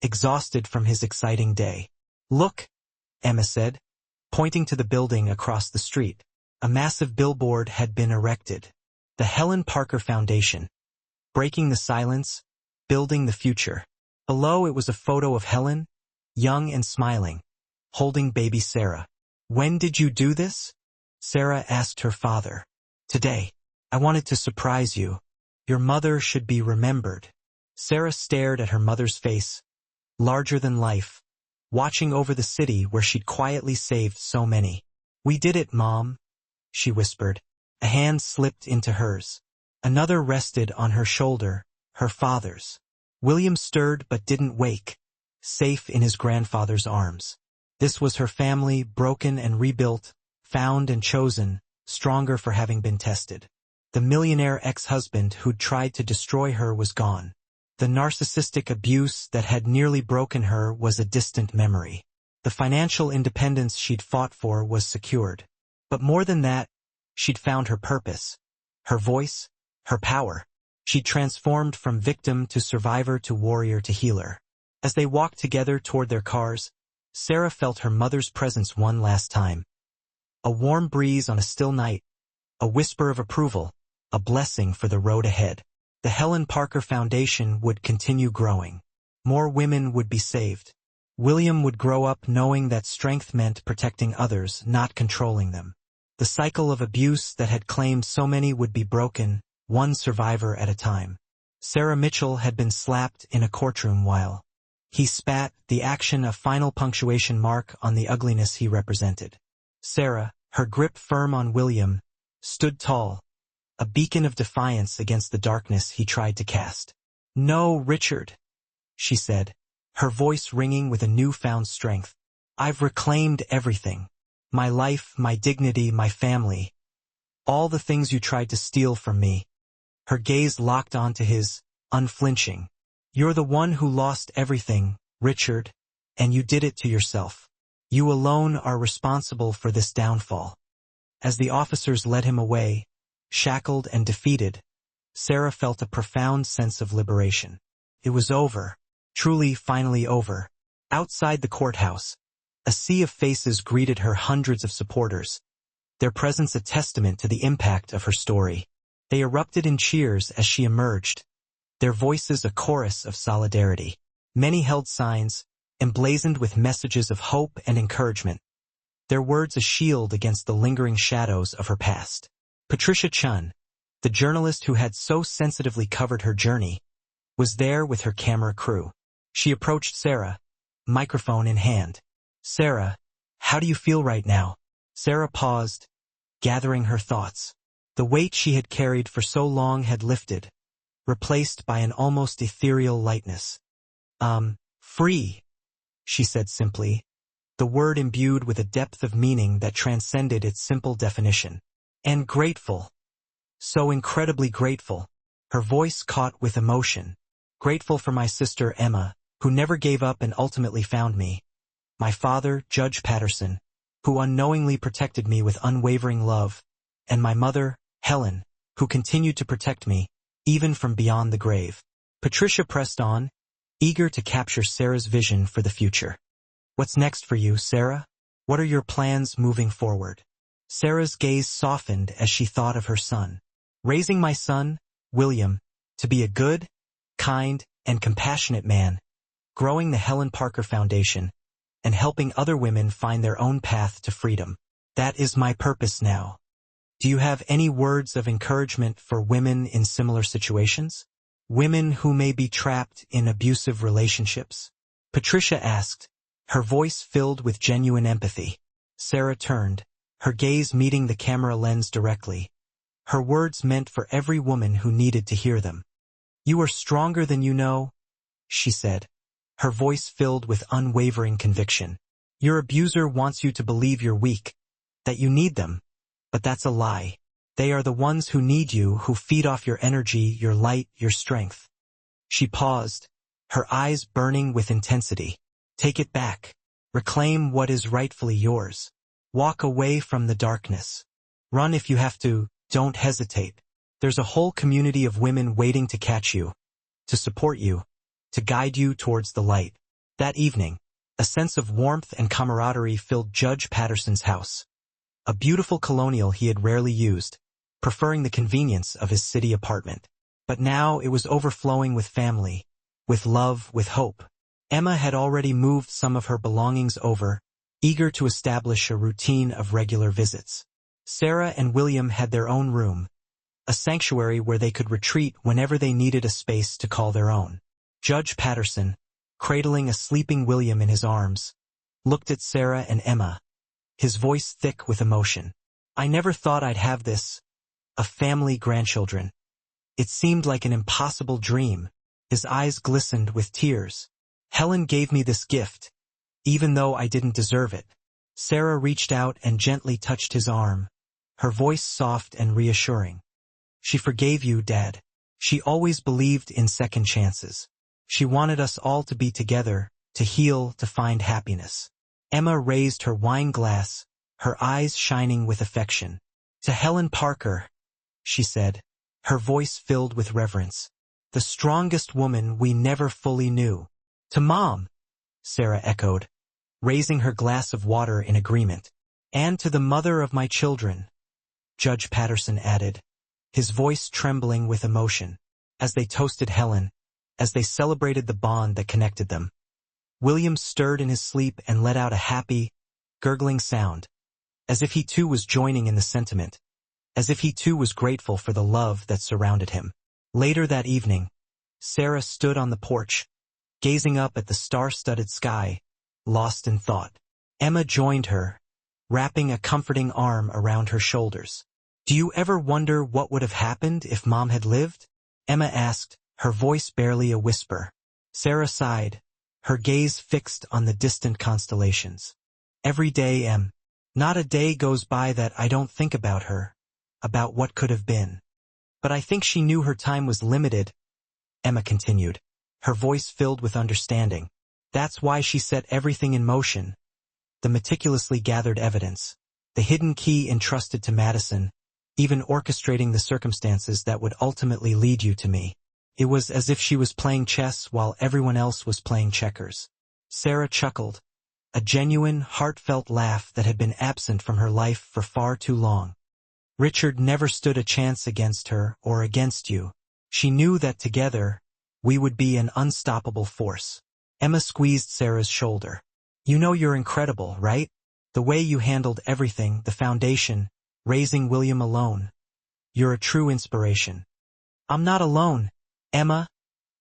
exhausted from his exciting day. "Look," Emma said, pointing to the building across the street. A massive billboard had been erected. The Helen Parker Foundation. Breaking the silence, building the future. Below it was a photo of Helen, young and smiling, holding baby Sarah. "When did you do this?" Sarah asked her father. "Today. I wanted to surprise you. Your mother should be remembered." Sarah stared at her mother's face, larger than life, watching over the city where she'd quietly saved so many. "We did it, Mom," she whispered. A hand slipped into hers. Another rested on her shoulder, her father's. William stirred but didn't wake, safe in his grandfather's arms. This was her family, broken and rebuilt, found and chosen, stronger for having been tested. The millionaire ex-husband who'd tried to destroy her was gone. The narcissistic abuse that had nearly broken her was a distant memory. The financial independence she'd fought for was secured. But more than that, she'd found her purpose, her voice, her power. She'd transformed from victim to survivor to warrior to healer. As they walked together toward their cars, Sarah felt her mother's presence one last time. A warm breeze on a still night, a whisper of approval, a blessing for the road ahead. The Helen Parker Foundation would continue growing. More women would be saved. William would grow up knowing that strength meant protecting others, not controlling them. The cycle of abuse that had claimed so many would be broken, one survivor at a time. Sarah Mitchell had been slapped in a courtroom while he spat, the action a final punctuation mark on the ugliness he represented. Sarah, her grip firm on William, stood tall, a beacon of defiance against the darkness he tried to cast. "No, Richard," she said, her voice ringing with a newfound strength. "I've reclaimed everything. My life, my dignity, my family. All the things you tried to steal from me." Her gaze locked onto his, unflinching. "You're the one who lost everything, Richard, and you did it to yourself. You alone are responsible for this downfall." As the officers led him away, shackled and defeated, Sarah felt a profound sense of liberation. It was over, truly finally over. Outside the courthouse, a sea of faces greeted her, hundreds of supporters, their presence a testament to the impact of her story. They erupted in cheers as she emerged, their voices a chorus of solidarity. Many held signs, emblazoned with messages of hope and encouragement, their words a shield against the lingering shadows of her past. Patricia Chun, the journalist who had so sensitively covered her journey, was there with her camera crew. She approached Sarah, microphone in hand. "Sarah, how do you feel right now?" Sarah paused, gathering her thoughts. The weight she had carried for so long had lifted, replaced by an almost ethereal lightness. Free," she said simply, the word imbued with a depth of meaning that transcended its simple definition. "And grateful. So incredibly grateful." Her voice caught with emotion. "Grateful for my sister Emma, who never gave up and ultimately found me. My father, Judge Patterson, who unknowingly protected me with unwavering love. And my mother, Helen, who continued to protect me, even from beyond the grave." Patricia pressed on, eager to capture Sarah's vision for the future. "What's next for you, Sarah? What are your plans moving forward?" Sarah's gaze softened as she thought of her son. "Raising my son, William, to be a good, kind, and compassionate man, growing the Helen Parker Foundation, and helping other women find their own path to freedom. That is my purpose now. Do you have any words of encouragement for women in similar situations? Women who may be trapped in abusive relationships?" Patricia asked, her voice filled with genuine empathy. Sarah turned, her gaze meeting the camera lens directly. Her words meant for every woman who needed to hear them. "You are stronger than you know," she said, her voice filled with unwavering conviction. "Your abuser wants you to believe you're weak, that you need them. But that's a lie. They are the ones who need you, who feed off your energy, your light, your strength." She paused, her eyes burning with intensity. "Take it back. Reclaim what is rightfully yours. Walk away from the darkness. Run if you have to, don't hesitate. There's a whole community of women waiting to catch you, to support you, to guide you towards the light." That evening, a sense of warmth and camaraderie filled Judge Patterson's house. A beautiful colonial he had rarely used, preferring the convenience of his city apartment. But now it was overflowing with family, with love, with hope. Emma had already moved some of her belongings over, eager to establish a routine of regular visits. Sarah and William had their own room, a sanctuary where they could retreat whenever they needed a space to call their own. Judge Patterson, cradling a sleeping William in his arms, looked at Sarah and Emma, his voice thick with emotion. I never thought I'd have this, a family grandchildren. It seemed like an impossible dream. His eyes glistened with tears. Helen gave me this gift, even though I didn't deserve it. Sarah reached out and gently touched his arm, her voice soft and reassuring. She forgave you, Dad. She always believed in second chances. She wanted us all to be together, to heal, to find happiness. Emma raised her wine glass, her eyes shining with affection. To Helen Parker, she said, her voice filled with reverence. The strongest woman we never fully knew. To Mom, Sarah echoed, raising her glass of water in agreement. And to the mother of my children, Judge Patterson added, his voice trembling with emotion, as they toasted Helen, as they celebrated the bond that connected them. William stirred in his sleep and let out a happy, gurgling sound, as if he too was joining in the sentiment, as if he too was grateful for the love that surrounded him. Later that evening, Sarah stood on the porch, gazing up at the star-studded sky, lost in thought. Emma joined her, wrapping a comforting arm around her shoulders. Do you ever wonder what would have happened if Mom had lived? Emma asked, her voice barely a whisper. Sarah sighed, her gaze fixed on the distant constellations. Every day, Em. Not a day goes by that I don't think about her, about what could have been. But I think she knew her time was limited, Emma continued, her voice filled with understanding. That's why she set everything in motion. The meticulously gathered evidence, the hidden key entrusted to Madison, even orchestrating the circumstances that would ultimately lead you to me. It was as if she was playing chess while everyone else was playing checkers. Sarah chuckled, a genuine, heartfelt laugh that had been absent from her life for far too long. Richard never stood a chance against her or against you. She knew that together, we would be an unstoppable force. Emma squeezed Sarah's shoulder. You know you're incredible, right? The way you handled everything, the foundation, raising William alone. You're a true inspiration. I'm not alone, Emma,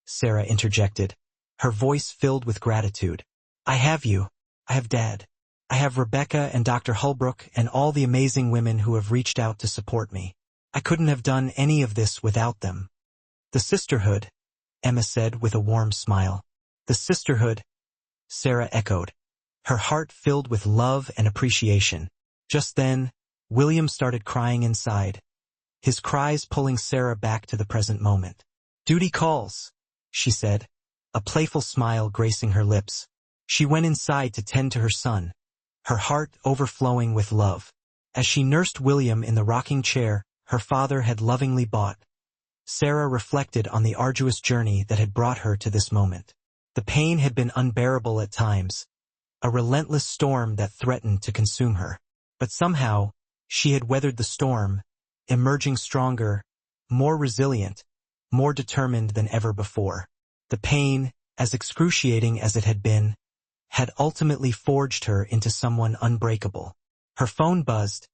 Sarah interjected, her voice filled with gratitude. I have you. I have Dad. I have Rebecca and Dr. Holbrook and all the amazing women who have reached out to support me. I couldn't have done any of this without them. The sisterhood, Emma said with a warm smile. The sisterhood, Sarah echoed, her heart filled with love and appreciation. Just then, William started crying inside, his cries pulling Sarah back to the present moment. Duty calls, she said, a playful smile gracing her lips. She went inside to tend to her son, her heart overflowing with love. As she nursed William in the rocking chair her father had lovingly bought, Sarah reflected on the arduous journey that had brought her to this moment. The pain had been unbearable at times, a relentless storm that threatened to consume her. But somehow, she had weathered the storm, emerging stronger, more resilient, more determined than ever before. The pain, as excruciating as it had been, had ultimately forged her into someone unbreakable. Her phone buzzed,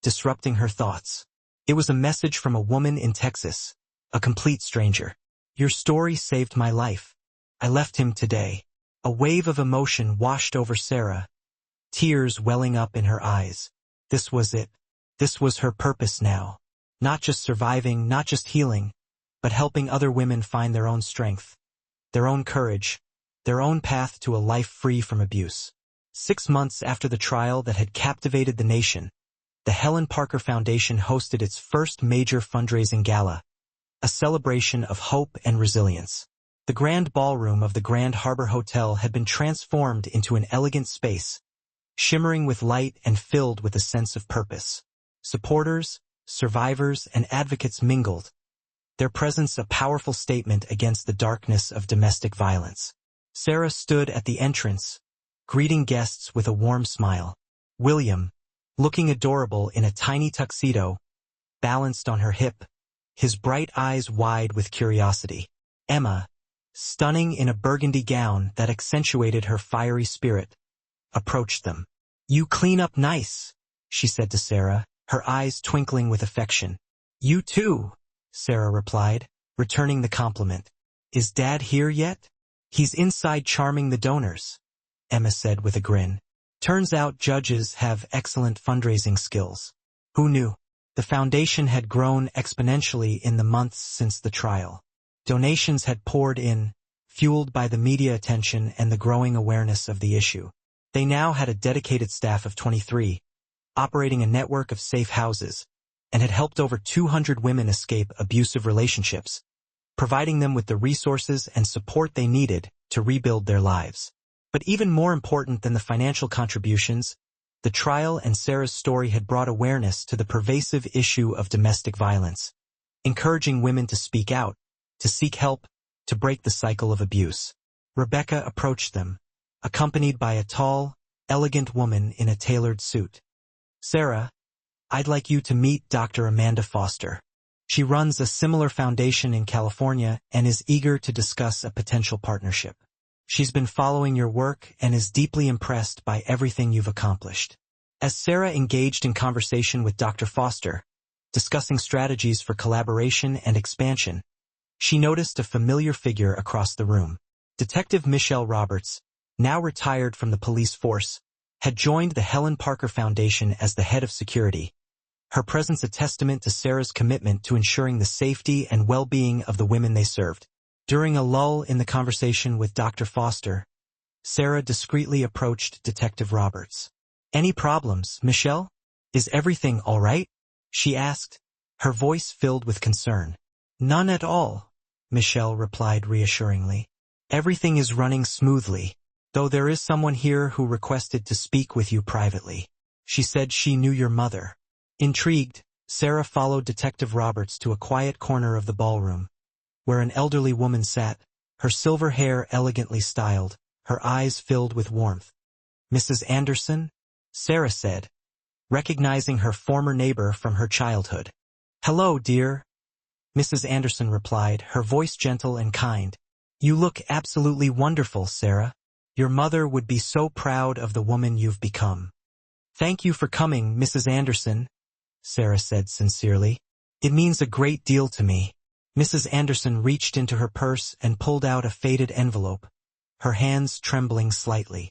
disrupting her thoughts. It was a message from a woman in Texas, a complete stranger. Your story saved my life. I left him today. A wave of emotion washed over Sarah, tears welling up in her eyes. This was it. This was her purpose now. Not just surviving, not just healing, but helping other women find their own strength, their own courage, their own path to a life free from abuse. 6 months after the trial that had captivated the nation, the Helen Parker Foundation hosted its first major fundraising gala, a celebration of hope and resilience. The grand ballroom of the Grand Harbor Hotel had been transformed into an elegant space, shimmering with light and filled with a sense of purpose. Supporters, survivors, and advocates mingled, their presence a powerful statement against the darkness of domestic violence. Sarah stood at the entrance, greeting guests with a warm smile. William, looking adorable in a tiny tuxedo, balanced on her hip, his bright eyes wide with curiosity. Emma, stunning in a burgundy gown that accentuated her fiery spirit, approached them. You clean up nice, she said to Sarah, her eyes twinkling with affection. You too, Sarah replied, returning the compliment. Is Dad here yet? He's inside charming the donors, Emma said with a grin. Turns out judges have excellent fundraising skills. Who knew? The foundation had grown exponentially in the months since the trial. Donations had poured in, fueled by the media attention and the growing awareness of the issue. They now had a dedicated staff of 23, operating a network of safe houses, and had helped over 200 women escape abusive relationships, providing them with the resources and support they needed to rebuild their lives. But even more important than the financial contributions, the trial and Sarah's story had brought awareness to the pervasive issue of domestic violence, encouraging women to speak out, to seek help, to break the cycle of abuse. Rebecca approached them, accompanied by a tall, elegant woman in a tailored suit. Sarah, I'd like you to meet Dr. Amanda Foster. She runs a similar foundation in California and is eager to discuss a potential partnership. She's been following your work and is deeply impressed by everything you've accomplished. As Sarah engaged in conversation with Dr. Foster, discussing strategies for collaboration and expansion, she noticed a familiar figure across the room. Detective Michelle Roberts, now retired from the police force, had joined the Helen Parker Foundation as the head of security, her presence a testament to Sarah's commitment to ensuring the safety and well-being of the women they served. During a lull in the conversation with Dr. Foster, Sarah discreetly approached Detective Roberts. "Any problems, Michelle? Is everything all right?" she asked, her voice filled with concern. "None at all," Michelle replied reassuringly. "Everything is running smoothly, though there is someone here who requested to speak with you privately. She said she knew your mother." Intrigued, Sarah followed Detective Roberts to a quiet corner of the ballroom, where an elderly woman sat, her silver hair elegantly styled, her eyes filled with warmth. "Mrs. Anderson?" Sarah said, recognizing her former neighbor from her childhood. "Hello, dear," Mrs. Anderson replied, her voice gentle and kind. "You look absolutely wonderful, Sarah. Your mother would be so proud of the woman you've become." "Thank you for coming, Mrs. Anderson," Sarah said sincerely. "It means a great deal to me." Mrs. Anderson reached into her purse and pulled out a faded envelope, her hands trembling slightly.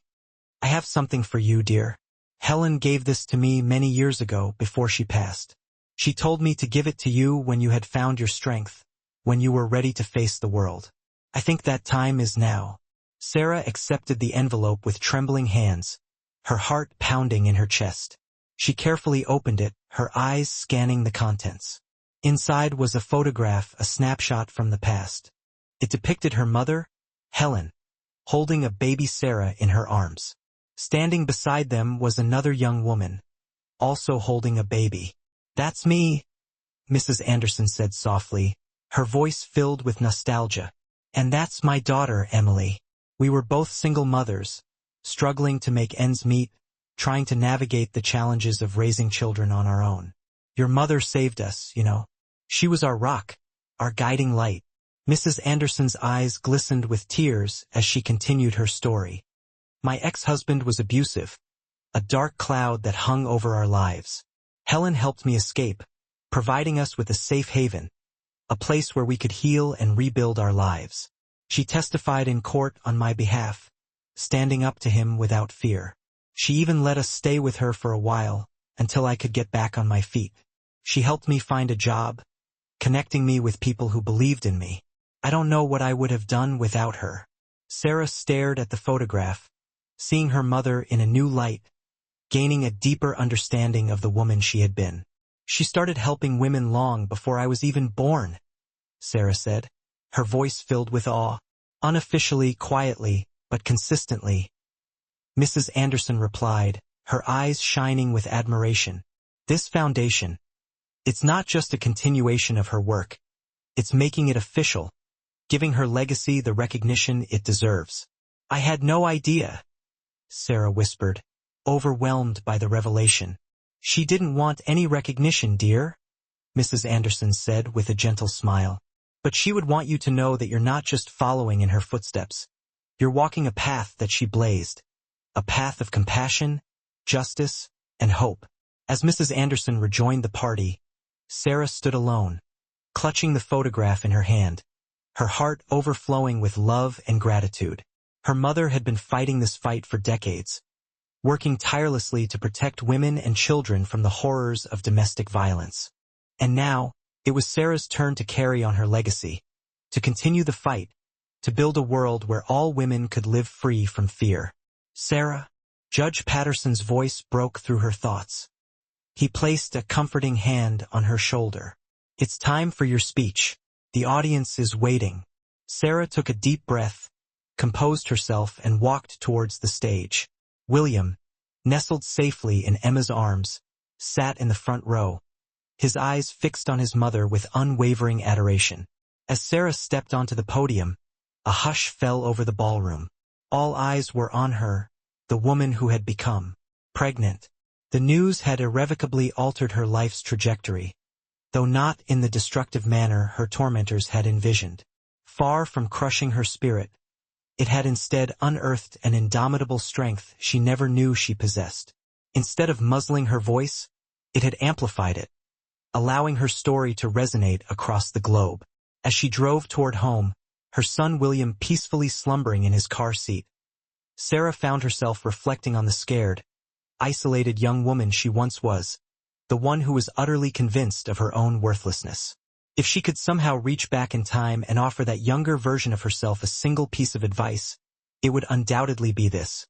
"I have something for you, dear. Helen gave this to me many years ago before she passed. She told me to give it to you when you had found your strength, when you were ready to face the world. I think that time is now." Sarah accepted the envelope with trembling hands, her heart pounding in her chest. She carefully opened it, her eyes scanning the contents. Inside was a photograph, a snapshot from the past. It depicted her mother, Helen, holding a baby Sarah in her arms. Standing beside them was another young woman, also holding a baby. "That's me," Mrs. Anderson said softly, her voice filled with nostalgia. "And that's my daughter, Emily. We were both single mothers, struggling to make ends meet, trying to navigate the challenges of raising children on our own. Your mother saved us, you know. She was our rock, our guiding light." Mrs. Anderson's eyes glistened with tears as she continued her story. "My ex-husband was abusive, a dark cloud that hung over our lives. Helen helped me escape, providing us with a safe haven, a place where we could heal and rebuild our lives. She testified in court on my behalf, standing up to him without fear. She even let us stay with her for a while, until I could get back on my feet. She helped me find a job, connecting me with people who believed in me. I don't know what I would have done without her." Sarah stared at the photograph, seeing her mother in a new light, gaining a deeper understanding of the woman she had been. "She started helping women long before I was even born," Sarah said, her voice filled with awe. "Unofficially, quietly, but consistently," Mrs. Anderson replied, her eyes shining with admiration. "This foundation, it's not just a continuation of her work. It's making it official, giving her legacy the recognition it deserves." "I had no idea," Sarah whispered, overwhelmed by the revelation. "She didn't want any recognition, dear," Mrs. Anderson said with a gentle smile. "But she would want you to know that you're not just following in her footsteps. You're walking a path that she blazed, a path of compassion, justice, and hope." As Mrs. Anderson rejoined the party, Sarah stood alone, clutching the photograph in her hand, her heart overflowing with love and gratitude. Her mother had been fighting this fight for decades, working tirelessly to protect women and children from the horrors of domestic violence. And now, it was Sarah's turn to carry on her legacy, to continue the fight, to build a world where all women could live free from fear. Sarah, Judge Patterson's voice broke through her thoughts. He placed a comforting hand on her shoulder. It's time for your speech. The audience is waiting. Sarah took a deep breath, composed herself, and walked towards the stage. William, nestled safely in Emma's arms, sat in the front row, his eyes fixed on his mother with unwavering adoration. As Sarah stepped onto the podium, a hush fell over the ballroom. All eyes were on her, the woman who had become pregnant. The news had irrevocably altered her life's trajectory, though not in the destructive manner her tormentors had envisioned. Far from crushing her spirit, it had instead unearthed an indomitable strength she never knew she possessed. Instead of muzzling her voice, it had amplified it, allowing her story to resonate across the globe. As she drove toward home, her son William peacefully slumbering in his car seat, Sarah found herself reflecting on the scared, isolated young woman she once was, the one who was utterly convinced of her own worthlessness. If she could somehow reach back in time and offer that younger version of herself a single piece of advice, it would undoubtedly be this.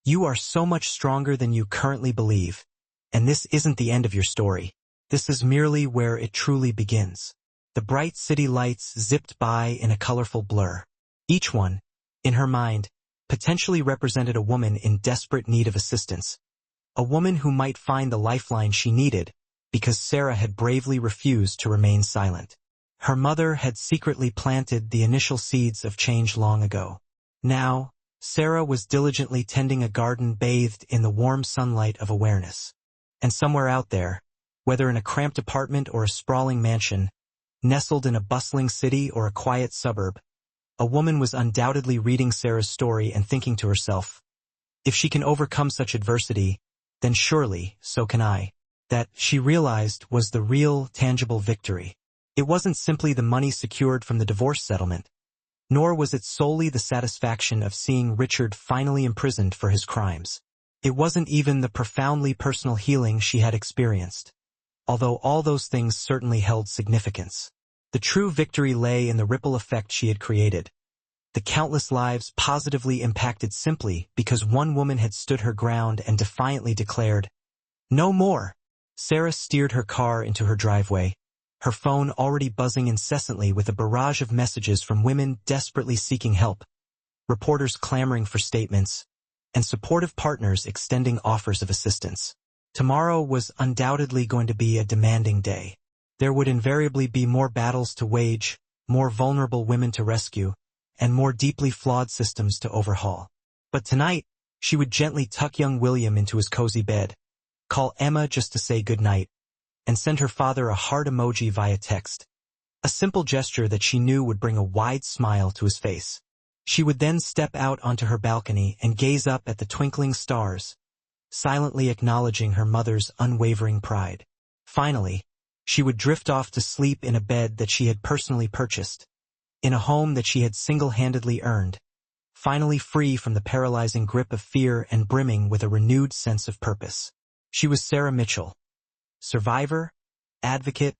You are so much stronger than you currently believe, and this isn't the end of your story. This is merely where it truly begins. The bright city lights zipped by in a colorful blur. Each one, in her mind, potentially represented a woman in desperate need of assistance, a woman who might find the lifeline she needed, because Sarah had bravely refused to remain silent. Her mother had secretly planted the initial seeds of change long ago. Now, Sarah was diligently tending a garden bathed in the warm sunlight of awareness. And somewhere out there, whether in a cramped apartment or a sprawling mansion, nestled in a bustling city or a quiet suburb, a woman was undoubtedly reading Sarah's story and thinking to herself, if she can overcome such adversity, then surely, so can I. That, she realized, was the real, tangible victory. It wasn't simply the money secured from the divorce settlement, nor was it solely the satisfaction of seeing Richard finally imprisoned for his crimes. It wasn't even the profoundly personal healing she had experienced, although all those things certainly held significance. The true victory lay in the ripple effect she had created. The countless lives positively impacted simply because one woman had stood her ground and defiantly declared, "No more." Sarah steered her car into her driveway, her phone already buzzing incessantly with a barrage of messages from women desperately seeking help, reporters clamoring for statements, and supportive partners extending offers of assistance. Tomorrow was undoubtedly going to be a demanding day. There would invariably be more battles to wage, more vulnerable women to rescue, and more deeply flawed systems to overhaul. But tonight, she would gently tuck young William into his cozy bed, call Emma just to say goodnight, and send her father a heart emoji via text, a simple gesture that she knew would bring a wide smile to his face. She would then step out onto her balcony and gaze up at the twinkling stars, silently acknowledging her mother's unwavering pride. Finally, she would drift off to sleep in a bed that she had personally purchased, in a home that she had single-handedly earned, finally free from the paralyzing grip of fear and brimming with a renewed sense of purpose. She was Sarah Mitchell, survivor, advocate,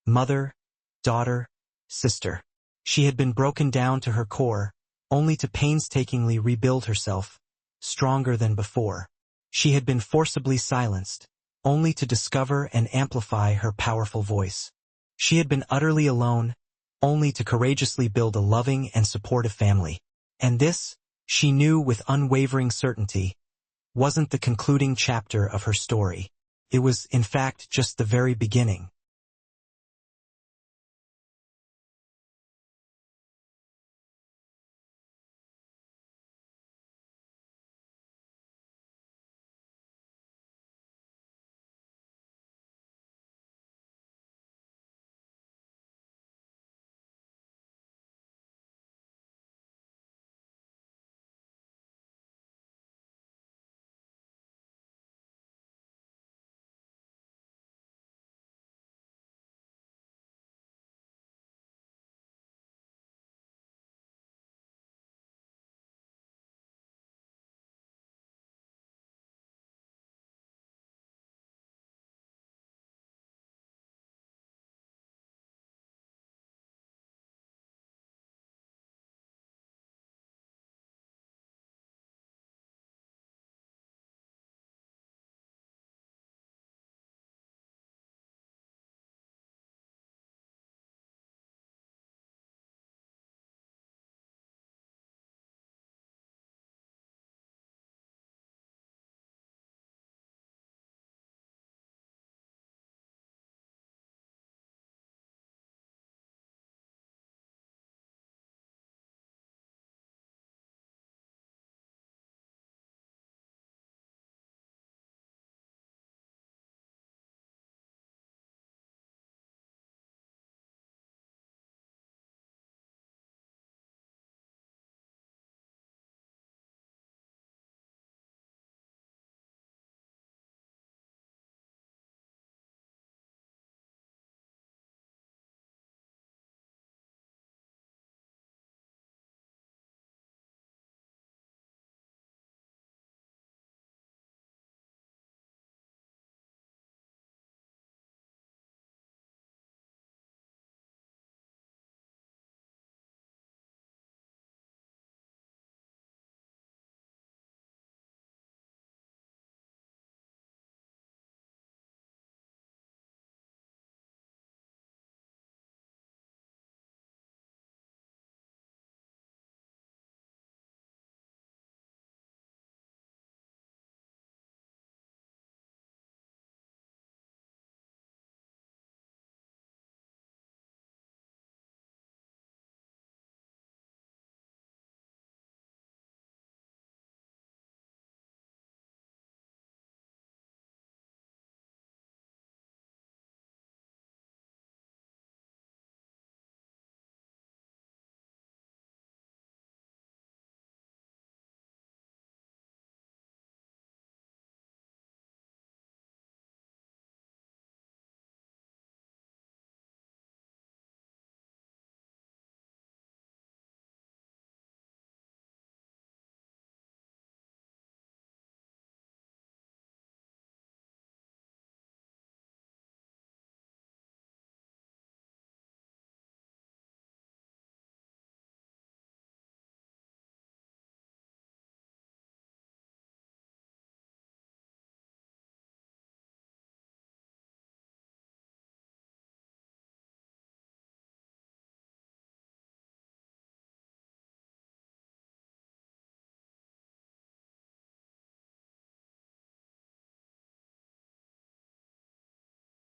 mother, daughter, sister. She had been broken down to her core, only to painstakingly rebuild herself, stronger than before. She had been forcibly silenced, only to discover and amplify her powerful voice. She had been utterly alone, only to courageously build a loving and supportive family. And this, she knew with unwavering certainty, wasn't the concluding chapter of her story. It was, in fact, just the very beginning.